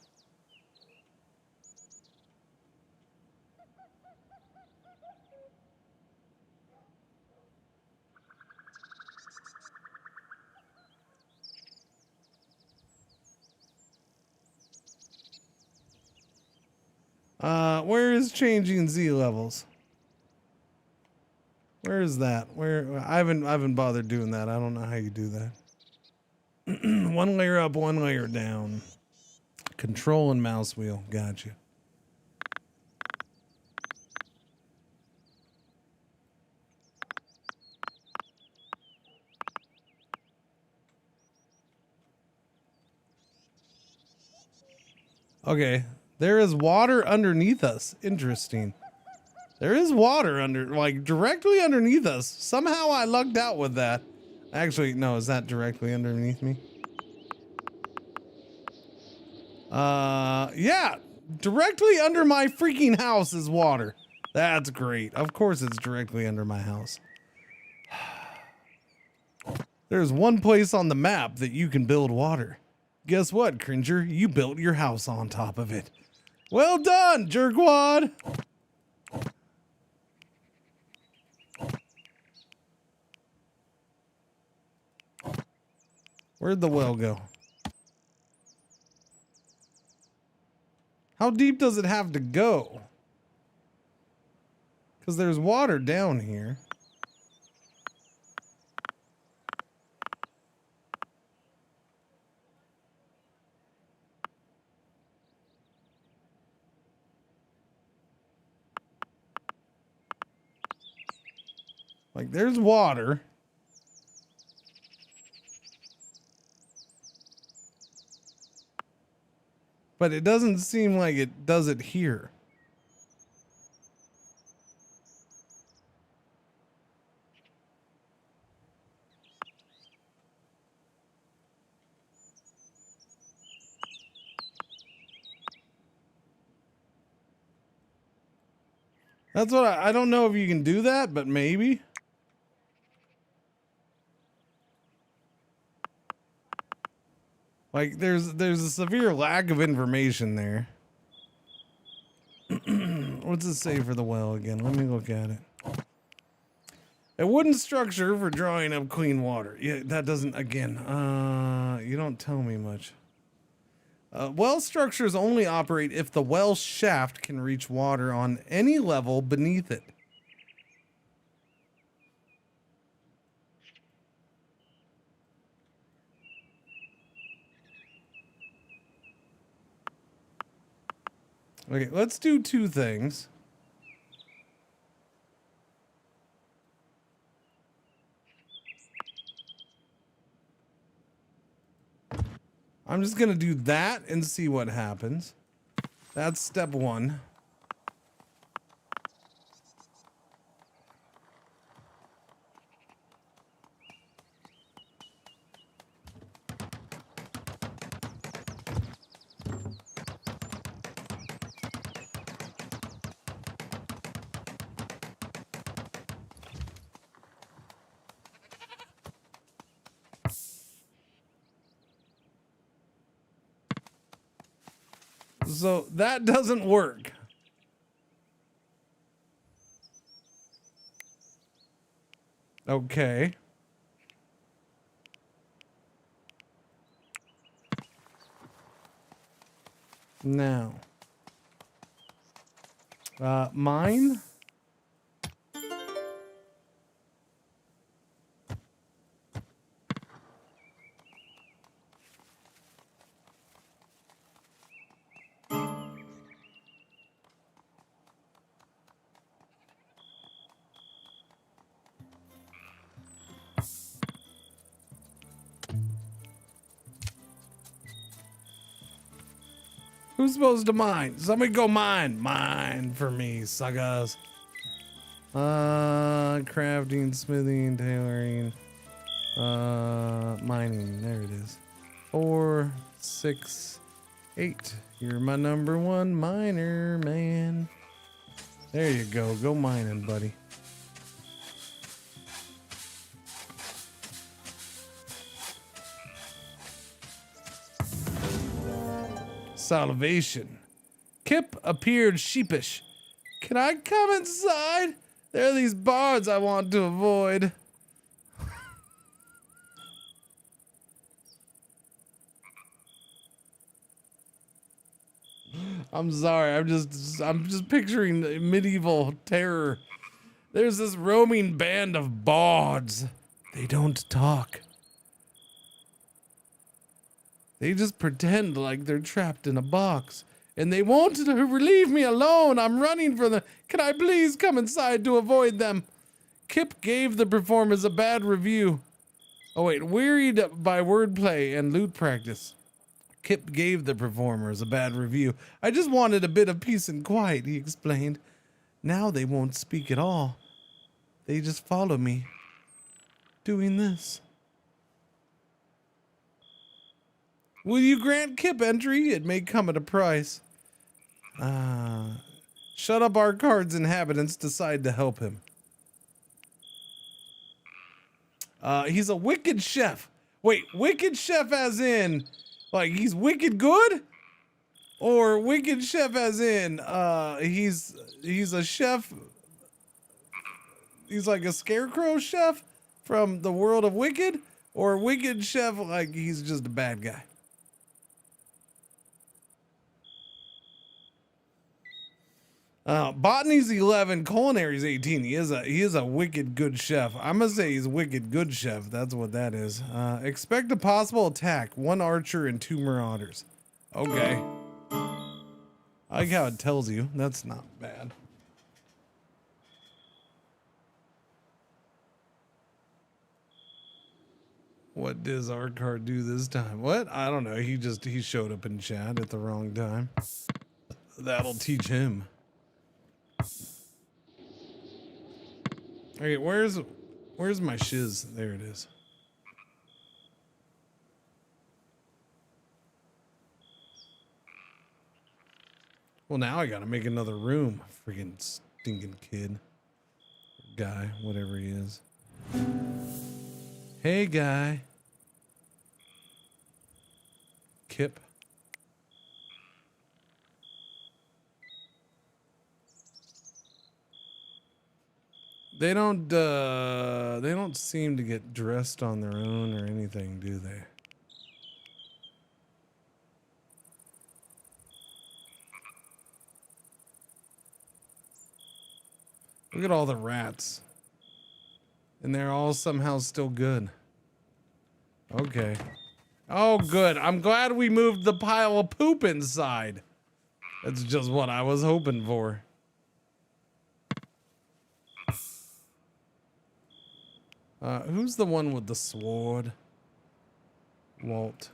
Where is changing Z levels? Where is that? Where I haven't bothered doing that. I don't know how you do that. One layer up, one layer down. Control and mouse wheel. Gotcha. Okay. There is water underneath us. Interesting. There is water under, like, directly underneath us. Somehow I lucked out with that. Actually, no, is that directly underneath me? Yeah. Directly under my freaking house is water. That's great. Of course it's directly under my house. There's one place on the map that you can build water. Guess what, Cringer? You built your house on top of it. Well done, jerkwad! Where'd the well go? How deep does it have to go? Because there's water down here. Like, there's water. But it doesn't seem like it does it here. That's what I don't know if you can do that, but maybe. Like there's a severe lack of information there. What's it say for the well again? Let me look at it. A wooden structure for drawing up clean water. Yeah, that doesn't, again, you don't tell me much. Well structures only operate if the well shaft can reach water on any level beneath it. Okay, let's do two things. I'm just gonna do that and see what happens. That's step one. So that doesn't work. Okay. Now. Mine. Who's supposed to mine? Somebody go mine. Mine for me, suckers. Crafting, smithing, tailoring. Mining. There it is. 4, 6, 8. You're my number one miner, man. There you go. Go mining, buddy. Salvation. Kip appeared sheepish. Can I come inside? There are these bards I want to avoid. I'm sorry. I'm just picturing medieval terror. There's this roaming band of bards. They don't talk. They just pretend like they're trapped in a box. And they won't leave me alone. I'm running for them. Can I please come inside to avoid them? Kip gave the performers a bad review. Oh wait, wearied by wordplay and lute practice. Kip gave the performers a bad review. I just wanted a bit of peace and quiet, he explained. Now they won't speak at all. They just follow me. Doing this. Will you grant Kip entry? It may come at a price. Shut up our card's inhabitants decide to help him. He's a wicked chef. Wait, wicked chef as in, like he's wicked good? Or wicked chef as in, he's a chef. He's like a scarecrow chef from the world of Wicked? Or wicked chef like he's just a bad guy? Botany's 11, culinary's 18. He is a wicked good chef. I'm gonna say he's a wicked good chef. That's what that is. Expect a possible attack. 1 archer and 2 marauders. Okay. I like how it tells you. That's not bad. What does our card do this time? What? I don't know. He showed up in chat at the wrong time. That'll teach him. Okay, where's my shiz? There it is. Well, now I gotta make another room. Freaking stinking kid. Guy, whatever he is. Hey, guy. Kip. They don't seem to get dressed on their own or anything, do they? Look at all the rats. And they're all somehow still good. Okay. Oh, good. I'm glad we moved the pile of poop inside. That's just what I was hoping for. Who's the one with the sword? Walt.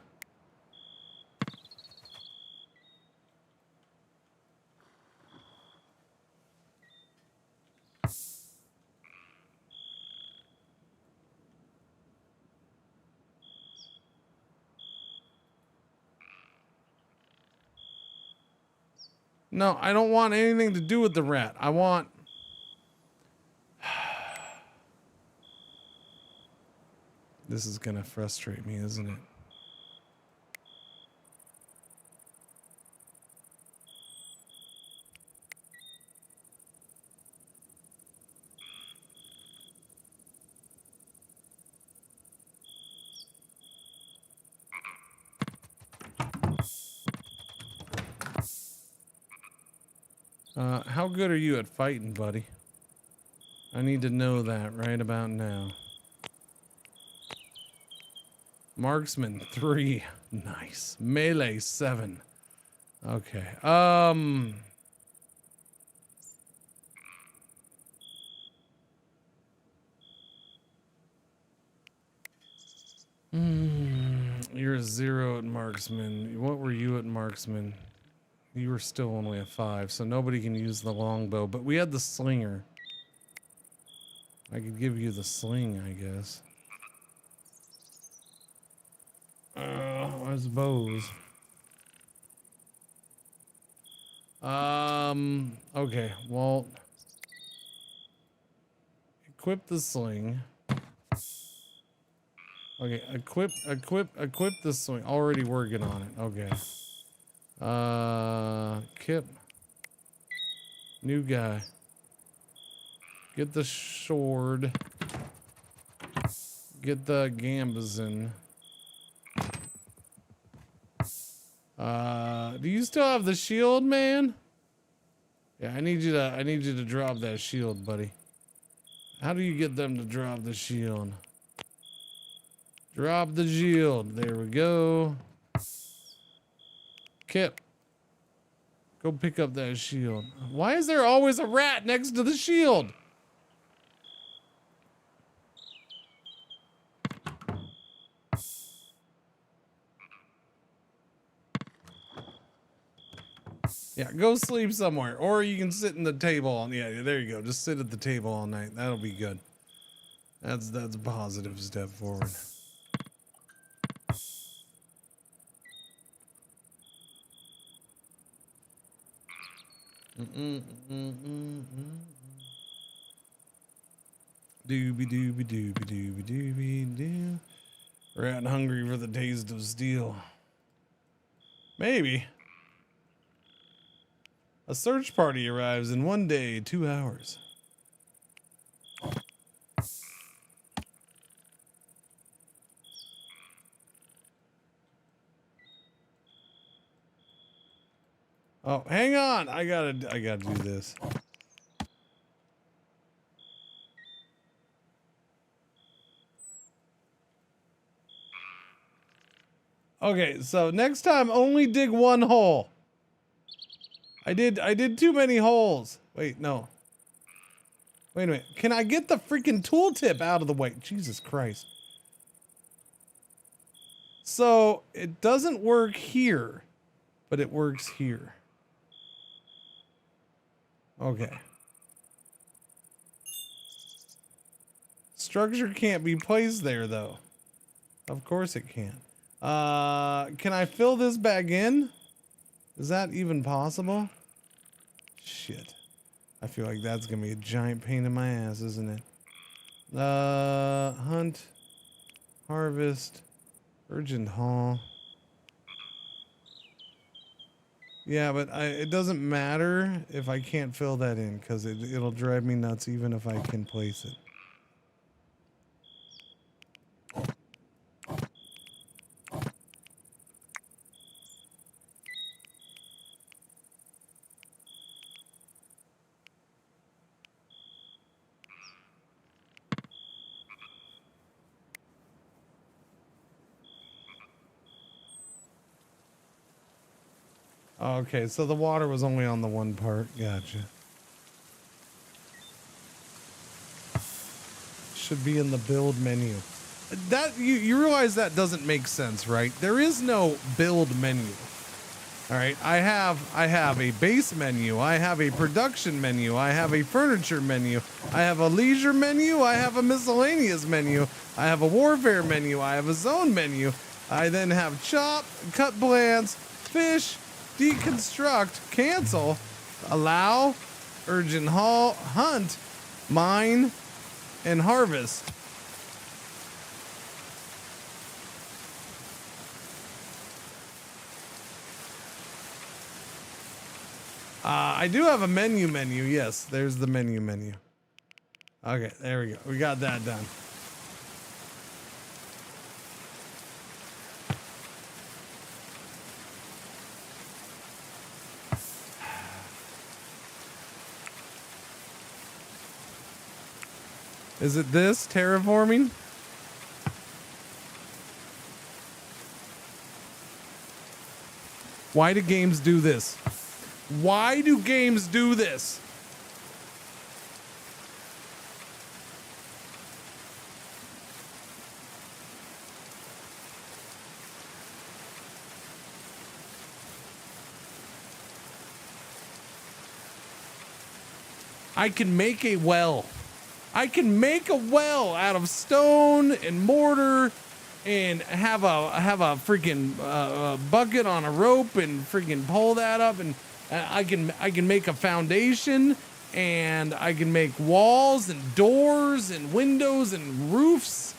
No, I don't want anything to do with the rat. I want... This is gonna frustrate me, isn't it? How good are you at fighting, buddy? I need to know that right about now. Marksman 3. Nice. Melee 7. Okay. You're a 0 at marksman. What were you at marksman? You were still only a 5, so nobody can use the longbow, but we had the slinger. I could give you the sling, I guess. I suppose. Okay, Walt. Equip the sling. Okay, equip the sling. Already working on it. Okay. Kip. New guy. Get the sword. Get the gambazin. Do you still have the shield, man? Yeah, I need you to drop that shield, buddy. How do you get them to drop the shield? Drop the shield. There we go. Kip. Go pick up that shield. Why is there always a rat next to the shield? Yeah, go sleep somewhere. Or you can sit in the table on, yeah, there you go. Just sit at the table all night. That'll be good. That's a positive step forward. Doobie doobie doobie doobie doobie doo. Rat hungry for the taste of steel. Maybe. A search party arrives in 1 day, 2 hours. Oh, hang on. I gotta do this. Okay, so next time only dig 1 hole. I did too many holes. Wait, no. Wait a minute. Can I get the freaking tooltip out of the way? Jesus Christ. So it doesn't work here, but it works here. Okay. Structure can't be placed there though. Of course it can. Can I fill this back in? Is that even possible? Shit. I feel like that's gonna be a giant pain in my ass, isn't it? Hunt. Harvest. Urgent haul. Yeah, but it doesn't matter if I can't fill that in because it'll drive me nuts even if I can place it. Okay, so the water was only on the one part. Gotcha. Should be in the build menu. That you realize that doesn't make sense, right? There is no build menu. All right, I have a base menu, I have a production menu, I have a furniture menu, I have a leisure menu, I have a miscellaneous menu, I have a warfare menu, I have a zone menu. I then have chop, cut plants, fish, deconstruct, cancel, allow, urgent haul, hunt, mine, and harvest. I do have a menu. Yes, there's the menu. Okay, there we go. We got that done. Is it this terraforming? Why do games do this? Why do games do this? I can make a well. I can make a well out of stone and mortar and have a freaking bucket on a rope and freaking pull that up, and I can make a foundation, and I can make walls and doors and windows and roofs,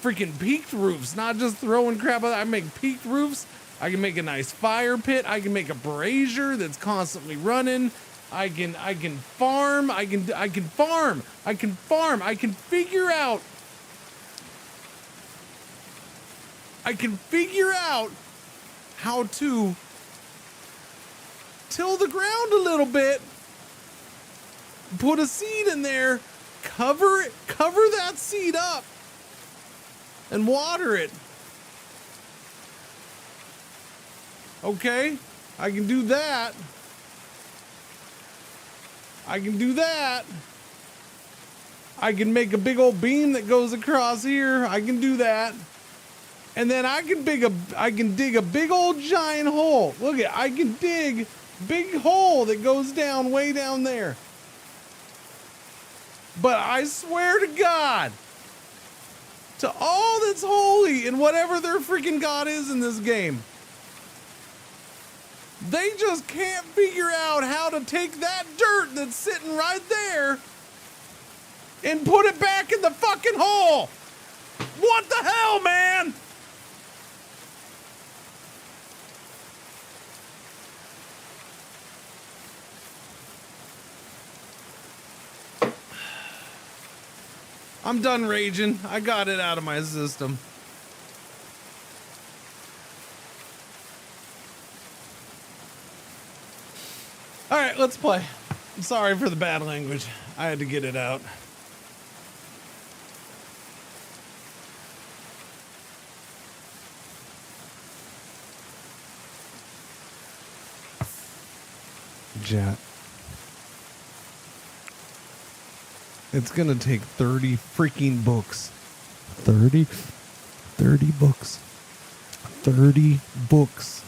freaking peaked roofs, not just throwing crap out. I make peaked roofs. I can make a nice fire pit. I can make a brazier that's constantly running. I can farm. I can farm. I can figure out. I can figure out how to till the ground a little bit, put a seed in there, cover that seed up, and water it. Okay, I can do that. I can make a big old beam that goes across here. I can do that. And then I can dig a big old giant hole. Look at, I can dig big hole that goes down way down there. But I swear to God, to all that's holy and whatever their freaking God is in this game, they just can't figure out how to take that dirt that's sitting right there and put it back in the fucking hole. What the hell, man? I'm done raging. I got it out of my system. All right, let's play. I'm sorry for the bad language. I had to get it out. Jet. It's gonna take 30 freaking books. 30 books. 30 books.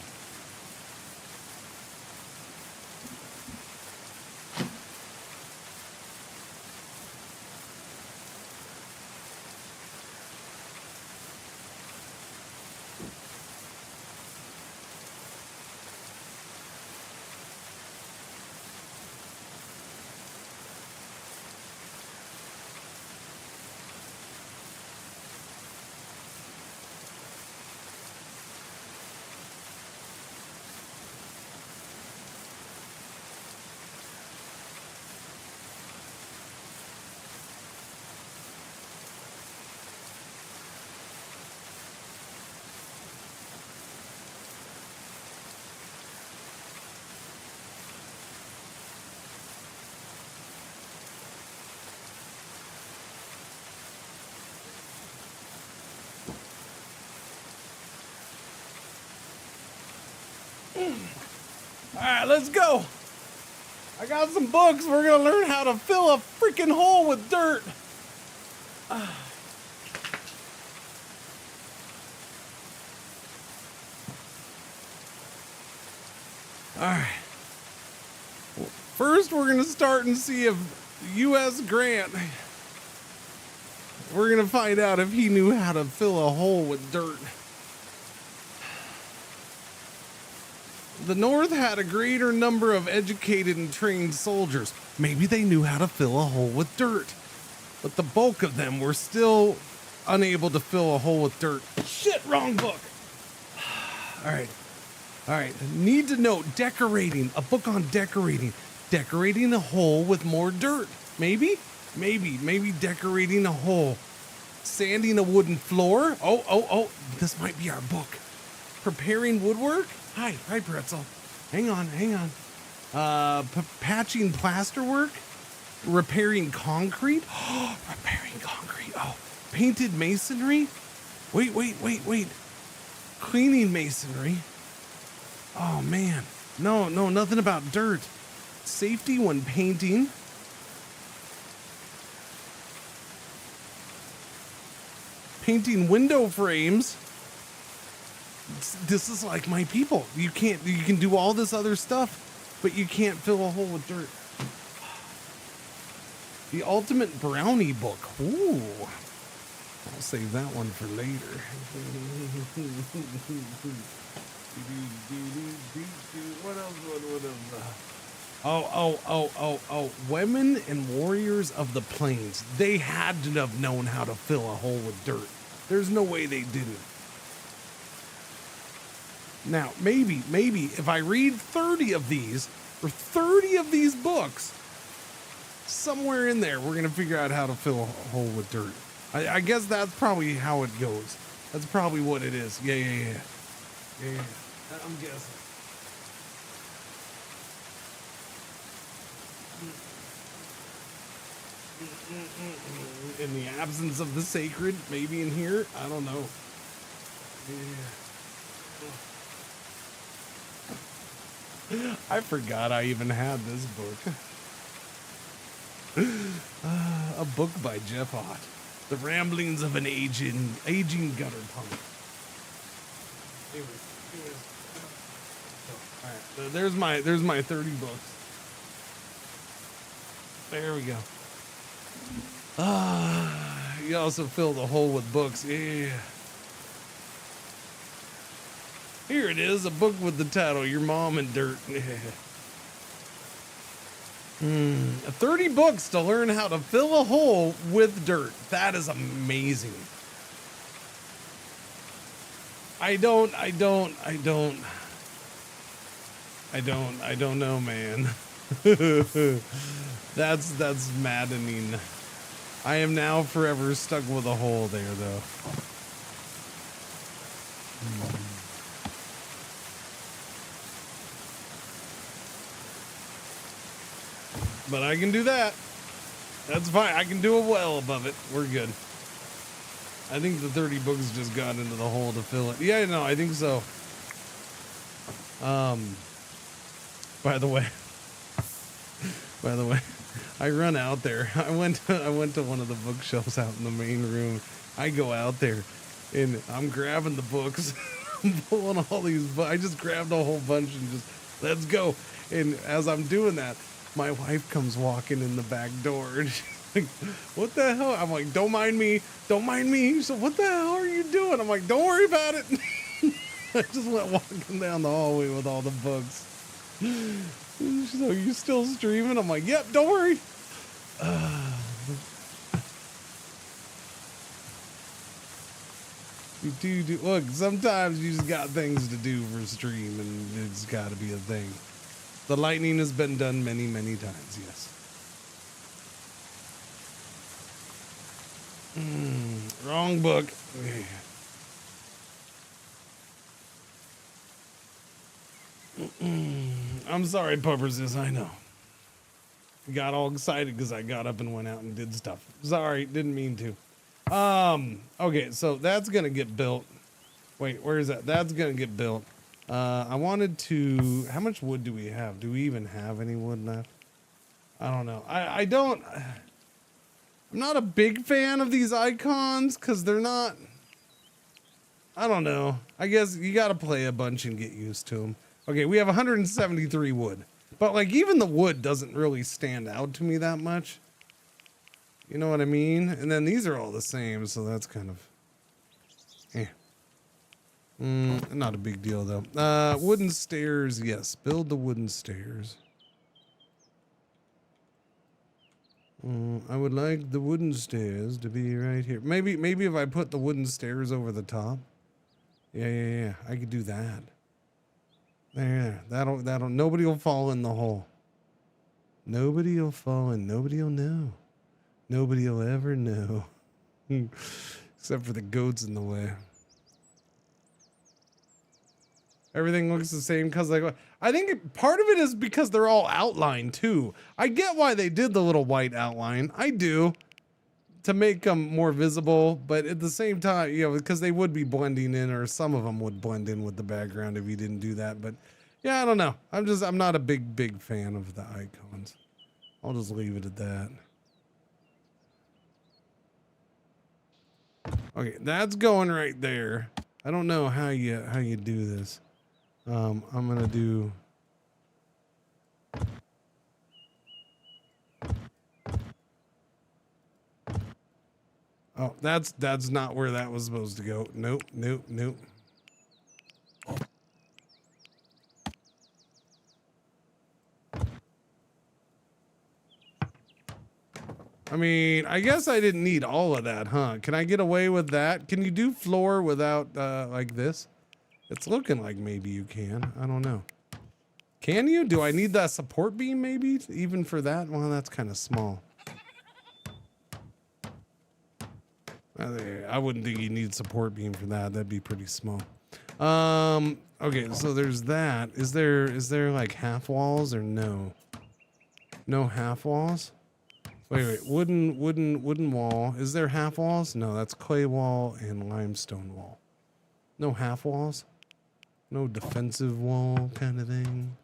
right, let's go. I got some books. We're gonna learn how to fill a freaking hole with dirt. All right. Well, first, we're gonna start and see if U.S. Grant. We're gonna find out if he knew how to fill a hole with dirt. The North had a greater number of educated and trained soldiers. Maybe they knew how to fill a hole with dirt. But the bulk of them were still unable to fill a hole with dirt. Shit, wrong book. All right. Need to note decorating. A book on decorating. Decorating a hole with more dirt. Maybe decorating a hole. Sanding a wooden floor. Oh, this might be our book. Preparing woodwork. Hi, Pretzel. Hang on. Patching plasterwork. Repairing concrete. Repairing concrete. Oh, painted masonry. Wait. Cleaning masonry. Oh man. No, nothing about dirt. Safety when painting. Painting window frames. This is like my people. You can do all this other stuff, but you can't fill a hole with dirt. The ultimate brownie book. Ooh. I'll save that one for later. What else? Oh. Women and warriors of the plains. They had to have known how to fill a hole with dirt. There's no way they didn't. Now, maybe if I read 30 of these, or 30 of these books, somewhere in there, we're going to figure out how to fill a hole with dirt. I guess that's probably how it goes. That's probably what it is. Yeah. I'm guessing. In the absence of the sacred, maybe in here, I don't know. I forgot I even had this book. A book by Jeff Ott. The Ramblings of an Aging Gutter Punk. Alright, there's my 30 books. There we go. You also fill the hole with books. Yeah. Here it is, a book with the title, Your Mom and Dirt. 30 books to learn how to fill a hole with dirt. That is amazing. I don't know, man. That's maddening. I am now forever stuck with a hole there, though. But I can do that. That's fine. I can do it well above it. We're good. I think the 30 books just got into the hole to fill it. Yeah, no, I think so. By the way, I run out there. I went to one of the bookshelves out in the main room. I go out there and I'm grabbing the books. I'm pulling all these books. I just grabbed a whole bunch and just, let's go. And as I'm doing that, my wife comes walking in the back door and she's like, what the hell? I'm like, don't mind me. So what the hell are you doing? I'm like, don't worry about it. I just went walking down the hallway with all the books. She's like, are you still streaming? I'm like, yep, don't worry. Look, sometimes you just got things to do for stream and it's got to be a thing. The lightning has been done many, many times, yes. Wrong book. I'm sorry, Puppersis, I know. Got all excited because I got up and went out and did stuff. Sorry, didn't mean to. Okay, so that's gonna get built. Wait, where is that? That's gonna get built. I wanted to, how much wood do we have? Do we even have any wood left? I don't know. I'm not a big fan of these icons because they're not, I don't know. I guess you got to play a bunch and get used to them. Okay, we have 173 wood. But like even the wood doesn't really stand out to me that much. You know what I mean? And then these are all the same, so that's kind of, not a big deal though. Wooden stairs, yes. Build the wooden stairs. I would like the wooden stairs to be right here. Maybe if I put the wooden stairs over the top. Yeah. I could do that. There. That'll. Nobody will fall in the hole. Nobody will fall in. Nobody will know. Nobody will ever know. Except for the goats in the way. Everything looks the same because like I think part of it is because they're all outlined too. I get why they did the little white outline. I do, to make them more visible, but at the same time, you know, because they would be blending in, or some of them would blend in with the background if you didn't do that. But yeah, I don't know. I'm not a big fan of the icons. I'll just leave it at that. Okay, that's going right there. I don't know how you do this. I'm gonna do. Oh, that's not where that was supposed to go. Nope. I mean, I guess I didn't need all of that, huh? Can I get away with that? Can you do floor without like this? It's looking like maybe you can. I don't know. Can you? Do I need that support beam maybe even for that? Well, that's kind of small. I wouldn't think you need support beam for that. That'd be pretty small. Okay, so there's that. Is there like half walls or no? No half walls? Wait. Wooden wall. Is there half walls? No, that's clay wall and limestone wall. No half walls? No defensive wall kind of thing?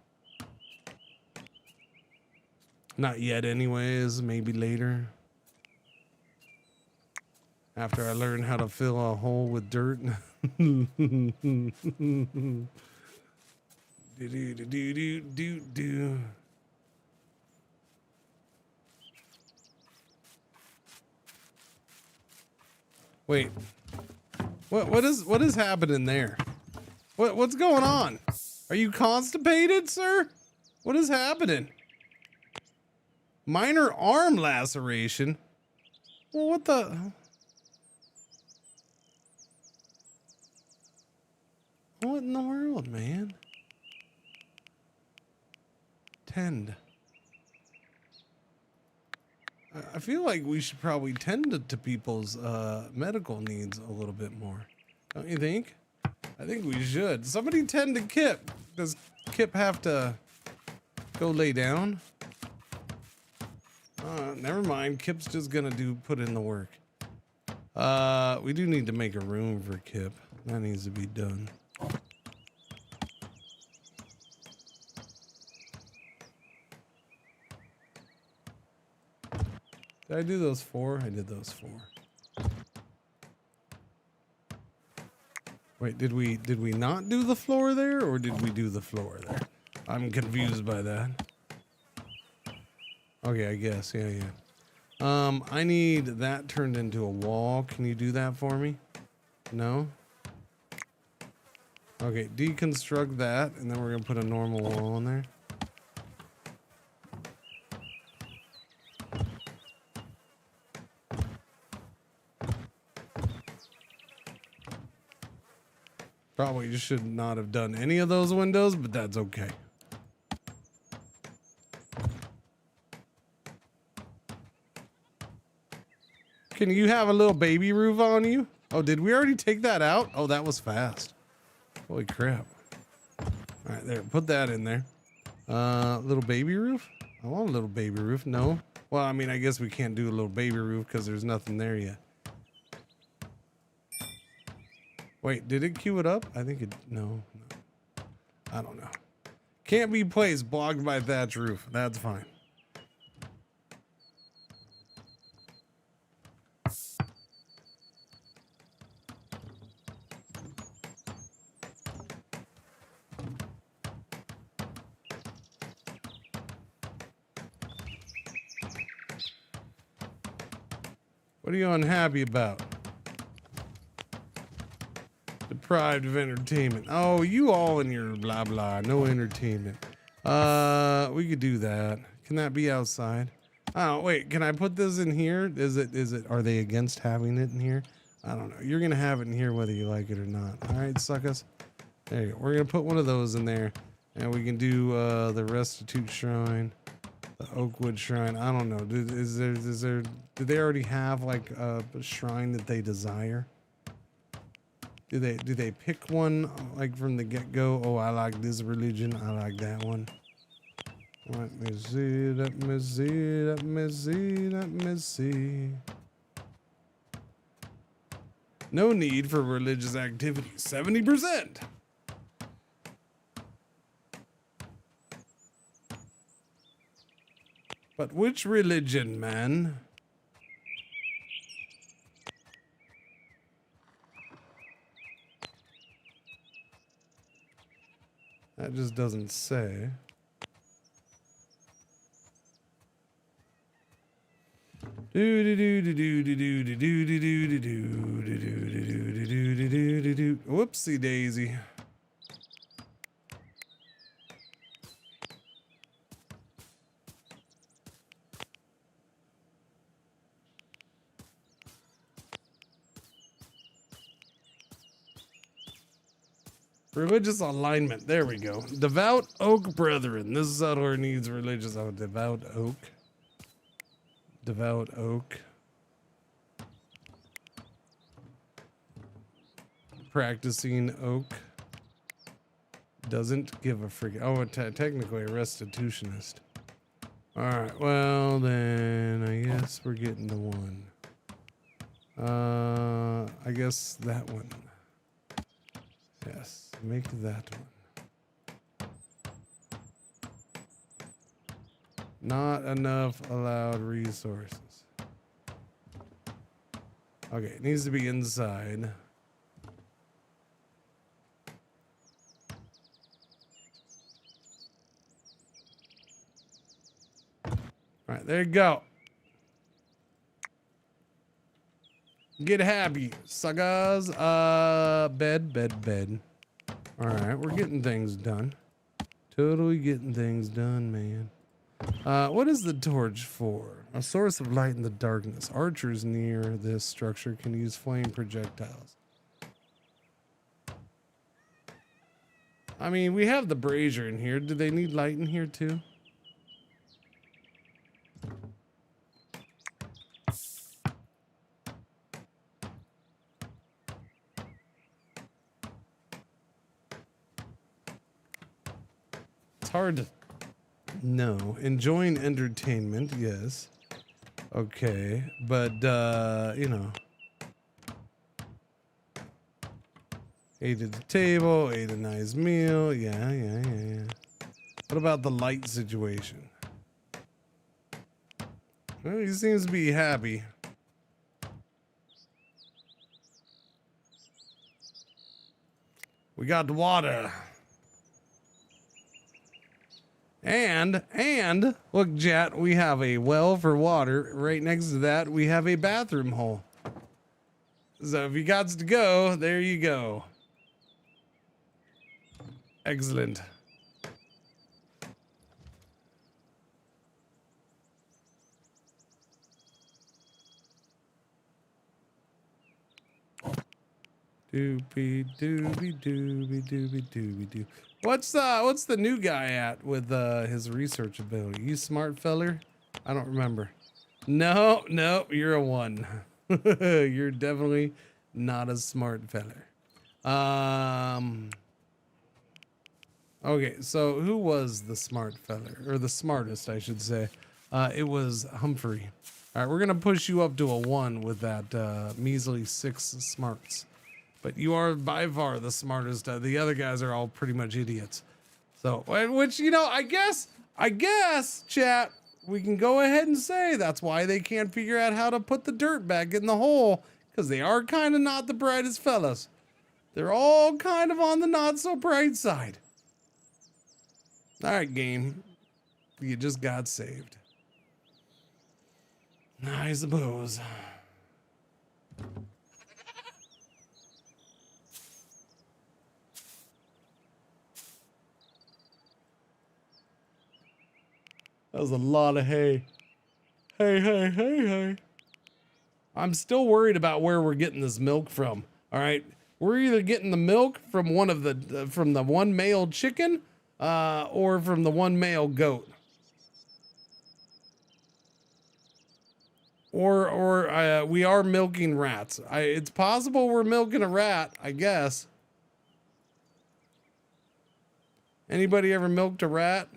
Not yet anyways, maybe later. After I learn how to fill a hole with dirt. Wait. What is happening there? What's going on? Are you constipated, sir? What is happening? Minor arm laceration? Well, what the? What in the world, man? Tend. I feel like we should probably tend to people's medical needs a little bit more. Don't you think? I think we should. Somebody tend to Kip. Does Kip have to go lay down? Never mind. Kip's just gonna put in the work. We do need to make a room for Kip. That needs to be done. Did I do those 4? I did those 4. Wait, did we not do the floor there, or did we do the floor there? I'm confused by that. Okay, I guess, yeah. I need that turned into a wall. Can you do that for me? No? Okay, deconstruct that, and then we're gonna put a normal wall in there. Probably should not have done any of those windows, but that's okay. Can you have a little baby roof on you? Oh, did we already take that out? Oh, that was fast. Holy crap. All right, there, put that in there. Little baby roof? I want a little baby roof. No. Well, I mean, I guess we can't do a little baby roof because there's nothing there yet. Wait, did it queue it up? I think it, no. I don't know. Can't be placed, blocked by thatch roof. That's fine. What are you unhappy about? Deprived of entertainment. Oh, you all in your blah blah. No entertainment. We could do that. Can that be outside? Oh wait, can I put this in here? Is it? Are they against having it in here? I don't know. You're gonna have it in here whether you like it or not. All right, suckers. There you go. We're gonna put one of those in there, and we can do the Restitute Shrine. The Oakwood Shrine. I don't know. Is there? Do they already have like a shrine that they desire? Do they pick one like from the get go? Oh, I like this religion. I like that one. Let me see. Let me see. Let me see. Let me see. No need for religious activity. 70%. But which religion, man? That just doesn't say. Whoopsie daisy. Religious alignment. There we go. Devout Oak Brethren. This settler needs religious. Oh, Devout Oak. Devout Oak. Practicing Oak. Doesn't give a freak. Oh, technically a restitutionist. Alright, well then I guess we're getting the one. I guess that one. Yes, make that one. Not enough allowed resources. Okay, it needs to be inside. All right, there you go. Get happy, suckers. Bed. All right, we're getting things done. Totally getting things done, man. What is the torch for? A source of light in the darkness. Archers near this structure can use flame projectiles. I mean, we have the brazier in here. Do they need light in here too? It's hard to know. Enjoying entertainment, yes. Okay, but you know. Ate at the table, ate a nice meal. Yeah. What about the light situation? Well, he seems to be happy. We got the water. And look, chat, we have a well for water. Right next to that, we have a bathroom hole. So if you got to go, there you go. Excellent. Doobie. What's the new guy at with his research ability? You smart feller? I don't remember. No, you're a 1. You're definitely not a smart feller. Okay, so who was the smart feller, or the smartest, I should say? It was Humphrey. All right, we're gonna push you up to a 1 with that measly 6 smarts. But you are by far the smartest. The other guys are all pretty much idiots. So, which, you know, I guess, chat, we can go ahead and say that's why they can't figure out how to put the dirt back in the hole, because they are kind of not the brightest fellas. They're all kind of on the not so bright side. All right, game. You just got saved. I suppose. That was a lot of hay. Hey. I'm still worried about where we're getting this milk from. All right. We're either getting the milk from one of the, from the one male chicken, or from the one male goat. Or we are milking rats. It's possible we're milking a rat, I guess. Anybody ever milked a rat?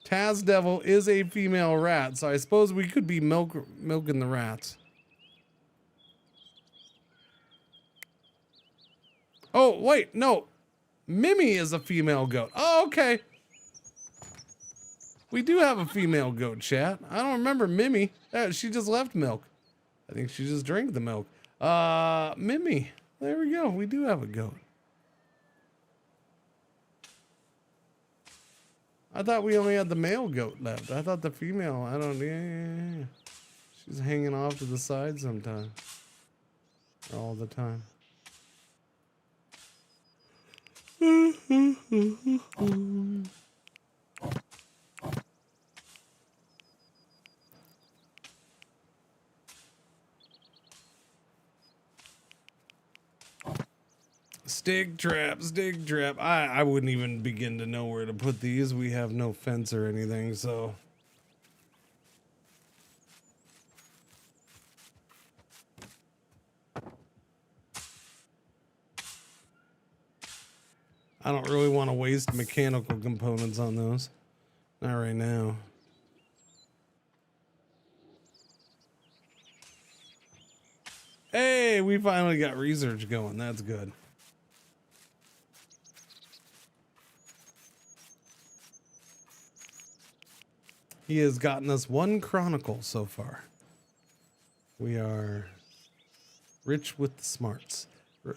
Taz Devil is a female rat, so I suppose we could be milking the rats. Oh, wait, no. Mimi is a female goat. Oh, okay. We do have a female goat, chat. I don't remember Mimi. She just left milk. I think she just drank the milk. Mimi. There we go. We do have a goat. I thought we only had the male goat left. I thought the female, yeah. She's hanging off to the side sometimes. All the time. Stig trap. I wouldn't even begin to know where to put these. We have no fence or anything, so. I don't really want to waste mechanical components on those. Not right now. Hey, we finally got research going. That's good. He has gotten us 1 chronicle so far. We are rich with the smarts.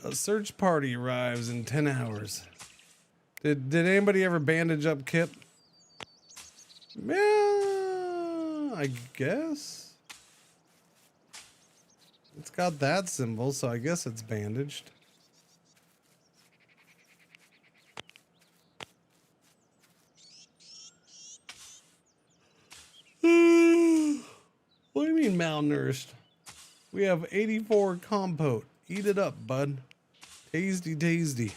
A search party arrives in 10 hours. Did anybody ever bandage up Kip? Yeah, I guess. It's got that symbol, so I guess it's bandaged. What do you mean malnourished? We have 84 compote. Eat it up, bud. Tasty.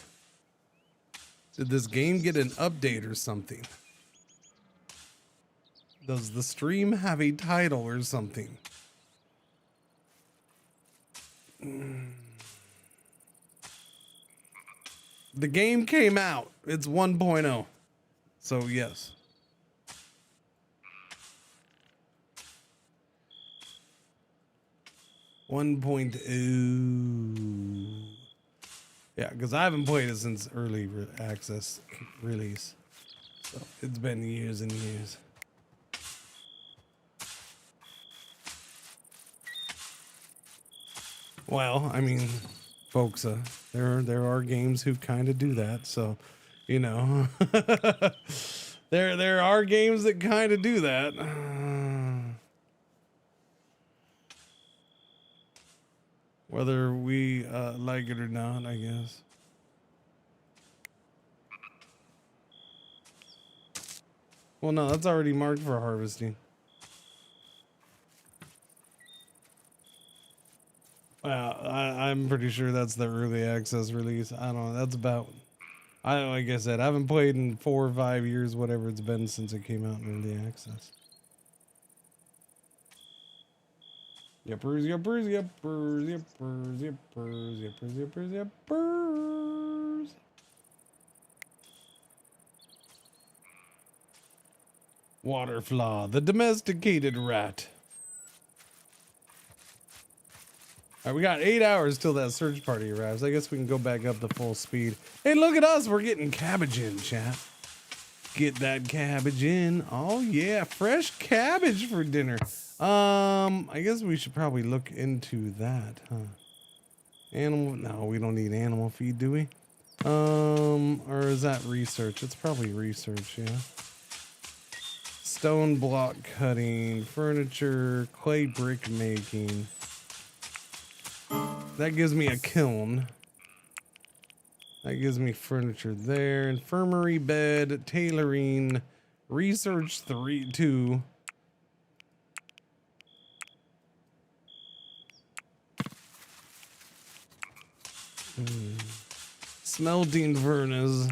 Did this game get an update or something? Does the stream have a title or something? The game came out. It's 1.0. So yes. Yeah, because I haven't played it since early access release. So it's been years and years. Well, I mean, folks, there are games who kind of do that. So, you know, there are games that kind of do that. Whether we like it or not, I guess. Well, no, that's already marked for harvesting. Well, I'm pretty sure that's the early access release. I don't know. That's about. Like I said, I haven't played in 4 or 5 years, whatever it's been since it came out in early access. Yippers. Waterflaw, the domesticated rat. All right, we got 8 hours till that search party arrives. I guess we can go back up to full speed. Hey, look at us. We're getting cabbage in, chat. Get that cabbage in. Oh, yeah. Fresh cabbage for dinner. I guess we should probably look into that, huh? Animal. No, we don't need animal feed, do we? Or is that research? It's probably research, yeah. Stone block cutting, furniture, clay brick making. That gives me a kiln. That gives me furniture there. Infirmary bed, tailoring, research 2. Smelting furnace.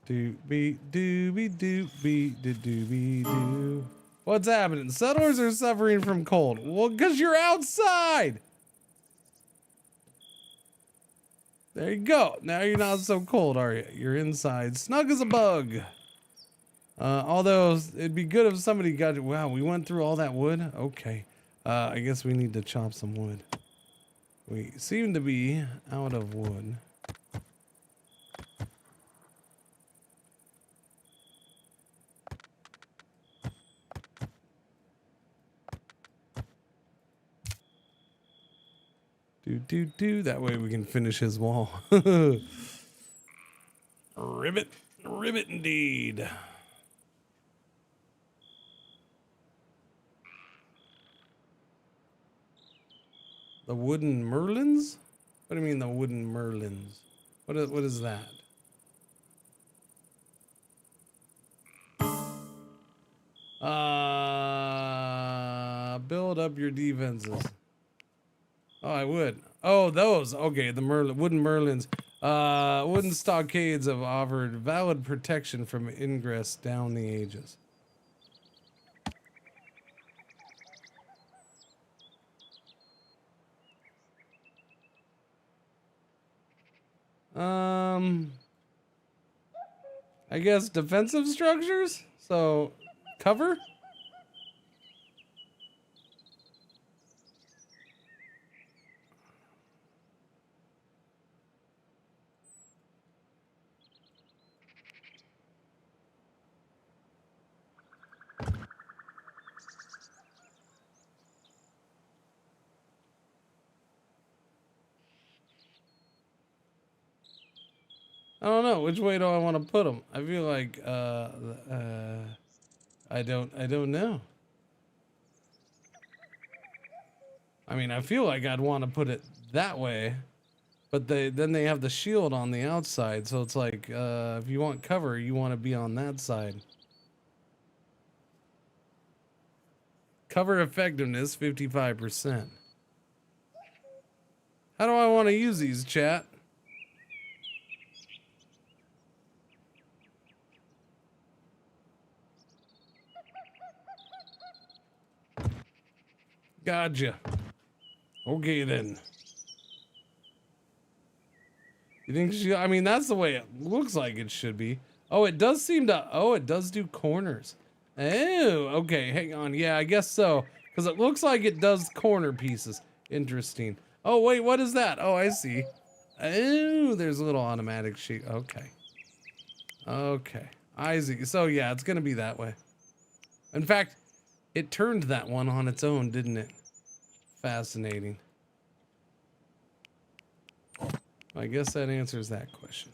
Doobie doobie doobie doobie doo. What's happening? Settlers are suffering from cold. Well, because you're outside. There you go. Now you're not so cold, are you? You're inside. Snug as a bug. Although it'd be good if somebody got it. Wow, we went through all that wood? Okay. I guess we need to chop some wood. We seem to be out of wood. Do. That way we can finish his wall. Ribbit indeed. The wooden merlins? What do you mean the wooden merlins? What is that? Build up your defenses. Oh, I would. Oh, those. Okay, the wooden merlins. Wooden stockades have offered valid protection from ingress down the ages. I guess defensive structures? So, cover? I don't know. Which way do I want to put them? I feel like, I don't know. I mean, I feel like I'd want to put it that way, but then they have the shield on the outside. So it's like, if you want cover, you want to be on that side. Cover effectiveness, 55%. How do I want to use these, chat? Gotcha. Okay then. You think she, I mean, that's the way it looks like it should be. Oh, it does seem to, oh, it does do corners. Oh, okay, hang on. Yeah, I guess so. Because it looks like it does corner pieces. Interesting. Oh, wait, what is that? Oh, I see. Oh, there's a little automatic sheet. Okay. Okay. I see. So, yeah, it's going to be that way. In fact, it turned that one on its own, didn't it? Fascinating. I guess that answers that question.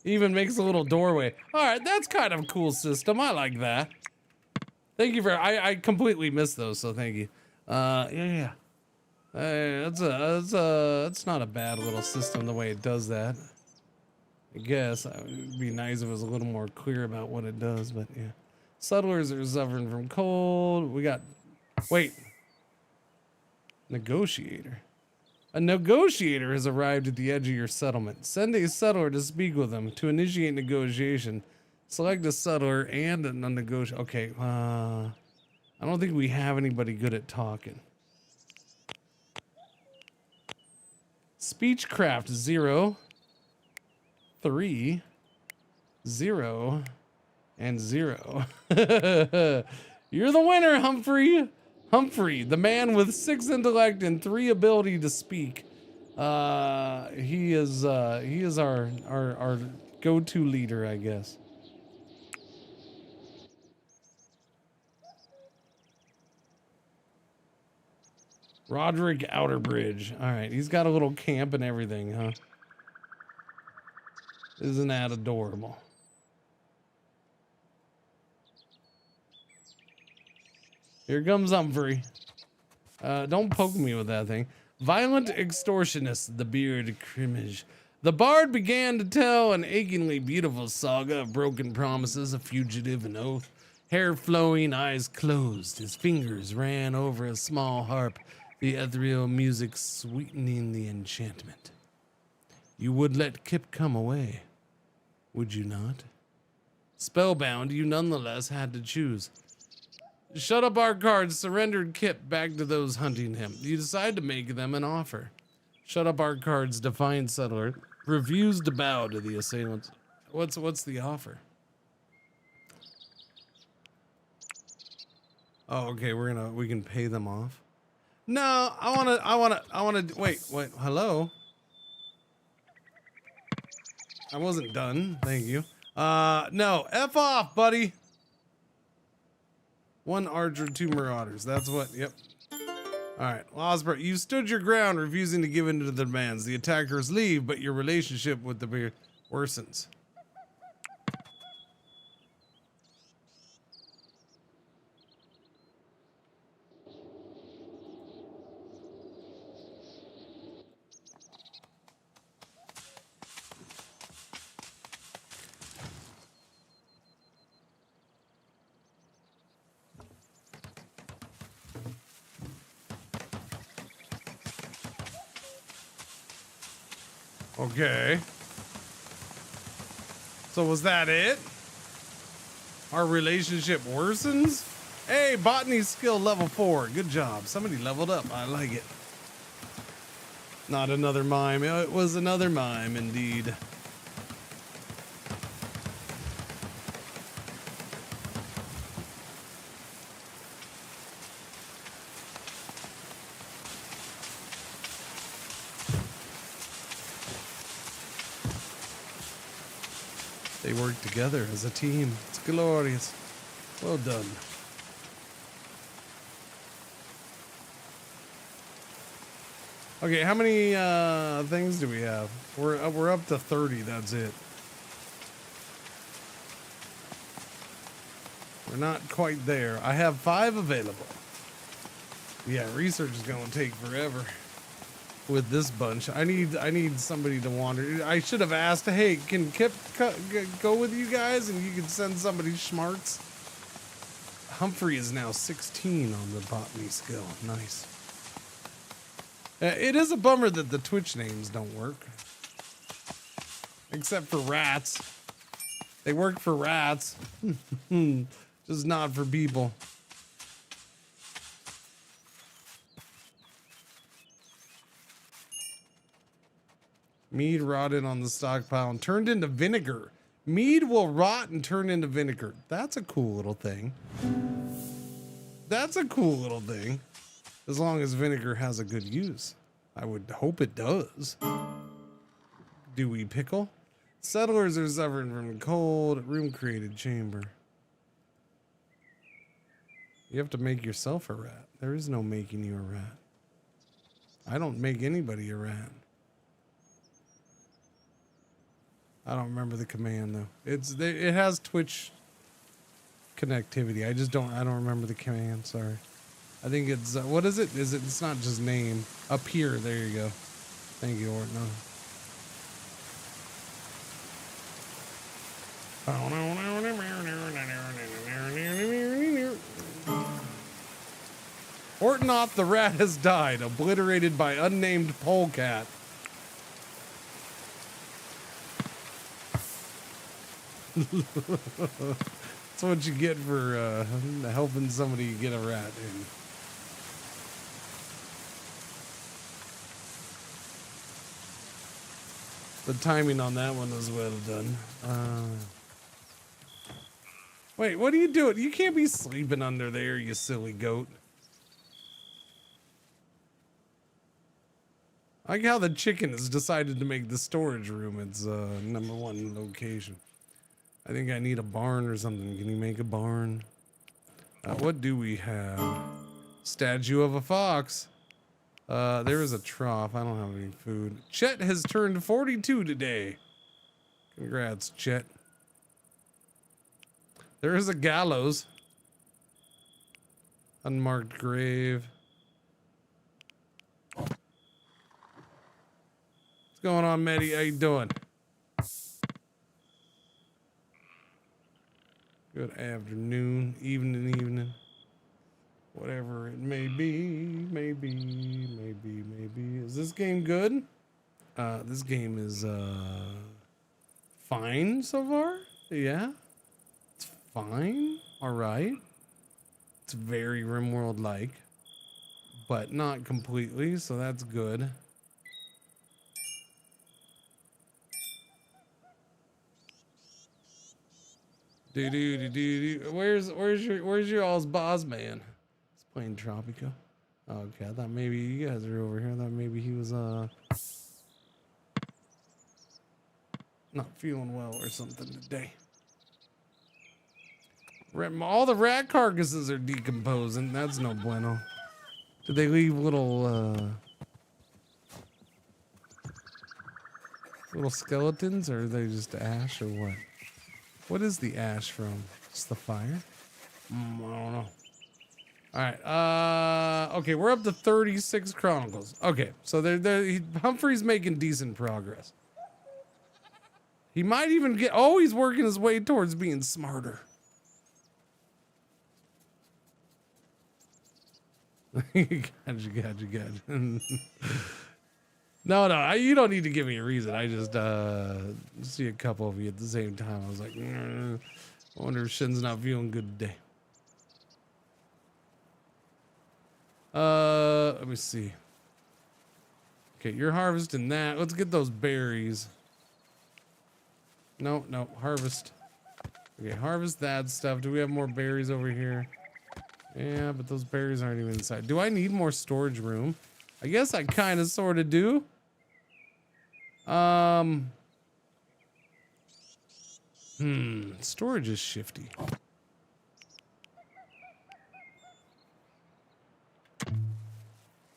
Even makes a little doorway. All right, that's kind of a cool system. I like that. Thank you for, I completely missed those, so thank you. Yeah. It's not a bad little system the way it does that. I guess it would be nice if it was a little more clear about what it does, but yeah. Settlers are suffering from cold. We got, wait. Negotiator. A negotiator has arrived at the edge of your settlement. Send a settler to speak with them. To initiate negotiation, select a settler and a negotiator. Okay, I don't think we have anybody good at talking. Speechcraft 0, 3, 0, and 0. You're the winner, Humphrey. Humphrey, the man with 6 intellect and 3 ability to speak. He is our go-to leader, I guess. Roderick Outerbridge. All right, he's got a little camp and everything, huh? Isn't that adorable? Here comes Humphrey. Don't poke me with that thing. Violent extortionist, the beard Cringer. The bard began to tell an achingly beautiful saga of broken promises, a fugitive, an oath. Hair flowing, eyes closed. His fingers ran over a small harp, the ethereal music sweetening the enchantment. You would let Kip come away, would you not? Spellbound, you nonetheless had to choose. Shut up our cards surrendered Kip back to those hunting him. You decide to make them an offer. Shut up our cards defiant settler refused to bow to the assailants. What's the offer? Oh, okay, we can pay them off. No, I wanna wait, hello? I wasn't done, thank you. No, F off, buddy. 1 archer, 2 marauders. That's what, yep. All right, Losbert, you stood your ground, refusing to give in to the demands. The attackers leave, but your relationship with the bear worsens. Okay. So was that it? Our relationship worsens? Hey, botany skill level 4. Good job. Somebody leveled up. I like it. Not another mime. It was another mime, indeed. They work together as a team. It's glorious. Well done. Okay, how many things do we have? We're up to 30. That's it. We're not quite there. I have 5 available. Yeah, research is going to take forever. With this bunch, I need somebody to wander. I should have asked, hey, can Kip go with you guys and you can send somebody smarts? Humphrey is now 16 on the botany skill. Nice. It is a bummer that the Twitch names don't work. Except for rats. They work for rats. Just not for people. Mead rotted on the stockpile and turned into vinegar. Mead will rot and turn into vinegar. That's a cool little thing. That's a cool little thing. As long as vinegar has a good use. I would hope it does. Do we pickle? Settlers are suffering from cold, room-created chamber. You have to make yourself a rat. There is no making you a rat. I don't make anybody a rat. I don't remember the command though. It has Twitch connectivity. I don't remember the command. Sorry. I think it's what is it? It's not just name up here. There you go. Thank you, Orton. Ortonoth the rat has died, obliterated by unnamed polecat. That's what you get for helping somebody get a rat, dude. The timing on that one was well done. Wait, what are you doing? You can't be sleeping under there, you silly goat. I like how the chicken has decided to make the storage room its #1 location. I think I need a barn or something. Can you make a barn? What do we have? Statue of a fox. There is a trough. I don't have any food. Chet has turned 42 today. Congrats, Chet. There is a gallows. Unmarked grave. What's going on, Maddie? How you doing? Good afternoon, evening. Whatever it may be. Is this game good? This game is fine so far. Yeah, it's fine. All right. It's very RimWorld-like, but not completely, so that's good. Where's your all's boss man? He's playing Tropico. Okay, I thought maybe you guys are over here. I thought maybe he was not feeling well or something today. All the rat carcasses are decomposing. That's no bueno. Did they leave little skeletons, or are they just ash, or what? What is the ash from? Just the fire? I don't know. All right. Okay, we're up to 36 chronicles. Okay, so Humphrey's making decent progress. He might even get. Oh, he's working his way towards being smarter. Gotcha. No, you don't need to give me a reason. I just see a couple of you at the same time. I was like, I wonder if Shin's not feeling good today. Let me see. Okay, you're harvesting that. Let's get those berries. No, harvest. Okay, harvest that stuff. Do we have more berries over here? Yeah, but those berries aren't even inside. Do I need more storage room? I guess I kind of sort of do. Storage is shifty.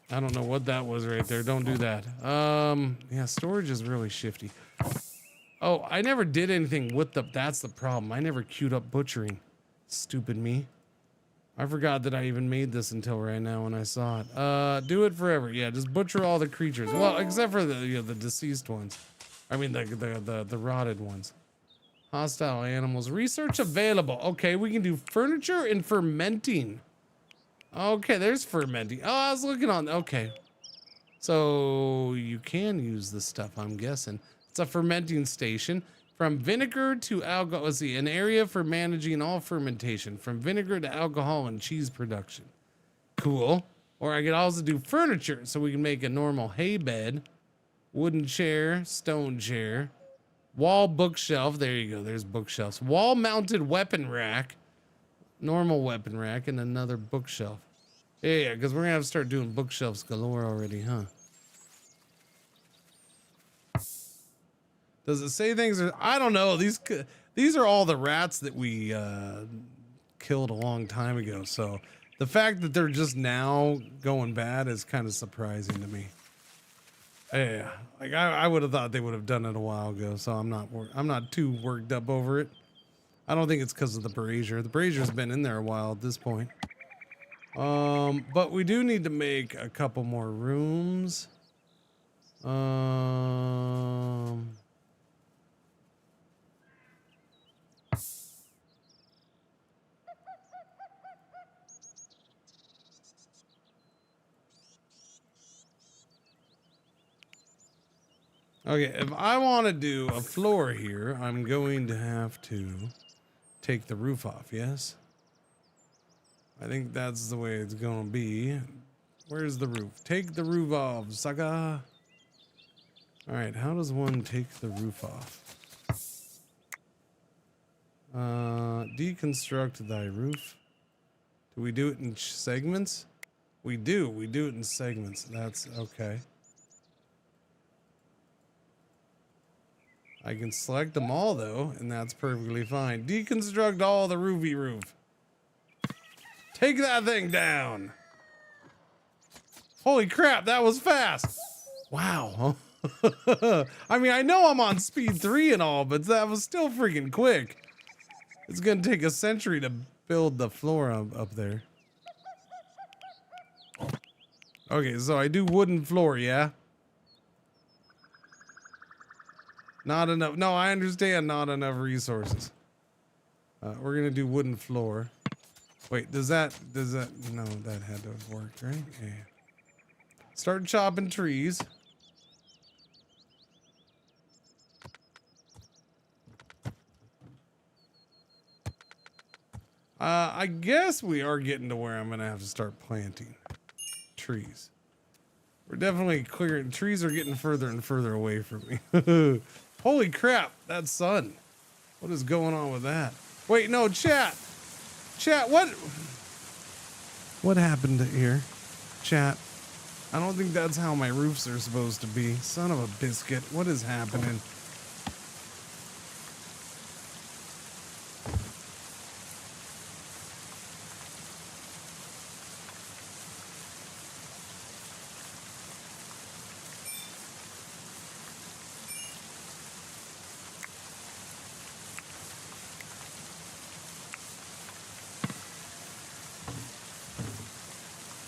I don't know what that was right there. Don't do that. Yeah, storage is really shifty. Oh, I never did anything with that's the problem. I never queued up butchering. Stupid me. I forgot that I even made this until right now when I saw it. Do it forever. Yeah, just butcher all the creatures. Well, except for the deceased ones. I mean the rotted ones. Hostile animals. Research available. Okay, we can do furniture and fermenting. Okay, there's fermenting. Oh, I was looking on. Okay. So you can use this stuff, I'm guessing. It's a fermenting station. From vinegar to alcohol. Let's see, an area for managing all fermentation. From vinegar to alcohol and cheese production. Cool. Or I could also do furniture, so we can make a normal hay bed, wooden chair, stone chair, wall bookshelf. There you go. There's bookshelves. Wall mounted weapon rack, normal weapon rack, and another bookshelf. Yeah, because we're gonna have to start doing bookshelves galore already, huh? Does it say things? I don't know. These are all the rats that we killed a long time ago. So the fact that they're just now going bad is kind of surprising to me. Yeah, like I would have thought they would have done it a while ago. So I'm not too worked up over it. I don't think it's because of the brazier. The brazier's been in there a while at this point. But we do need to make a couple more rooms. Okay, if I want to do a floor here, I'm going to have to take the roof off, yes? I think that's the way it's going to be. Where's the roof? Take the roof off, sucker. All right, how does one take the roof off? Deconstruct thy roof. Do we do it in segments? We do it in segments. That's okay. I can select them all though, and that's perfectly fine. Deconstruct all the roofy roof. Take that thing down. Holy crap, that was fast. Wow. I mean, I know I'm on speed 3 and all, but that was still freaking quick. It's gonna take a century to build the floor up there. Okay, so I do wooden floor, yeah? Not enough. No, I understand not enough resources. We're gonna do wooden floor. Wait, does that, no, that had to have worked, right? Yeah. Start chopping trees. I guess we are getting to where I'm gonna have to start planting trees. We're definitely clearing. Trees are getting further and further away from me. Holy crap, that sun. What is going on with that? Wait, no, chat. Chat, what happened here? Chat. I don't think that's how my roofs are supposed to be. Son of a biscuit. What is happening?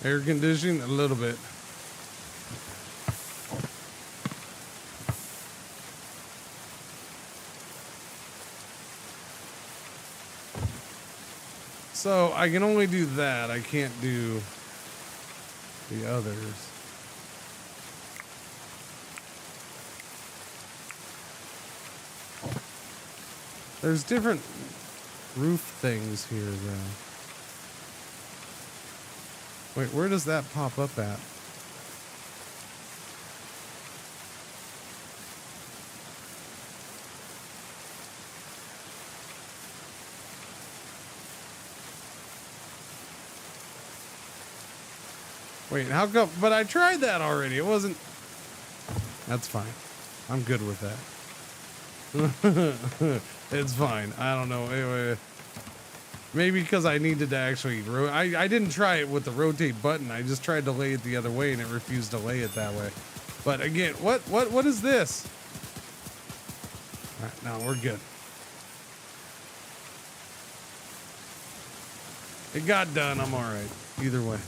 Air conditioning a little bit. So I can only do that. I can't do the others. There's different roof things here though. Wait, where does that pop up at? Wait, how come? But I tried that already. It wasn't. That's fine. I'm good with that. It's fine. I don't know. Anyway. Maybe because I needed to actually, I didn't try it with the rotate button. I just tried to lay it the other way and it refused to lay it that way. But again, what is this? All right, no, we're good. It got done. I'm all right. Either way.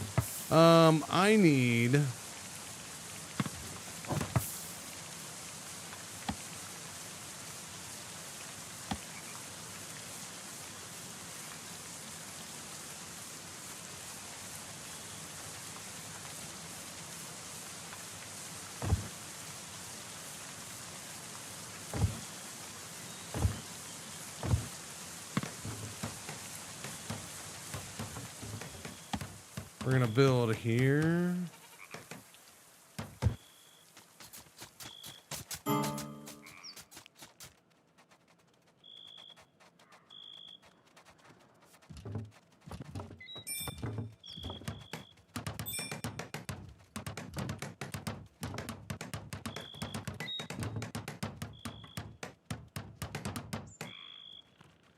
I need. We're gonna build here.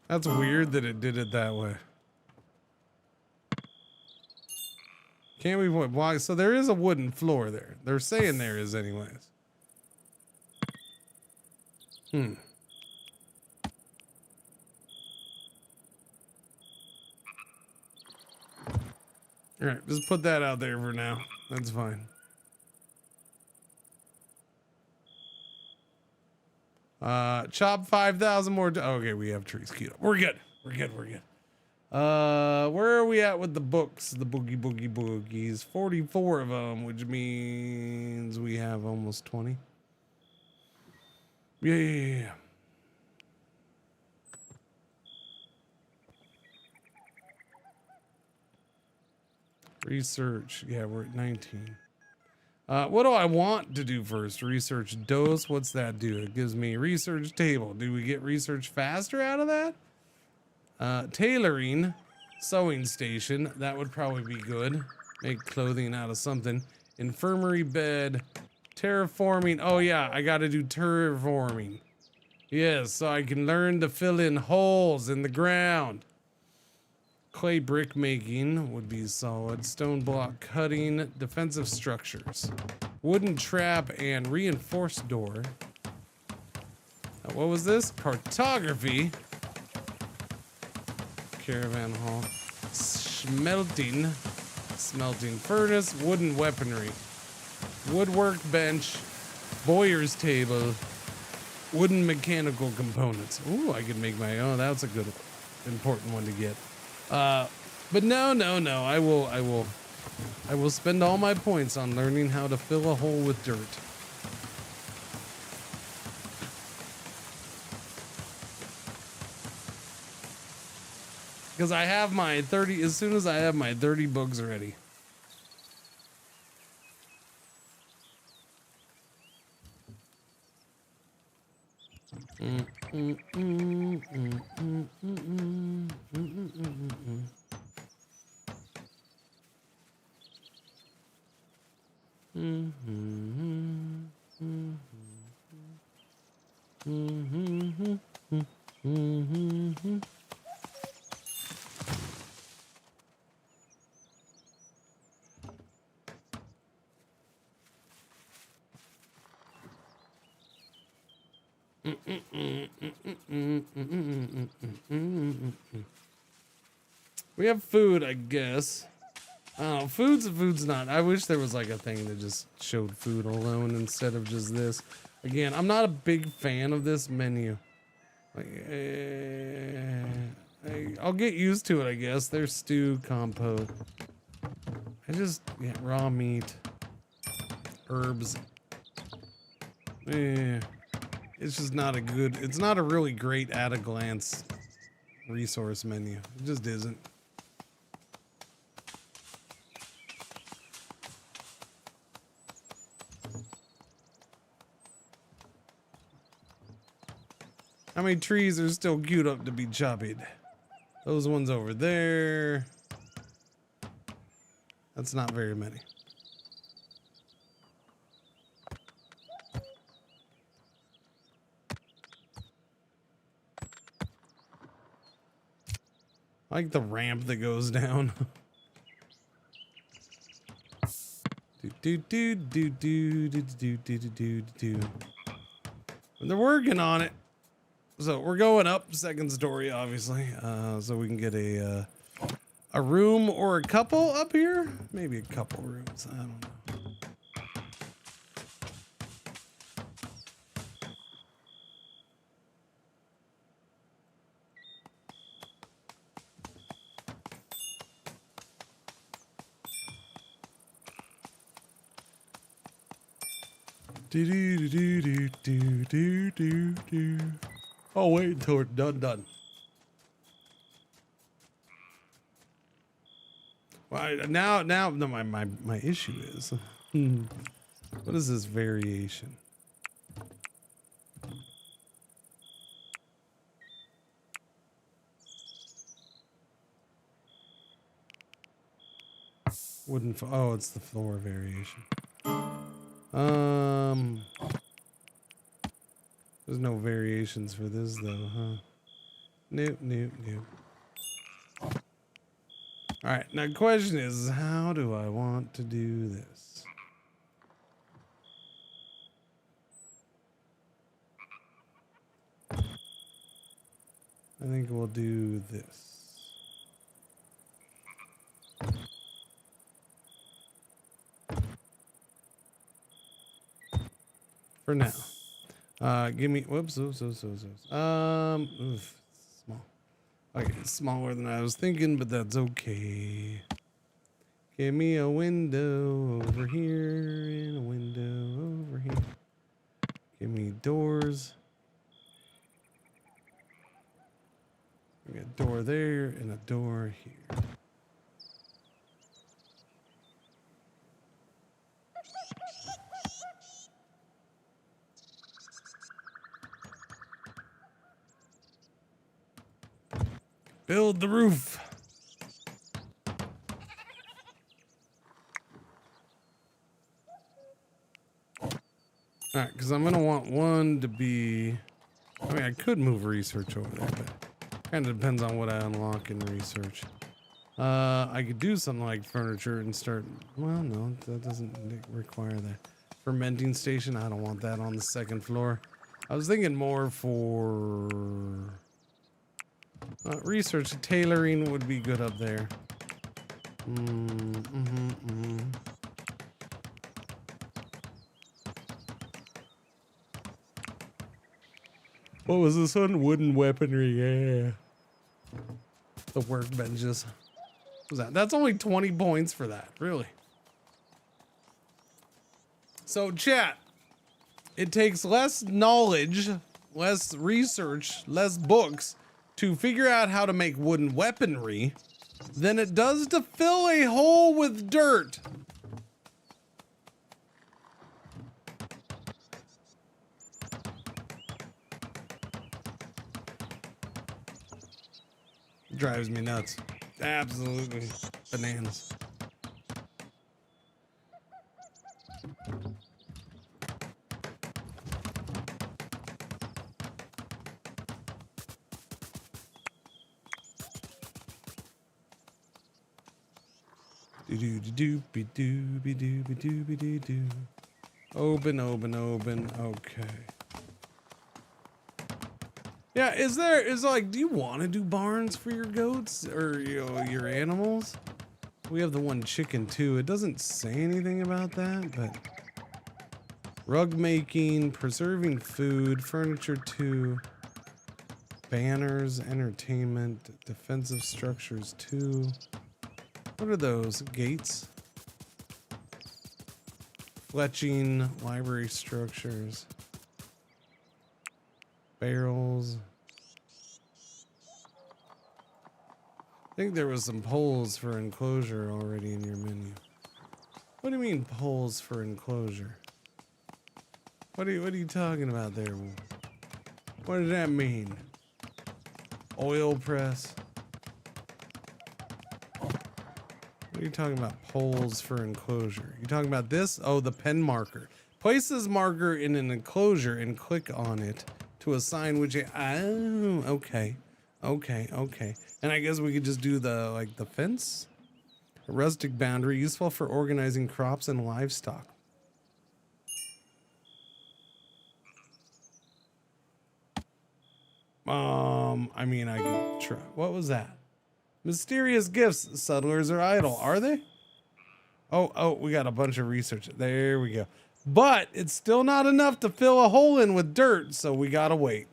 That's weird that it did it that way. Can't we why? So there is a wooden floor there. They're saying there is anyways. All right, just put that out there for now. That's fine. Chop 5,000 more. Okay, we have trees queued up. We're good. We're good. We're good. Where are we at with the books? The boogies. 44 of them, which means we have almost 20. Yeah. Research. Yeah, we're at 19. What do I want to do first? Research dose. What's that do? It gives me research table. Do we get research faster out of that? Tailoring. Sewing station. That would probably be good. Make clothing out of something. Infirmary bed. Terraforming. Oh yeah, I gotta do terraforming. Yes, so I can learn to fill in holes in the ground. Clay brick making would be solid. Stone block cutting. Defensive structures. Wooden trap and reinforced door. What was this? Cartography. Caravan hall. Smelting. Smelting furnace. Wooden weaponry. Woodwork bench. Bowyer's table. Wooden mechanical components. Ooh, I could make my own. That's a good, important one to get. But no. I will spend all my points on learning how to fill a hole with dirt. Because I have my 30, as soon as I have my 30 books ready. We have food, I guess. Oh, food's not. I wish there was like a thing that just showed food alone instead of just this. Again, I'm not a big fan of this menu. Like, I'll get used to it, I guess. There's stew, compote. Raw meat, herbs. It's just not a good. It's not a really great at a glance resource menu. It just isn't. How many trees are still queued up to be chopped? Those ones over there. That's not very many. I like the ramp that goes down. They're working on it. So we're going up, second story, obviously, so we can get a room or a couple up here. Maybe a couple rooms. I don't know. Oh, wait until we're done. Well, now, no, my issue is, what is this variation? Oh, it's the floor variation. There's no variations for this though, huh? Nope. All right, now the question is, how do I want to do this? I think we'll do this. For now. Give me, whoops, small. Okay, it's smaller than I was thinking, but that's okay. Give me a window over here and a window over here. Give me doors. We got a door there and a door here. Build the roof. All right, because I'm gonna want one to be. I mean, I could move research over there, but kind of depends on what I unlock in research. I could do something like furniture and start. Well, no, that doesn't require that. Fermenting station. I don't want that on the second floor. I was thinking more for research. Tailoring would be good up there. What was this one? Wooden weaponry. Yeah. The workbenches. What was that? That's only 20 points for that. Really. So chat. It takes less knowledge, less research, less books to figure out how to make wooden weaponry than it does to fill a hole with dirt. Drives me nuts. Absolutely bananas. Open. Okay. Yeah, is like, do you want to do barns for your goats or your animals? We have the one chicken too. It doesn't say anything about that, but rug making, preserving food, furniture 2, banners, entertainment, defensive structures 2. What are those? Gates? Fletching, library structures. Barrels. I think there was some poles for enclosure already in your menu. What do you mean poles for enclosure? What are you talking about there? What does that mean? Oil press? What are you talking about? Poles for enclosure. You talking about this? Oh, the pen marker. Place this marker in an enclosure and click on it to assign which. Oh, okay. And I guess we could just do the fence. A rustic boundary useful for organizing crops and livestock. I mean, I can try. What was that? Mysterious gifts. Settlers are idle. Are they? Oh, we got a bunch of research. There we go. But it's still not enough to fill a hole in with dirt, so we gotta wait.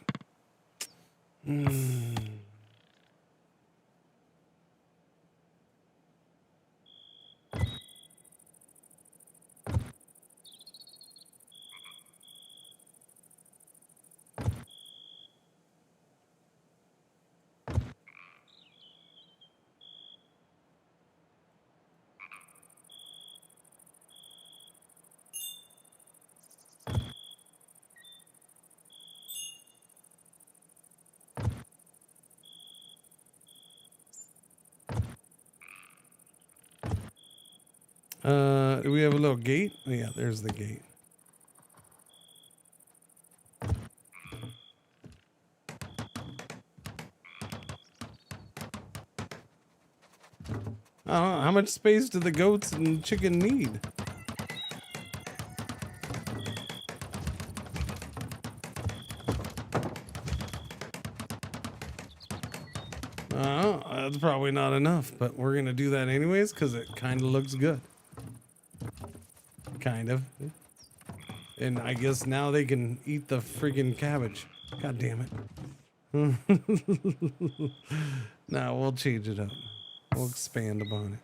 Do we have a little gate? Oh, yeah, there's the gate. I don't know, how much space do the goats and chicken need? That's probably not enough, but we're gonna do that anyways because it kind of looks good. Kind of. And I guess now they can eat the friggin' cabbage. God damn it. Now we'll change it up. We'll expand upon it.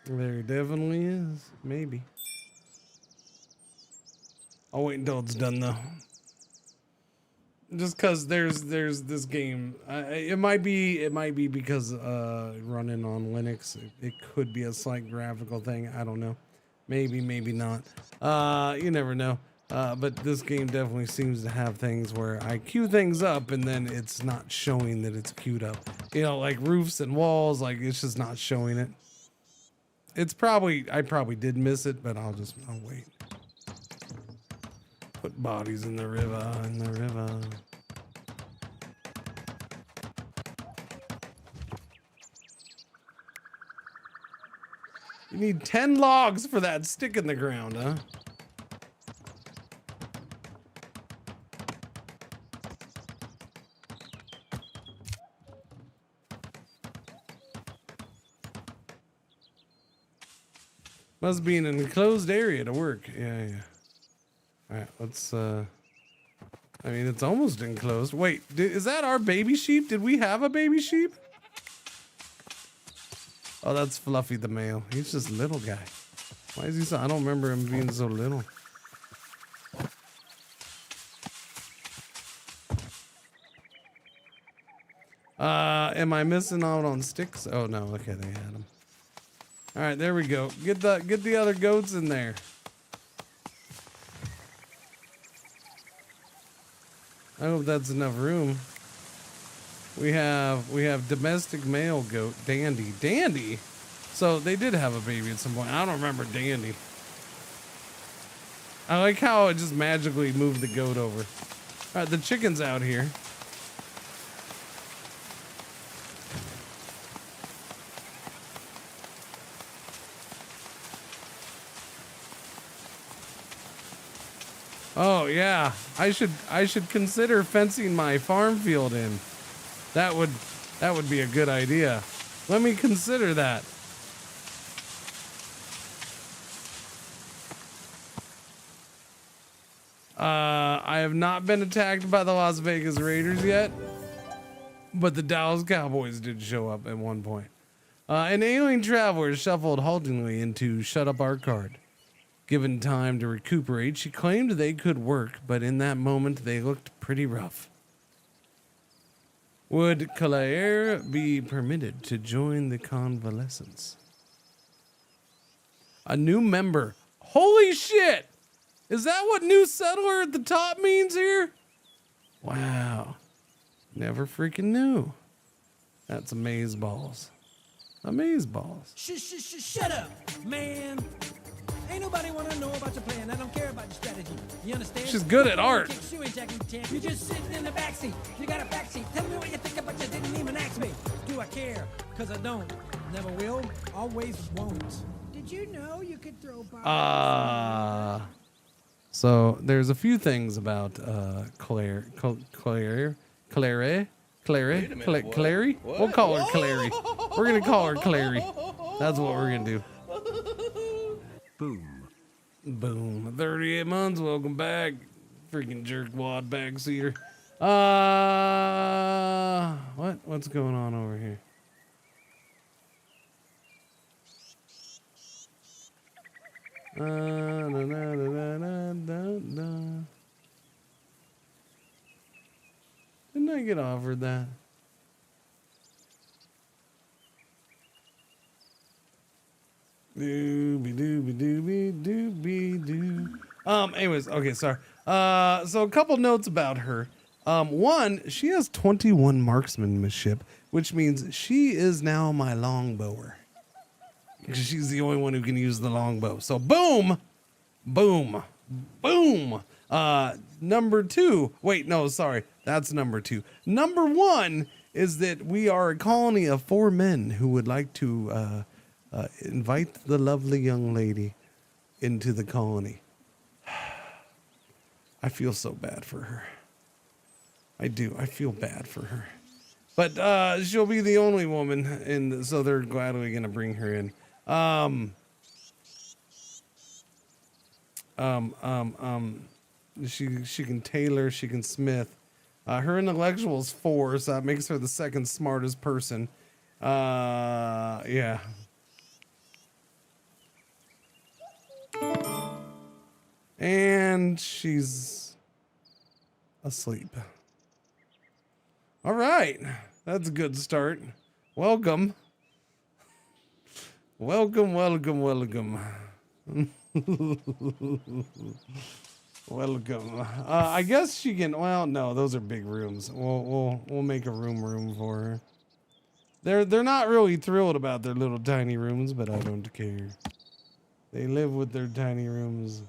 There definitely is. Maybe. I'll wait until it's done though. Just cause there's this game. It might be because running on Linux. It could be a slight graphical thing. I don't know. Maybe not. You never know. But this game definitely seems to have things where I queue things up and then it's not showing that it's queued up. You know, like roofs and walls, like it's just not showing it. I probably did miss it, but I'll wait. Put bodies in the river, You need 10 logs for that stick in the ground, huh? Must be an enclosed area to work. Yeah. All right, let's, I mean, it's almost enclosed. Wait, is that our baby sheep? Did we have a baby sheep? Oh, that's Fluffy the male. He's just a little guy. Why is he so, I don't remember him being so little. Am I missing out on sticks? Oh no, okay, they had them. All right, there we go. Get the other goats in there. I hope that's enough room. We have domestic male goat, Dandy. So they did have a baby at some point. I don't remember Dandy. I like how it just magically moved the goat over. All right, the chicken's out here. Oh yeah, I should consider fencing my farm field in. That would be a good idea. Let me consider that. I have not been attacked by the Las Vegas Raiders yet, but the Dallas Cowboys did show up at one point. An alien traveler shuffled haltingly into Shut Up Our Card. Given time to recuperate, she claimed they could work, but in that moment they looked pretty rough. Would Claire be permitted to join the convalescence? A new member. Holy shit! Is that what new settler at the top means here? Wow. Never freaking knew. That's amazeballs. Amazeballs. Shut up, man. Ain't nobody want to know about your plan. I don't care about your strategy. You understand? She's good at art. You're just sitting in the backseat. You got a backseat. Tell me what you think about you didn't even ask me. Do I care? Because I don't. Never will. Always won't. Did you know you could throw bombs? So there's a few things about Clary. We'll call her Clary. We're gonna call her Clary. That's what we're gonna do. Boom. 38 months. Welcome back. Freaking jerkwad backseater. What's going on over here? Didn't I get offered that? Anyways, okay, sorry. So a couple notes about her. One, she has 21 marksmanship, which means she is now my longbower. Because she's the only one who can use the longbow. So boom, boom, boom. Number two. Wait, no, sorry. That's number two. Number one is that we are a colony of 4 men who would like to invite the lovely young lady into the colony. I feel so bad for her. I do. I feel bad for her. But she'll be the only woman, and so they're gladly going to bring her in. She can tailor, she can smith. Her intellectual is 4, so that makes her the second smartest person. Yeah. And she's asleep. All right. That's a good start. Welcome. Welcome. Welcome. I guess she can. Well, no, those are big rooms. We'll make a room for her. They're not really thrilled about their little tiny rooms, but I don't care. They live with their tiny rooms.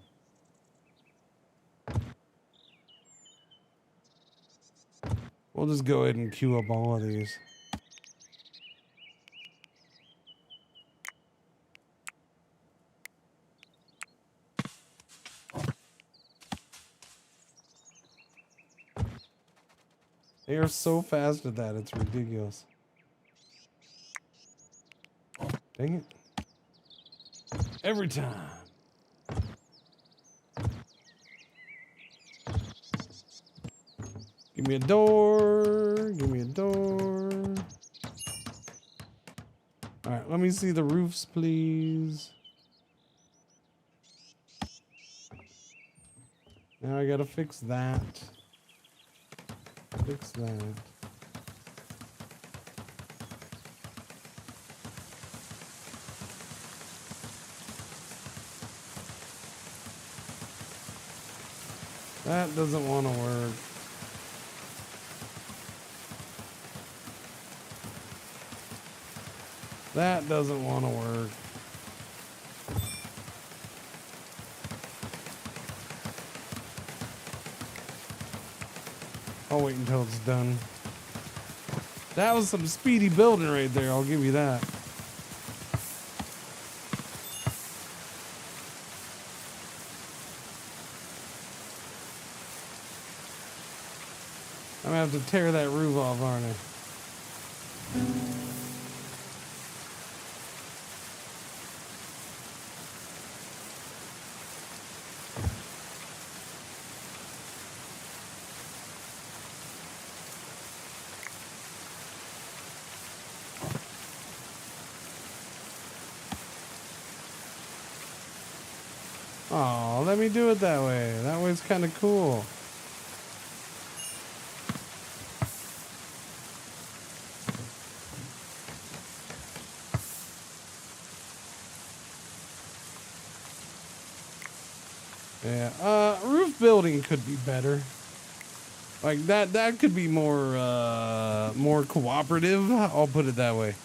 We'll just go ahead and queue up all of these. They are so fast at that, it's ridiculous. Dang it. Every time. Give me a door. Give me a door. All right, let me see the roofs, please. Now I gotta fix that. Fix that. That doesn't want to work. That doesn't want to work. I'll wait until it's done. That was some speedy building right there, I'll give you that. I'm gonna have to tear that roof off, aren't I? Oh, let me do it that way. That way's kind of cool. Yeah, roof building could be better. Like that could be more cooperative. I'll put it that way.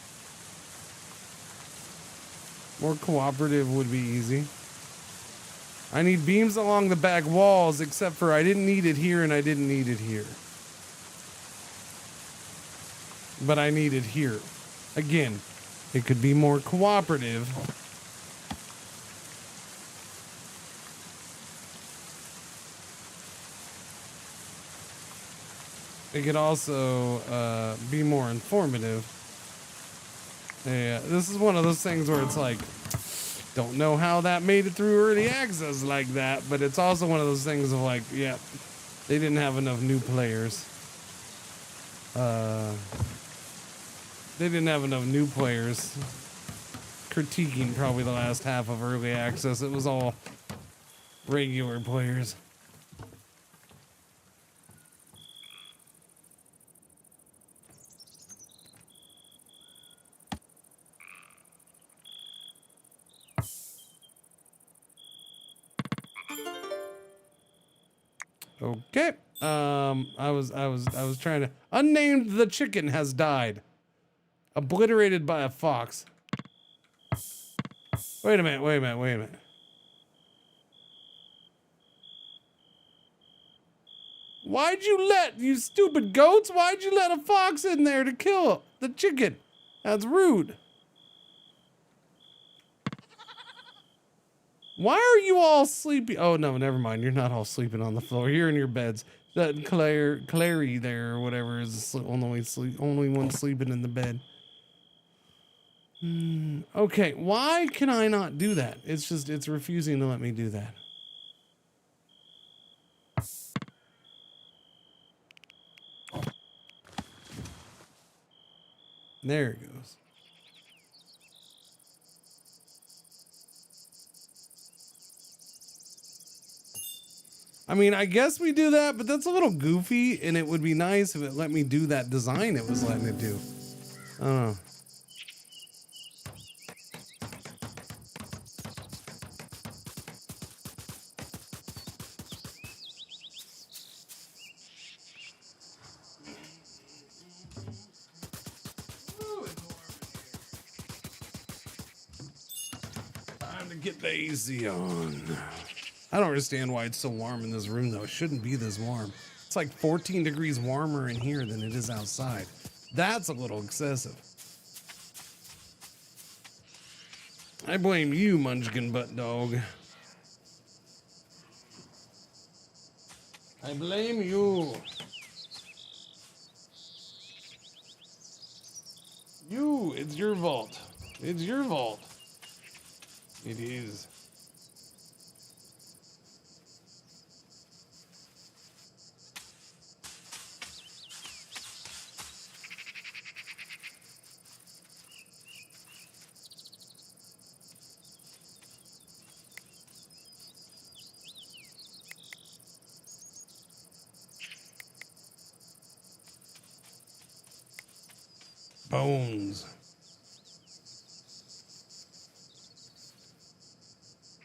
More cooperative would be easy. I need beams along the back walls, except for I didn't need it here and I didn't need it here. But I need it here. Again, it could be more cooperative. It could also be more informative. Yeah, this is one of those things where it's like, don't know how that made it through early access like that, but it's also one of those things of like, yeah, they didn't have enough new players. They didn't have enough new players critiquing probably the last half of early access. It was all regular players. Okay. I was trying to. Unnamed the chicken has died. Obliterated by a fox. Wait a minute. You stupid goats, why'd you let a fox in there to kill the chicken? That's rude. Why are you all sleeping? Oh, no, never mind. You're not all sleeping on the floor. You're in your beds. That Clary there or whatever is the only one sleeping in the bed. Okay, why can I not do that? It's refusing to let me do that. There it goes. I mean, I guess we do that, but that's a little goofy, and it would be nice if it let me do that design it was letting it do. I don't know. Time to get the AC on. I don't understand why it's so warm in this room, though. It shouldn't be this warm. It's like 14 degrees warmer in here than it is outside. That's a little excessive. I blame you, Munchkin Butt Dog. I blame you. You, it's your fault. It's your fault. It is. Bones.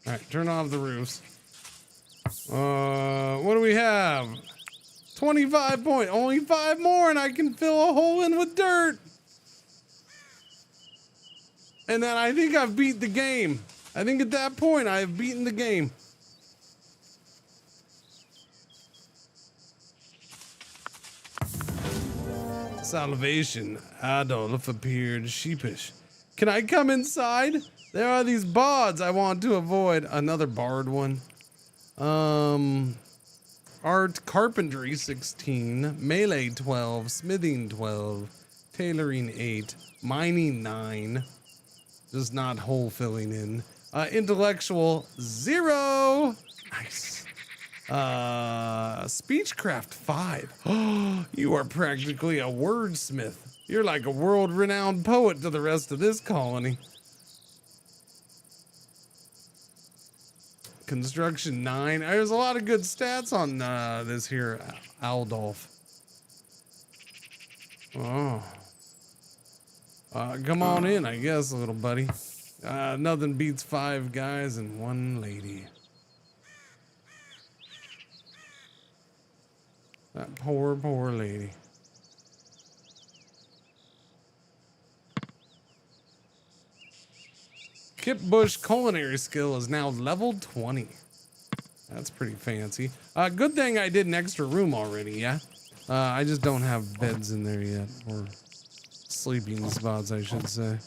All right, turn off the roofs. What do we have? 25 point. Only 5 more, and I can fill a hole in with dirt. And then I think I've beat the game. I think at that point I have beaten the game. Salivation. Adolf appeared sheepish. Can I come inside? There are these bards I want to avoid. Another bard one. Art carpentry 16, melee 12, smithing 12, tailoring 8, mining 9. Just not hole filling in. Intellectual 0. Nice. Speechcraft 5. Oh, you are practically a wordsmith. You're like a world-renowned poet to the rest of this colony. Construction 9. There's a lot of good stats on this here, Aldolf. Oh. Come on in, I guess, little buddy. Nothing beats 5 guys and 1 lady. That poor, poor lady. Kip Bush culinary skill is now level 20. That's pretty fancy. Good thing I did an extra room already, yeah? I just don't have beds in there yet, or sleeping spots, I should say.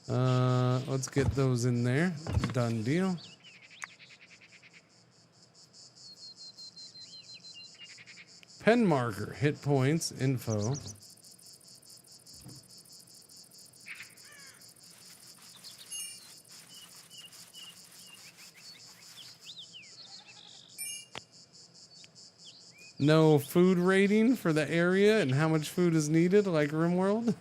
Let's get those in there. Done deal. Pen marker, hit points, info. No food rating for the area and how much food is needed, like RimWorld.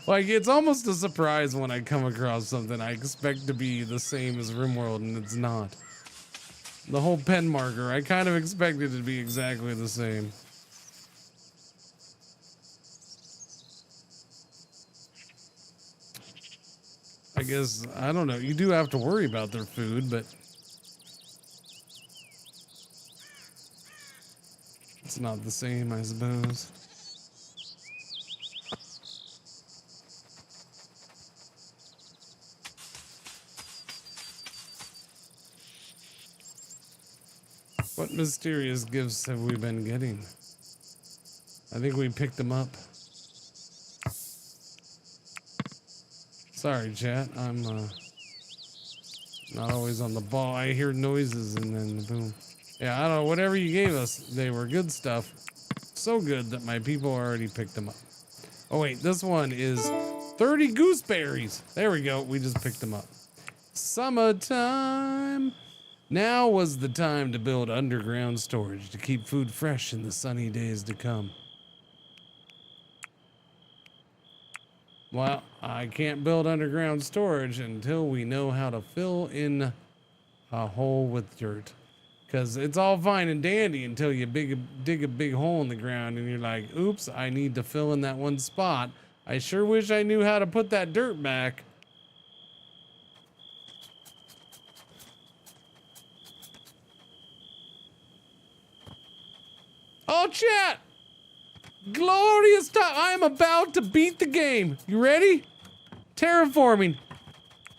Like, it's almost a surprise when I come across something I expect to be the same as RimWorld, and it's not. The whole pen marker, I kind of expected it to be exactly the same. I guess, I don't know, you do have to worry about their food, but it's not the same, I suppose. What mysterious gifts have we been getting? I think we picked them up. Sorry, chat. I'm not always on the ball. I hear noises and then boom. Yeah, I don't know. Whatever you gave us, they were good stuff. So good that my people already picked them up. Oh, wait. This one is 30 gooseberries. There we go. We just picked them up. Summertime. Now was the time to build underground storage to keep food fresh in the sunny days to come. Well, I can't build underground storage until we know how to fill in a hole with dirt. Because it's all fine and dandy until you dig a big hole in the ground and you're like, oops, I need to fill in that one spot. I sure wish I knew how to put that dirt back. Oh, chat! Glorious time! I am about to beat the game. You ready? Terraforming.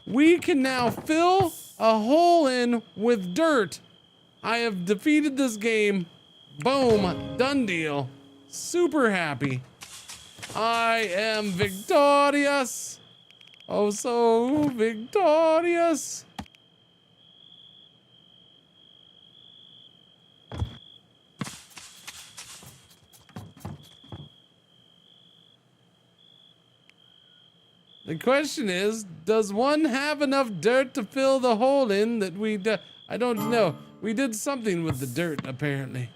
We can now fill a hole in with dirt. I have defeated this game. Boom. Done deal. Super happy. I am victorious. Oh, so victorious. The question is, does one have enough dirt to fill the hole in that I don't know. We did something with the dirt, apparently.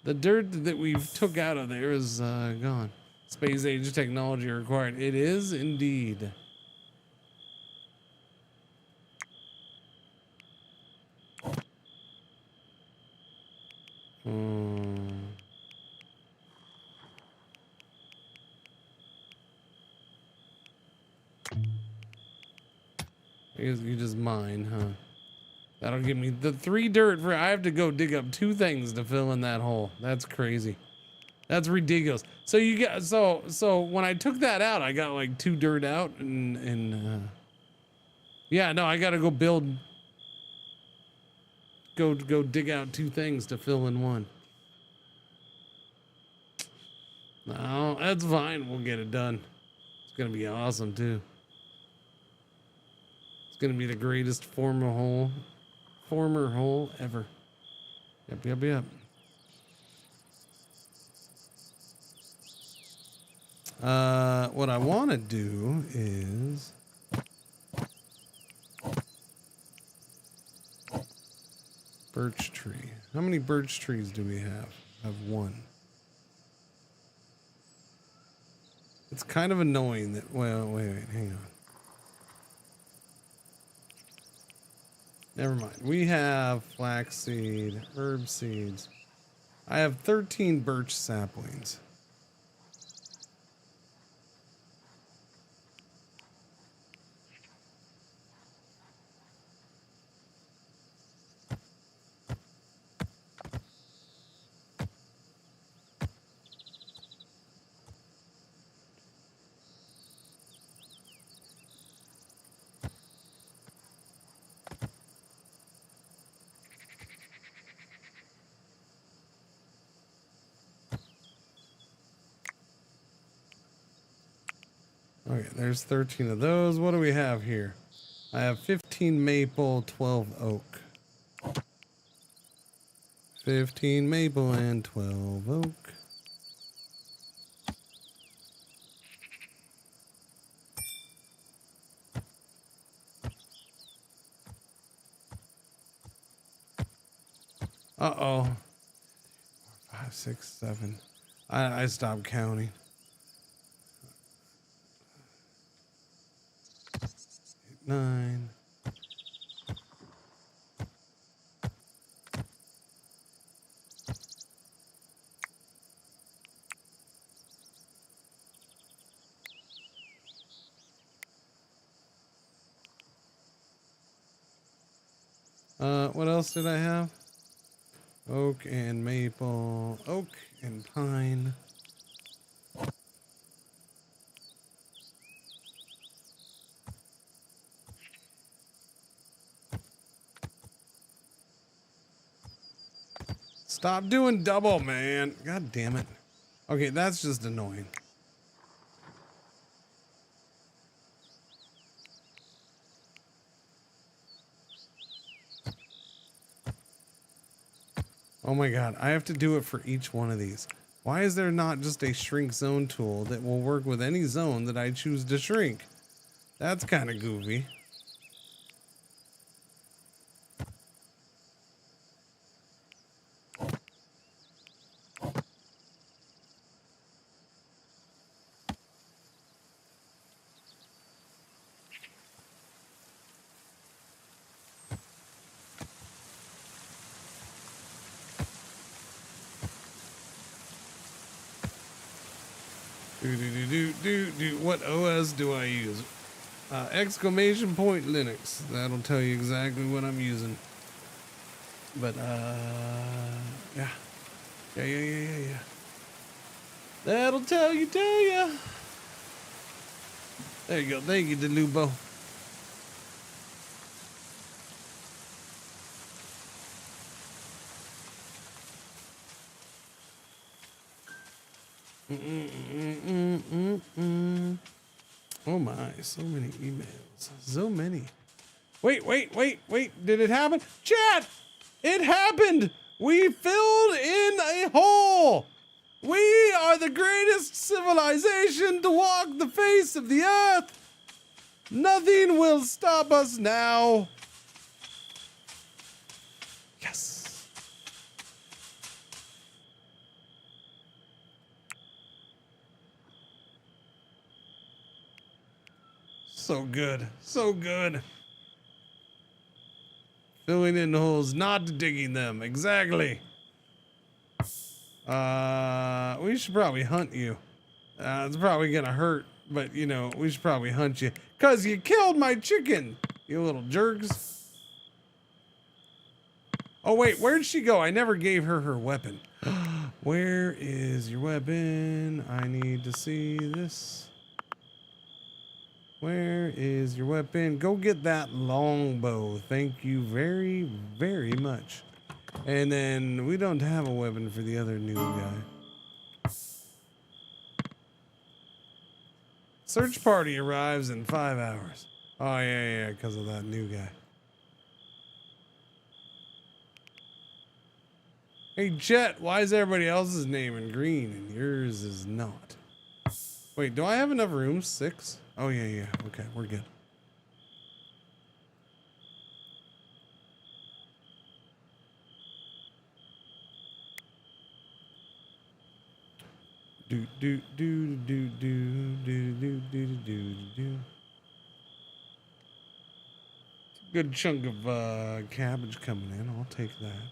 The dirt that we took out of there is gone. Space age technology required. It is indeed. I guess you just mine, huh? That'll give me the 3 dirt for. I have to go dig up 2 things to fill in that hole. That's crazy. That's ridiculous. So you get so when I took that out, I got like 2 dirt out, and yeah, no, I gotta go build. Go dig out 2 things to fill in 1. No, that's fine. We'll get it done. It's gonna be awesome too. It's gonna be the greatest former hole ever. Yep. What I want to do is birch tree. How many birch trees do we have? I have 1. It's kind of annoying that, well, wait, hang on. Never mind. We have flaxseed, herb seeds. I have 13 birch saplings. Okay, there's 13 of those. What do we have here? I have 15 maple, 12 oak. 15 maple and 12 oak. Uh-oh. 5, 6, 7. I stopped counting. 8, 9. What else did I have? Oak and maple, oak and pine. Stop doing double, man. God damn it. Okay, that's just annoying. Oh my god, I have to do it for each one of these. Why is there not just a shrink zone tool that will work with any zone that I choose to shrink? That's kind of goofy. What OS do I use? Exclamation point Linux. That'll tell you exactly what I'm using. But yeah. Yeah. That'll tell you. There you go. Thank you, Delubo. Oh my, so many emails. So many. Wait. Did it happen? Chat! It happened! We filled in a hole! We are the greatest civilization to walk the face of the earth! Nothing will stop us now. Yes. So good. So good. Filling in holes, not digging them. Exactly. We should probably hunt you. It's probably gonna hurt, but you know, we should probably hunt you. 'Cause you killed my chicken, you little jerks. Oh wait, where'd she go? I never gave her weapon. Where is your weapon? I need to see this. Where is your weapon? Go get that longbow. Thank you very, very much. And then we don't have a weapon for the other new guy. Search party arrives in 5 hours. Oh, yeah, because of that new guy. Hey, Jet, why is everybody else's name in green and yours is not? Wait, do I have enough rooms? 6? Oh, yeah. Okay, we're good. Do. Good chunk of cabbage coming in. I'll take that.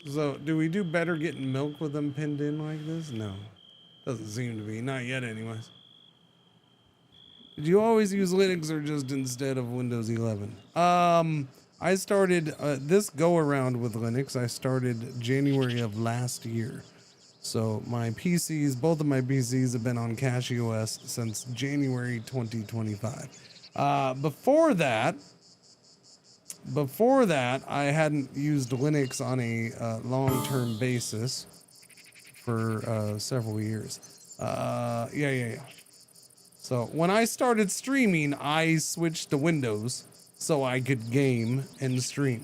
So, do we do better getting milk with them pinned in like this? No. Doesn't seem to be. Not yet, anyways. Did you always use Linux or just instead of Windows 11? I started this go around with Linux. I started January of last year. So my PCs, both of my PCs have been on CachyOS since January 2025. Before that, I hadn't used Linux on a long-term basis for several years. Yeah. So when I started streaming, I switched to Windows so I could game and stream.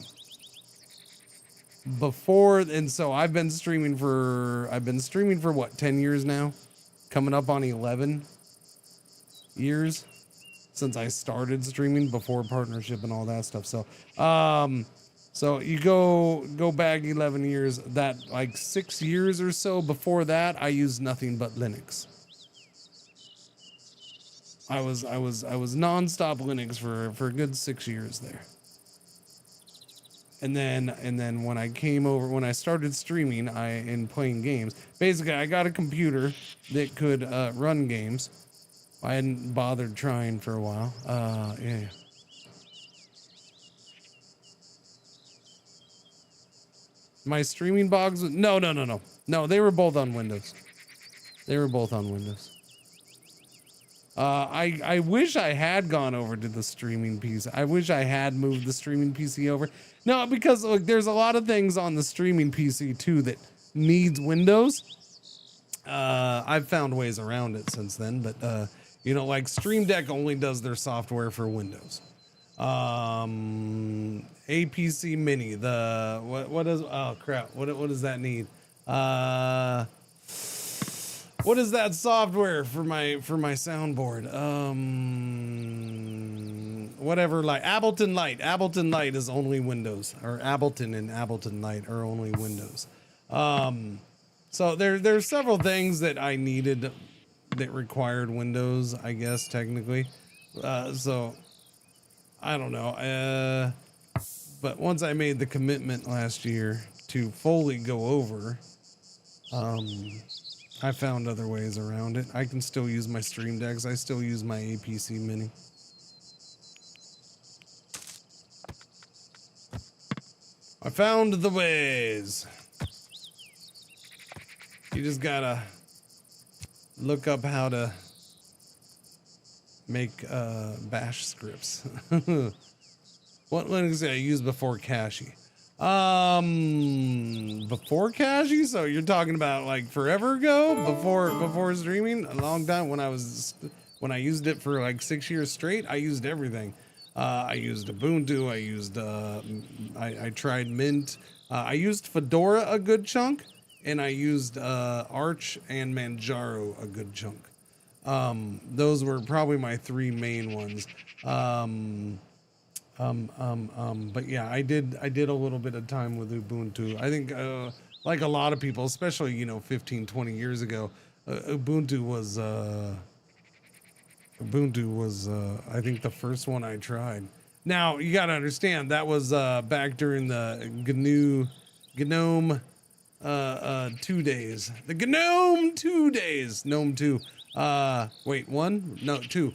So I've been streaming for what, 10 years now? Coming up on 11 years since I started streaming before partnership and all that stuff. So you go back 11 years, that like 6 years or so before that, I used nothing but Linux. I was nonstop Linux for a good 6 years there. And then when I started streaming and playing games, basically I got a computer that could run games. I hadn't bothered trying for a while. Yeah. My streaming bogs? No. They were both on Windows. I wish I had gone over to the streaming PC. I wish I had moved the streaming PC over. No, because look, there's a lot of things on the streaming PC too that needs Windows. I've found ways around it since then, but like Stream Deck only does their software for Windows. APC Mini, what does that need? What is that software for my soundboard? Whatever, like Ableton Lite. Ableton Lite is only Windows, or Ableton and Ableton Lite are only Windows. So there's several things that I needed that required Windows, I guess, technically. So I don't know. But once I made the commitment last year to fully go over, I found other ways around it. I can still use my Stream Decks. I still use my APC Mini. I found the ways. You just gotta look up how to make bash scripts. What Linux did I use before Cachy? Before Cachy? So you're talking about like forever ago? Before streaming? A long time when I used it for like 6 years straight, I used everything. I used Ubuntu, I tried Mint, I used Fedora a good chunk, and I used Arch and Manjaro a good chunk. Those were probably my 3 main ones. But yeah, I did a little bit of time with Ubuntu. I think, like a lot of people, especially, 15, 20 years ago, Ubuntu was, I think the first one I tried. Now you got to understand that was, back during the GNOME 2 days, the GNOME 2 days, GNOME 2, wait, 1? No, 2,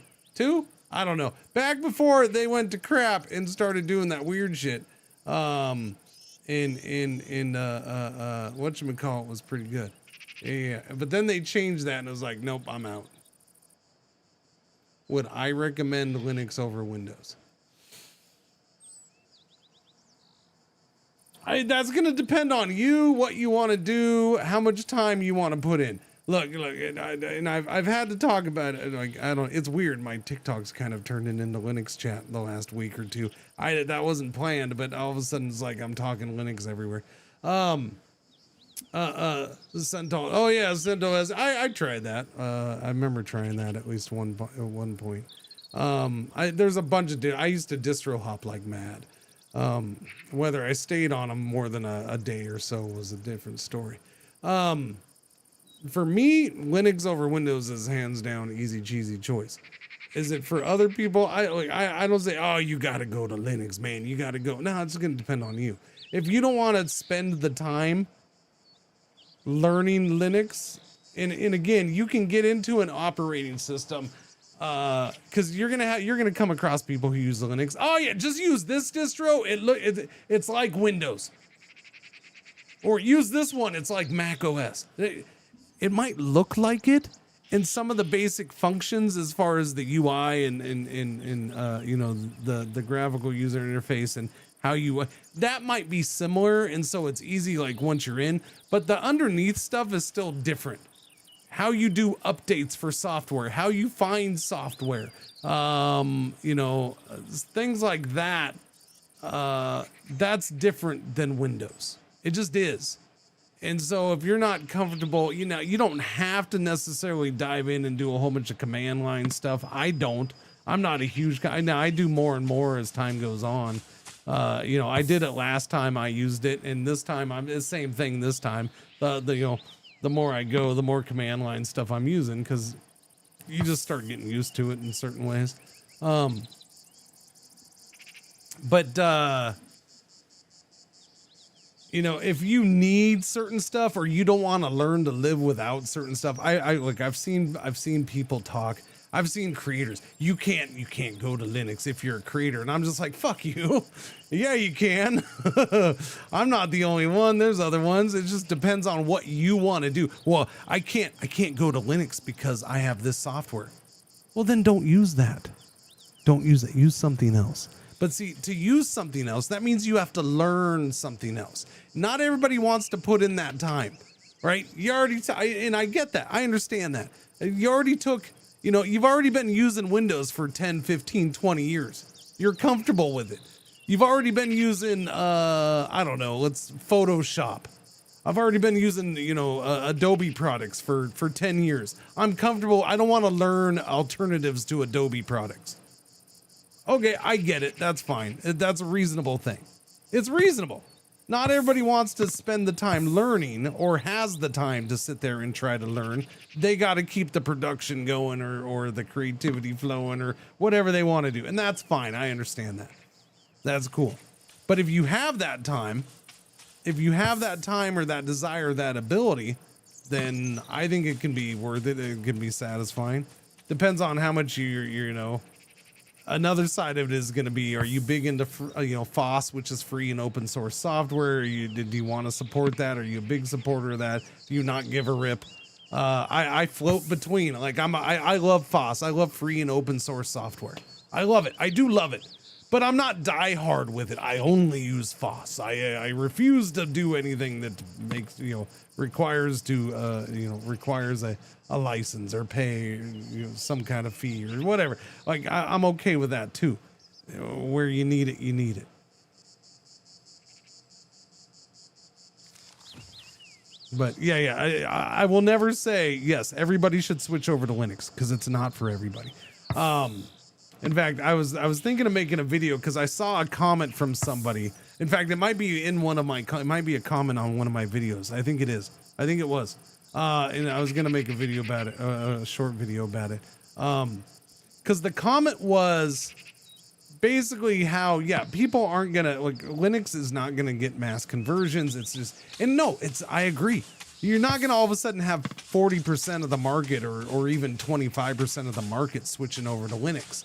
I don't know. Back before they went to crap and started doing that weird shit. Whatchamacallit was pretty good. Yeah. But then they changed that and it was like, nope, I'm out. Would I recommend Linux over Windows? That's going to depend on you, what you want to do, how much time you want to put in. Look, and I've had to talk about it. Like, it's weird. My TikTok's kind of turned into Linux chat the last week or two. That wasn't planned, but all of a sudden it's like I'm talking Linux everywhere. CentOS. Oh yeah, CentOS. I tried that. I remember trying that at least at one point. There's a bunch of, I used to distro hop like mad. Whether I stayed on them more than a day or so was a different story. For me, Linux over Windows is hands down easy cheesy choice. Is it for other people? I don't say, oh, you got to go to Linux, man. You got to go. No, it's going to depend on you. If you don't want to spend the time learning Linux, and again, you can get into an operating system, because you're gonna come across people who use Linux. Oh yeah, just use this distro. It's like Windows. Or use this one. It's like Mac OS. It might look like it in some of the basic functions as far as the UI and the graphical user interface and how that might be similar, and so it's easy like once you're in, but the underneath stuff is still different. How you do updates for software, how you find software, things like that. That's different than Windows. It just is. And so if you're not comfortable, you don't have to necessarily dive in and do a whole bunch of command line stuff. I don't. I'm not a huge guy. Now I do more and more as time goes on. I did it last time I used it, and this time I'm the same thing this time. The more I go, the more command line stuff I'm using, because you just start getting used to it in certain ways. If you need certain stuff or you don't want to learn to live without certain stuff, I've seen people talk. I've seen creators. You can't go to Linux if you're a creator, and I'm just like, fuck you. Yeah, you can. I'm not the only one. There's other ones. It just depends on what you want to do. Well, I can't go to Linux because I have this software. Well, then don't use that. Don't use it. Use something else. But see, to use something else, that means you have to learn something else. Not everybody wants to put in that time, right? And I get that. I understand that. You already took, you've already been using Windows for 10, 15, 20 years. You're comfortable with it. You've already been using, Photoshop. I've already been using, Adobe products for 10 years. I'm comfortable. I don't want to learn alternatives to Adobe products. Okay, I get it. That's fine. That's a reasonable thing. It's reasonable. Not everybody wants to spend the time learning or has the time to sit there and try to learn. They got to keep the production going or the creativity flowing or whatever they want to do. And that's fine. I understand that. That's cool. But if you have that time or that desire, that ability, then I think it can be worth it. It can be satisfying. Depends on how much you know. Another side of it is going to be, are you big into, FOSS, which is free and open source software? Do you want to support that? Are you a big supporter of that? Do you not give a rip? I float between, like I love FOSS. I love free and open source software. I love it. I do love it, but I'm not die hard with it. I only use FOSS. I refuse to do anything that makes, requires a license or pay some kind of fee or whatever. Like I'm okay with that too. Where you need it, you need it. But yeah, I will never say yes, everybody should switch over to Linux, because it's not for everybody. In fact, I was thinking of making a video because I saw a comment from somebody. In fact, it might be in one of my, it might be a comment on one of my videos. I think it is. I think it was. And I was gonna make a video about it, a short video about it. Because the comment was basically how, yeah, people aren't gonna, like, Linux is not gonna get mass conversions. It's just, and no, I agree. You're not gonna all of a sudden have 40% of the market or even 25% of the market switching over to Linux.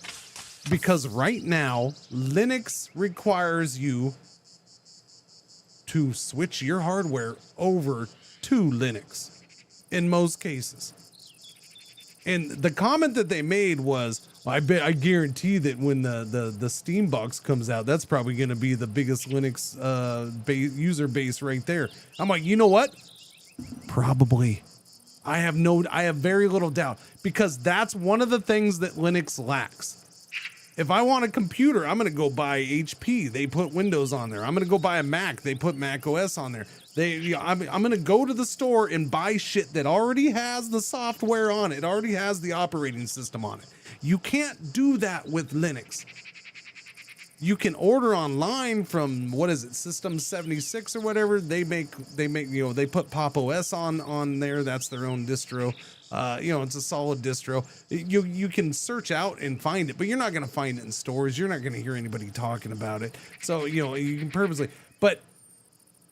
Because right now, Linux requires you to switch your hardware over to Linux in most cases. And the comment that they made was, I guarantee that when the Steam box comes out, that's probably going to be the biggest Linux user base right there. I'm like, you know what? Probably. I have very little doubt, because that's one of the things that Linux lacks. If I want a computer, I'm going to go buy HP. They put Windows on there. I'm going to go buy a Mac. They put Mac OS on there. I'm going to go to the store and buy shit that already has the software on it. It already has the operating system on it. You can't do that with Linux. You can order online from, what is it, System 76 or whatever. They put Pop OS on there. That's their own distro. It's a solid distro. You can search out and find it, but you're not going to find it in stores. You're not going to hear anybody talking about it. So, you can purposely, but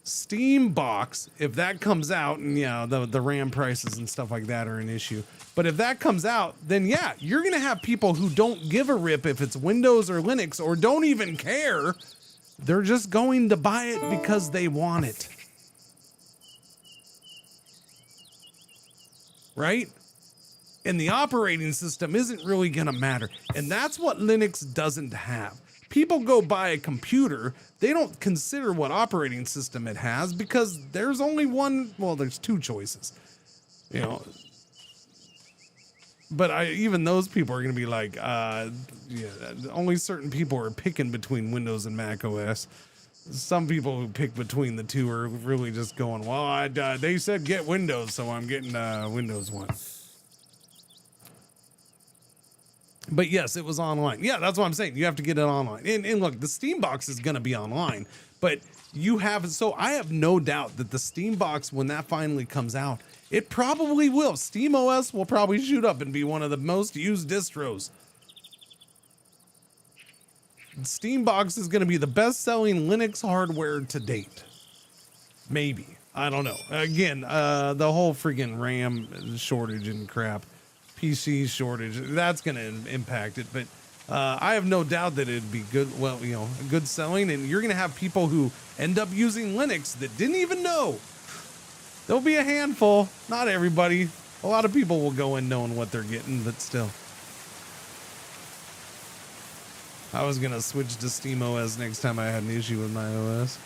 Steam box, if that comes out, and the RAM prices and stuff like that are an issue. But if that comes out, then yeah, you're going to have people who don't give a rip if it's Windows or Linux, or don't even care. They're just going to buy it because they want it. Right? And the operating system isn't really going to matter. And that's what Linux doesn't have. People go buy a computer, they don't consider what operating system it has, because there's only one, well, there's two choices. But even those people are going to be like, only certain people are picking between Windows and Mac OS. Some people who pick between the two are really just going, well, they said get Windows, so I'm getting Windows One. But yes, it was online. Yeah, that's what I'm saying. You have to get it online. And look, the Steam box is going to be online, but I have no doubt that the Steam box, when that finally comes out, it probably will. Steam OS will probably shoot up and be one of the most used distros. Steam box is going to be the best selling Linux hardware to date. Maybe. I don't know. Again, the whole friggin' RAM shortage and crap, PC shortage, that's going to impact it. But I have no doubt that it'd be good. Well, good selling, and you're going to have people who end up using Linux that didn't even know. There'll be a handful, not everybody. A lot of people will go in knowing what they're getting, but still. I was going to switch to Steam OS next time I had an issue with my OS.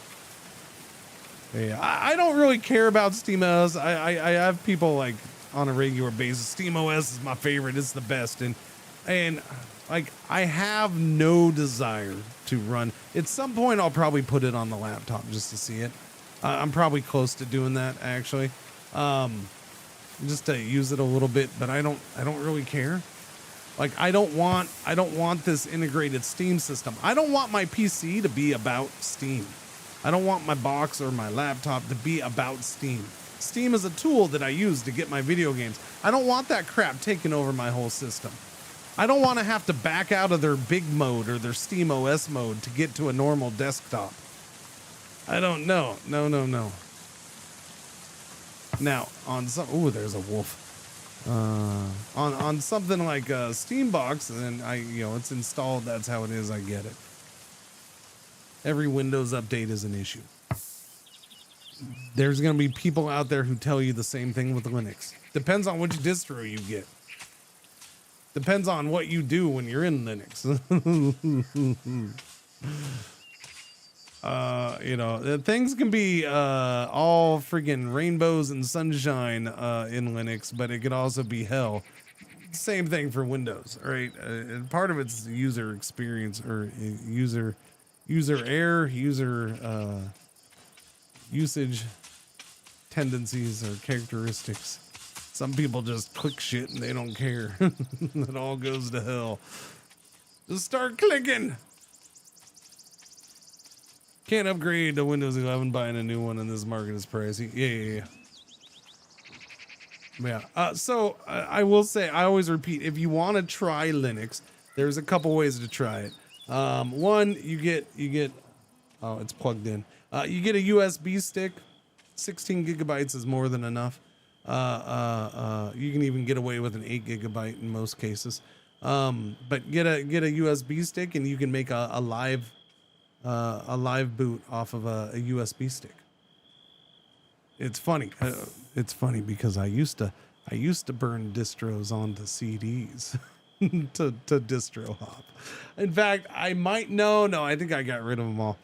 Yeah, I don't really care about Steam OS. I have people like on a regular basis. Steam OS is my favorite. It's the best. And like, I have no desire to run. At some point, I'll probably put it on the laptop just to see it. I'm probably close to doing that, actually. Just to use it a little bit, but I don't really care. Like, I don't want this integrated Steam system. I don't want my PC to be about Steam. I don't want my box or my laptop to be about Steam. Steam is a tool that I use to get my video games. I don't want that crap taking over my whole system. I don't want to have to back out of their big mode or their Steam OS mode to get to a normal desktop. I don't know. No. Now on some, oh, there's a wolf. On something like Steambox, and it's installed. That's how it is. I get it. Every Windows update is an issue. There's going to be people out there who tell you the same thing with Linux. Depends on which distro you get. Depends on what you do when you're in Linux. Things can be all friggin' rainbows and sunshine in Linux, but it could also be hell. Same thing for Windows, right? And part of it's user experience or user error, usage tendencies or characteristics. Some people just click shit and they don't care. It all goes to hell. Just start clicking. Can't upgrade to Windows 11. Buying a new one in this market is pricey. Yeah. So I will say, I always repeat, if you want to try Linux, there's a couple ways to try it. One, you get, oh, it's plugged in. You get a USB stick. 16 gigabytes is more than enough. You can even get away with an 8 gigabyte in most cases. But get a USB stick and you can make a live boot off of a USB stick. It's funny. It's funny because I used to burn distros onto CDs to distro hop. In fact, I think I got rid of them all.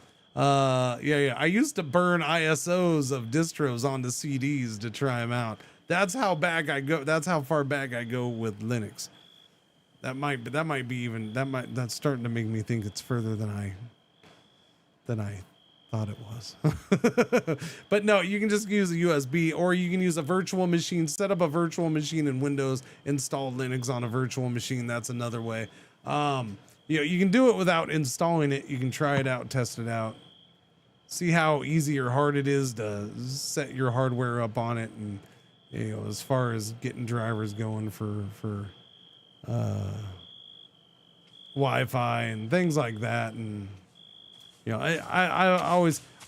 Yeah. I used to burn ISOs of distros onto CDs to try them out. That's how back I go. That's how far back I go with Linux. That's starting to make me think it's further than I thought it was. But no, you can just use a USB, or you can use a virtual machine. Set up a virtual machine in Windows, install Linux on a virtual machine. That's another way. You can do it without installing it. You can try it out, test it out, see how easy or hard it is to set your hardware up on it, and as far as getting drivers going for Wi-Fi and things like that. And I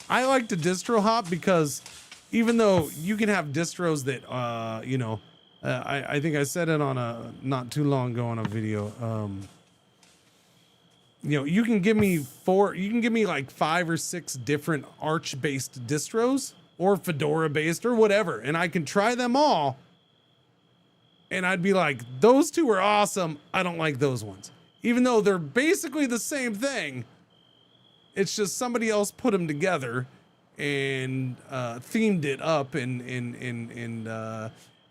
like to distro hop because even though you can have distros that I think I said it on a not too long ago on a video. You can give me like 5 or 6 different Arch based distros or Fedora based or whatever, and I can try them all. And I'd be like, those two are awesome. I don't like those ones, even though they're basically the same thing. It's just somebody else put them together and themed it up, and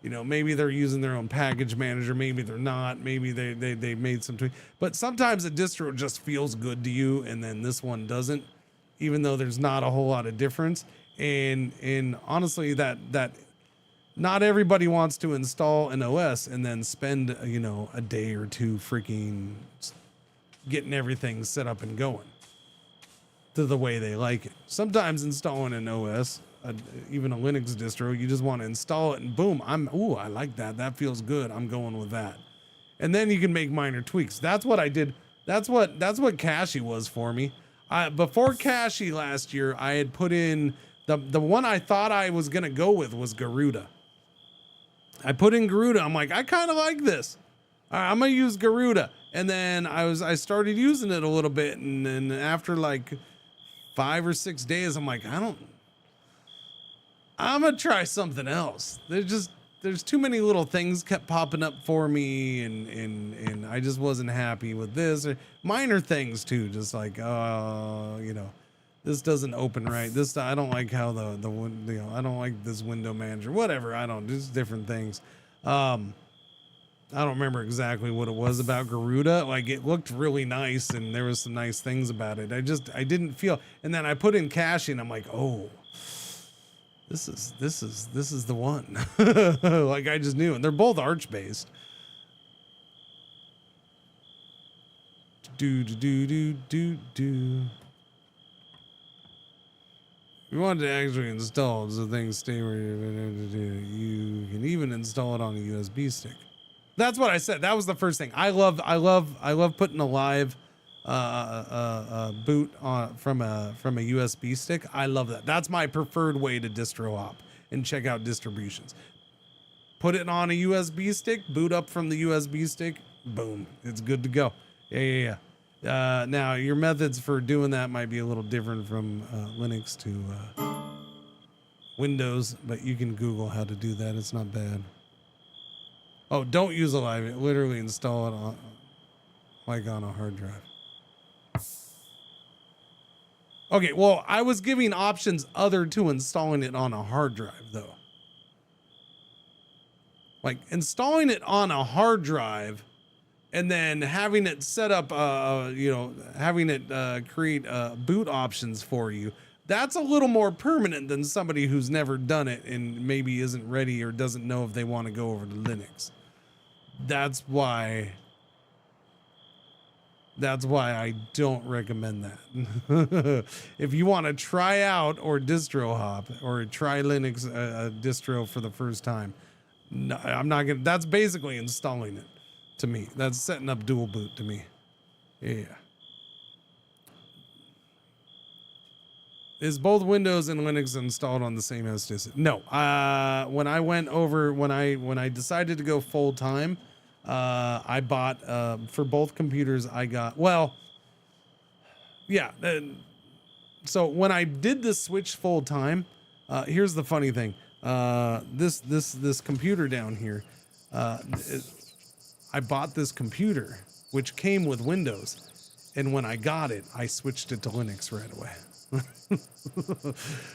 maybe they're using their own package manager, maybe they're not, maybe they made some tweak. But sometimes a distro just feels good to you, and then this one doesn't, even though there's not a whole lot of difference. And honestly, that not everybody wants to install an OS and then spend a day or two freaking getting everything set up and going to the way they like it. Sometimes installing an OS, even a Linux distro, you just want to install it and boom, I like that. That feels good. I'm going with that. And then you can make minor tweaks. That's what I did. That's what Cachy was for me. Before Cachy last year, I had put in the one I thought I was going to go with was Garuda. I put in Garuda. I'm like, I kind of like this. All right, I'm going to use Garuda. And then I started using it a little bit. And then after like 5 or 6 days, I'm like, I'm going to try something else. There's too many little things kept popping up for me. And I just wasn't happy with this. Or minor things too. Just like, this doesn't open right. I don't like how I don't like this window manager, whatever. Just different things. I don't remember exactly what it was about Garuda. Like, it looked really nice and there was some nice things about it. I didn't feel, and then I put in Cachy and I'm like, oh, this is the one. Like, I just knew, and they're both Arch based. Do. If you want to actually install so things stay where you can even install it on a USB stick. That's what I said. That was the first thing. I love putting a live boot on from a USB stick. I love that. That's my preferred way to distro hop. and check out distributions. Put it on a USB stick, boot up from the USB stick, boom, it's good to go. Yeah. Now, your methods for doing that might be a little different from Linux to Windows, but you can Google how to do that. It's not bad. Oh, don't use a live. Literally install it on, like on a hard drive. Okay, well, I was giving options other to installing it on a hard drive, though. Like installing it on a hard drive and then having it set up, having it create boot options for you. That's a little more permanent than somebody who's never done it and maybe isn't ready or doesn't know if they want to go over to Linux. That's why I don't recommend that. If you want to try out or distro hop or try Linux distro for the first time, no, I'm not gonna. That's basically installing it to me. That's setting up dual boot to me. Yeah. Is both Windows and Linux installed on the same SSD? No. When I decided to go full time, I bought for both computers. I got so when I did the switch full time, here's the funny thing. This computer down here, I bought this computer which came with Windows, and when I got it, I switched it to Linux right away.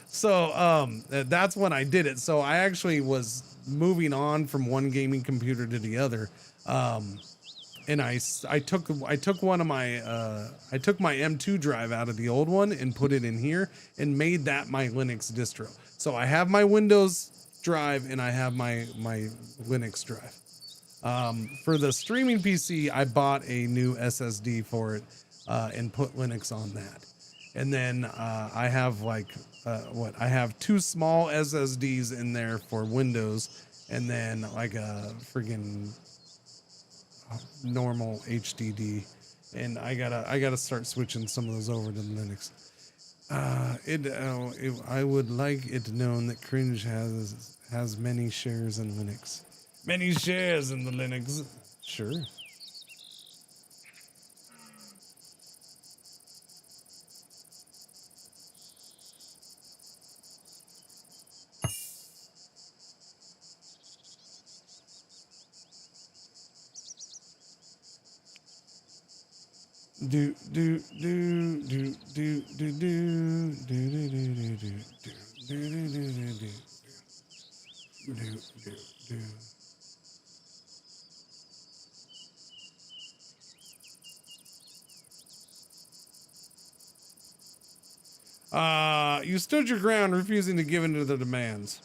So that's when I did it. So I actually was moving on from one gaming computer to the other, and I took one of my I took my M2 drive out of the old one and put it in here and made that my Linux distro. So I have my Windows drive and I have my Linux drive. For the streaming PC, I bought a new SSD for it and put Linux on that. And then I have I have two small SSDs in there for Windows, and then like a friggin' normal HDD. And I gotta start switching some of those over to Linux. I would like it known that Cringe has many shares in Linux. Many shares in the Linux. Sure. Do do do do do do do do do do do do. You stood your ground, refusing to give in to the demands.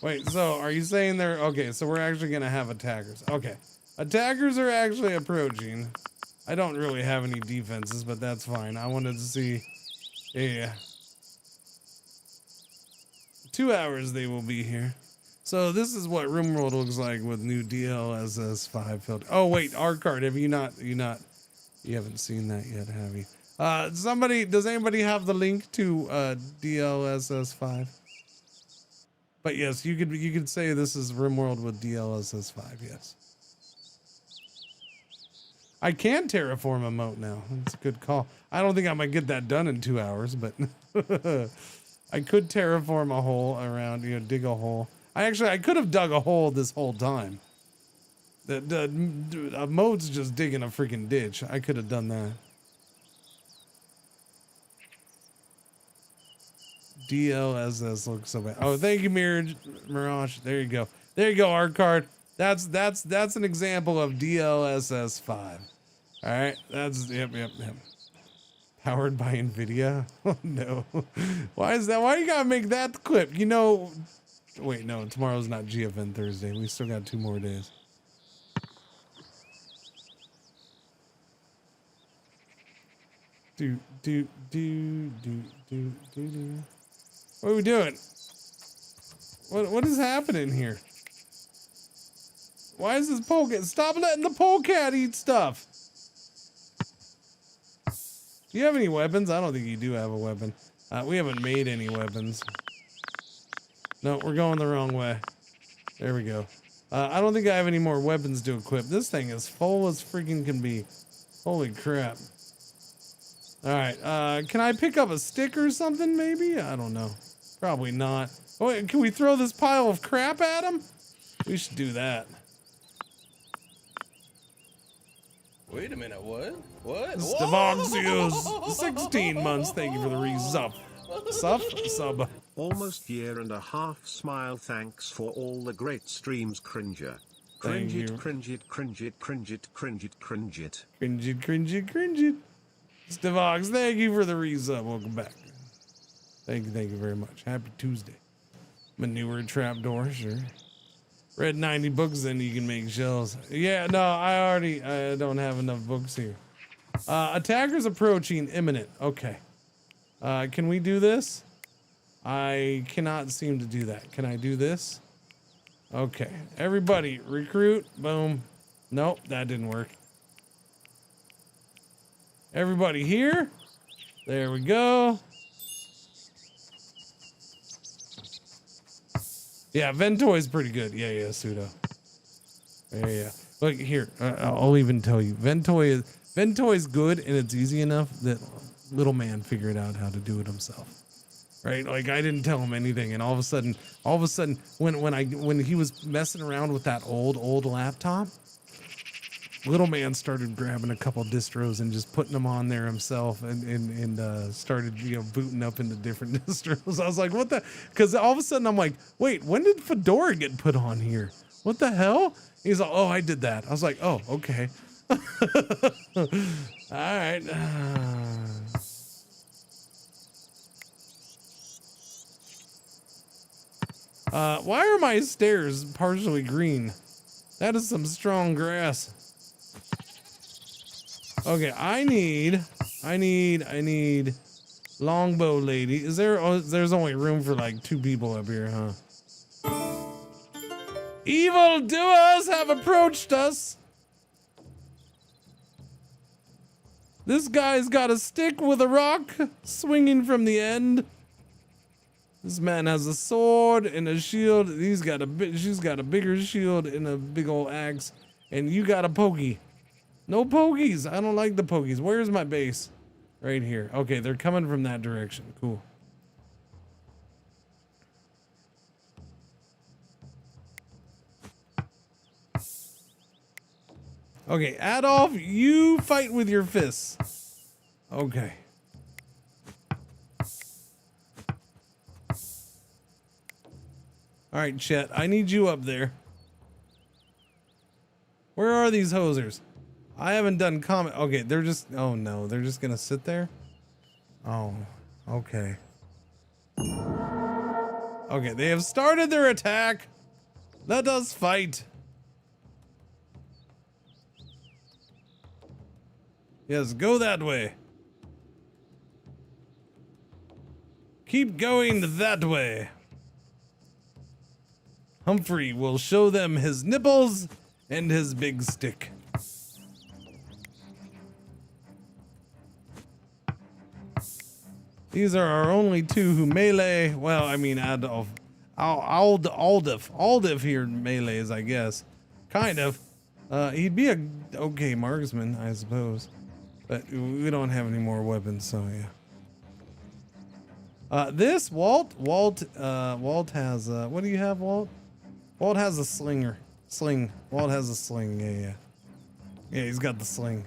Wait, so are you saying they're okay? So we're actually gonna have attackers. Okay. Attackers are actually approaching. I don't really have any defenses, but that's fine. I wanted to see. Yeah. 2 hours they will be here. So this is what RimWorld looks like with new DLSS 5 filter. Oh wait, our card. Have you haven't seen that yet, have you? Does anybody have the link to DLSS 5? But yes, you could say this is RimWorld with DLSS 5, yes. I can terraform a moat now. That's a good call. I don't think I might get that done in 2 hours, but I could terraform a hole around, dig a hole. I could have dug a hole this whole time. A moat's just digging a freaking ditch. I could have done that. DLSS looks so bad. Oh, thank you, Mirage. There you go. There you go, art card. That's an example of DLSS 5. All right, that's yep. Powered by NVIDIA. Oh no, why is that? Why you gotta make that the clip? Wait, no, tomorrow's not GFN Thursday. We still got 2 more days. Do. What are we doing? What is happening here? Why is this polecat? Stop letting the polecat eat stuff. Do you have any weapons? I don't think you do have a weapon. We haven't made any weapons. No, we're going the wrong way. There we go. I don't think I have any more weapons to equip. This thing is full as freaking can be. Holy crap. All right, can I pick up a stick or something maybe? I don't know. Probably not. Oh, wait, can we throw this pile of crap at him? We should do that. Wait a minute, what? What? Stavoxios, 16 months. Thank you for the resub. Sub. Almost year and a half smile. Thanks for all the great streams, Cringer. Thank Cringe you. it, cringe it, cringe it, cringe it, cringe it, cringe it. Cringe it, cringe it, cringe it. Stavox, thank you for the resub. Welcome back. Thank you very much. Happy Tuesday. Manure trapdoor, sure. Read 90 books, then you can make shells. Yeah, no, I don't have enough books here. Attackers approaching, imminent. Okay. Can we do this? I cannot seem to do that. Can I do this? Okay. Everybody, recruit. Boom. Nope, that didn't work. Everybody here. There we go. Yeah, Ventoy's pretty good. Yeah, pseudo. Yeah. Look here. I'll even tell you, Ventoy's good, and it's easy enough that little man figured out how to do it himself. Right? Like I didn't tell him anything, and all of a sudden, when he was messing around with that old laptop, little man started grabbing a couple distros and just putting them on there himself, and started booting up into different distros. I was like, what the? Because all of a sudden I'm like, wait, when did Fedora get put on here? What the hell? He's like, oh, I did that. I was like, oh, okay. All right. Why are my stairs partially green? That is some strong grass. Okay, I need longbow lady. Is there? Oh, there's only room for like 2 people up here, huh? Evil doers have approached us. This guy's got a stick with a rock swinging from the end. This man has a sword and a shield. She's got a bigger shield and a big old axe, and you got a pokey. No pokies. I don't like the pokies. Where's my base? Right here. Okay, they're coming from that direction. Cool. Okay, Adolf, you fight with your fists. Okay. All right, Chet, I need you up there. Where are these hosers? I haven't done comment. Okay, they're just, oh no, they're just gonna sit there? Oh, okay. Okay, they have started their attack. Let us fight. Yes, go that way. Keep going that way. Humphrey will show them his nipples and his big stick. These are our only 2 who melee. Well, I mean, Aldif here melees, I guess. Kind of. He'd be a okay marksman, I suppose. But we don't have any more weapons, so yeah. This Walt has what do you have, Walt? Walt has a sling. Walt has a sling. Yeah. Yeah, he's got the sling.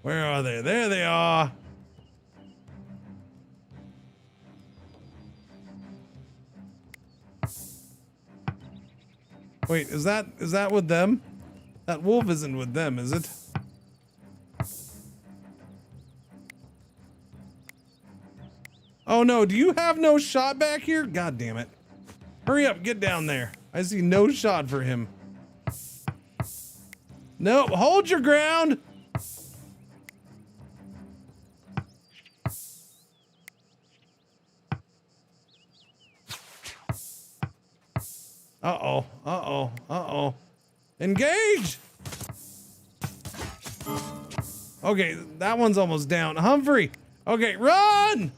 Where are they? There they are. Wait, is that with them? That wolf isn't with them, is it? Oh no, do you have no shot back here? God damn it. Hurry up, get down there. I see no shot for him. No, hold your ground. Uh-oh. Uh-oh. Uh-oh. Engage! Okay, that one's almost down. Humphrey! Okay, run!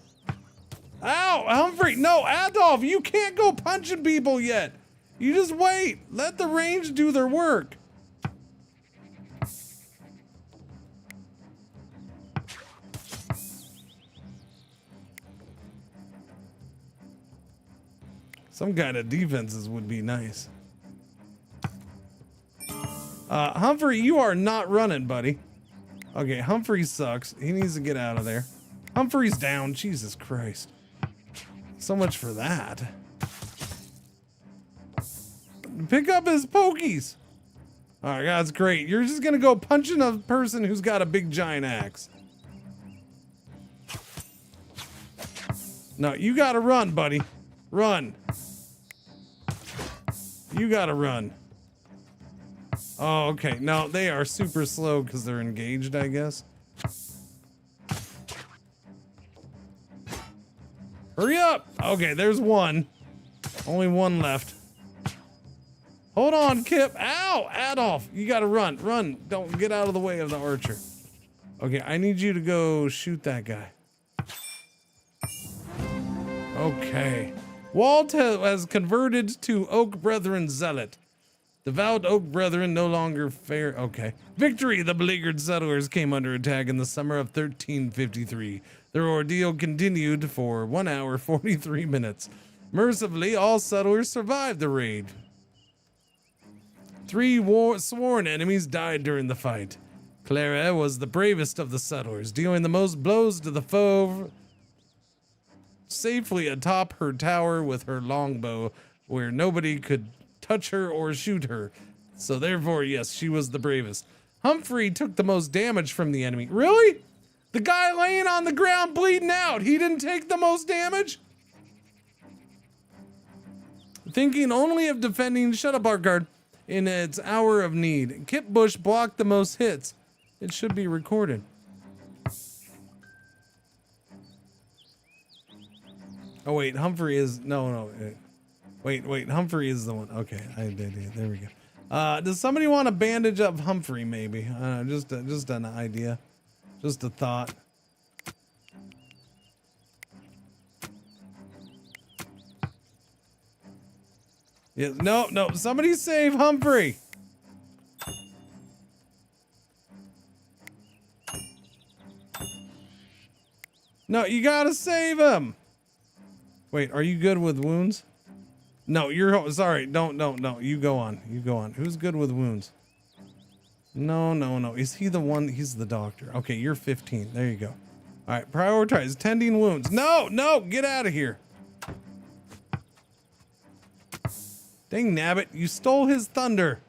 Ow! Humphrey! No, Adolf! You can't go punching people yet! You just wait! Let the range do their work! Some kind of defenses would be nice. Humphrey, you are not running, buddy. Okay, Humphrey sucks. He needs to get out of there. Humphrey's down. Jesus Christ. So much for that. Pick up his pokies. All right, that's great. You're just gonna go punching a person who's got a big giant axe. No, you gotta run, buddy. Run. You gotta run. Oh, okay. No, they are super slow because they're engaged, I guess. Hurry up! Okay, there's one. Only one left. Hold on, Kip. Ow! Adolf, you gotta run. Run. Don't get out of the way of the archer. Okay, I need you to go shoot that guy. Okay. Walt has converted to Oak Brethren Zealot. Devout Oak Brethren no longer fair. Okay. Victory! The beleaguered settlers came under attack in the summer of 1353. Their ordeal continued for 1 hour, 43 minutes. Mercifully, all settlers survived the raid. 3 sworn enemies died during the fight. Clara was the bravest of the settlers, dealing the most blows to the foe safely atop her tower with her longbow, where nobody could touch her or shoot her. So therefore, yes, she was the bravest. Humphrey took the most damage from the enemy. Really? The guy laying on the ground bleeding out, he didn't take the most damage? Thinking only of defending, shut up, Argard, in its hour of need. Kip Bush blocked the most hits. It should be recorded. Oh wait, Humphrey is, no. Wait, Humphrey is the one. Okay, I did it. There we go. Does somebody want to bandage up Humphrey maybe? Just an idea. Just a thought. Yeah, no, somebody save Humphrey. No, you gotta save him. Wait, are you good with wounds? No, you're sorry. Don't. You go on. Who's good with wounds? No. Is he the one? He's the doctor. Okay, you're 15. There you go. All right, prioritize tending wounds. No, get out of here. Dang nabbit, you stole his thunder.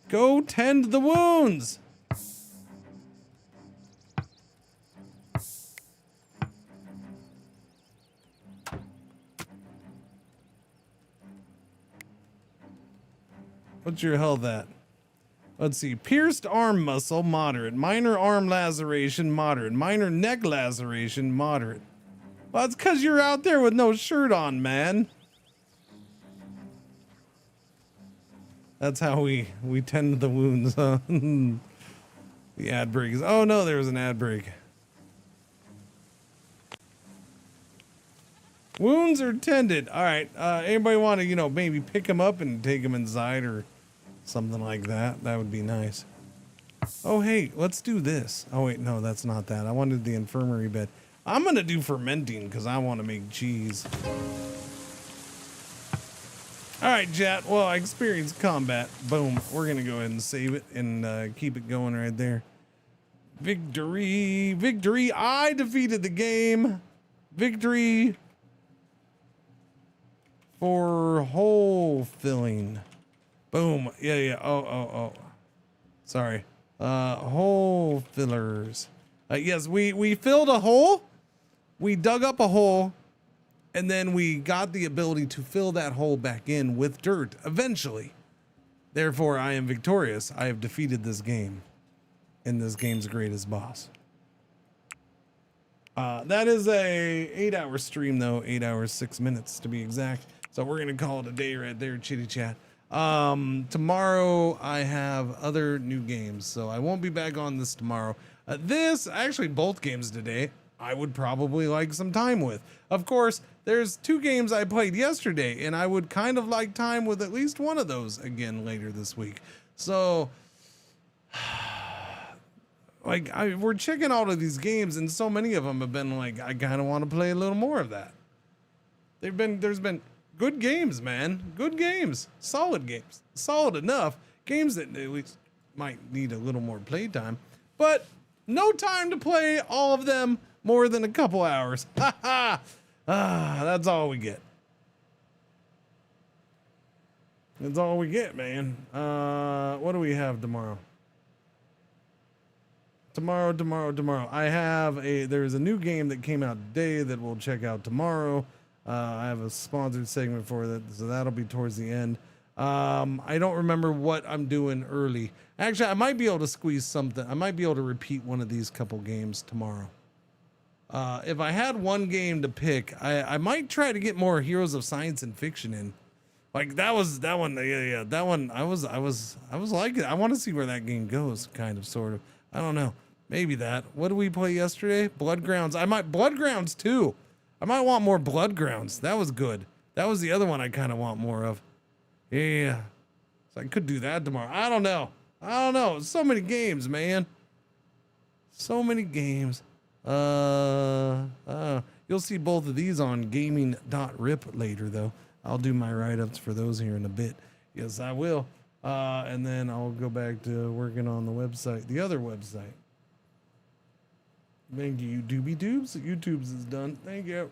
Go tend the wounds. What's your health at? Let's see. Pierced arm muscle, moderate. Minor arm laceration, moderate. Minor neck laceration, moderate. Well, that's because you're out there with no shirt on, man. That's how we tend to the wounds, huh? The ad break is... Oh, no, there was an ad break. Wounds are tended. All right. Anybody want to, maybe pick him up and take him inside or something like that? That would be nice. Oh, hey, let's do this. Oh, wait, no, that's not that. I wanted the infirmary bed. I'm going to do fermenting because I want to make cheese. All right, chat. Well, I experienced combat. Boom. We're going to go ahead and save it and keep it going right there. Victory. Victory. I defeated the game. Victory for hole filling. Boom. Yeah. Oh. Sorry. Hole fillers. Yes, we filled a hole. We dug up a hole. And then we got the ability to fill that hole back in with dirt eventually. Therefore, I am victorious. I have defeated this game. And this game's greatest boss. That is a 8-hour stream though. 8 hours, 6 minutes to be exact. So we're going to call it a day right there, Chitty Chat. Tomorrow I have other new games, so I won't be back on this tomorrow. Actually both games today, I would probably like some time with. Of course, there's 2 games I played yesterday, and I would kind of like time with at least one of those again later this week. So, like, we're checking all of these games, and so many of them have been like, I kind of want to play a little more of that. There's been good games, man. Good games. Solid games. Solid enough. Games that at least might need a little more playtime. But no time to play all of them more than a couple hours. Ha ha! That's all we get. That's all we get, man. What do we have tomorrow? Tomorrow. There's a new game that came out today that we'll check out tomorrow. I have a sponsored segment for that, so that'll be towards the end. I don't remember what I'm doing early. Actually, I might be able to squeeze something. I might be able to repeat one of these couple games tomorrow. If I had one game to pick, I might try to get more Heroes of Science and Fiction in. Like that one. Yeah, that one. I was like it. I want to see where that game goes. Kind of, sort of. I don't know. Maybe that. What did we play yesterday? Bloodgrounds. Bloodgrounds 2. I might want more Bloodgrounds. That was good. That was the other one I kind of want more of. Yeah. So I could do that tomorrow. I don't know. So many games, man. So many games. You'll see both of these on gaming.rip later, though. I'll do my write-ups for those here in a bit. Yes, I will. And then I'll go back to working on the website, the other website. Thank you, YouTubey Tubes. YouTube's is done. Thank you.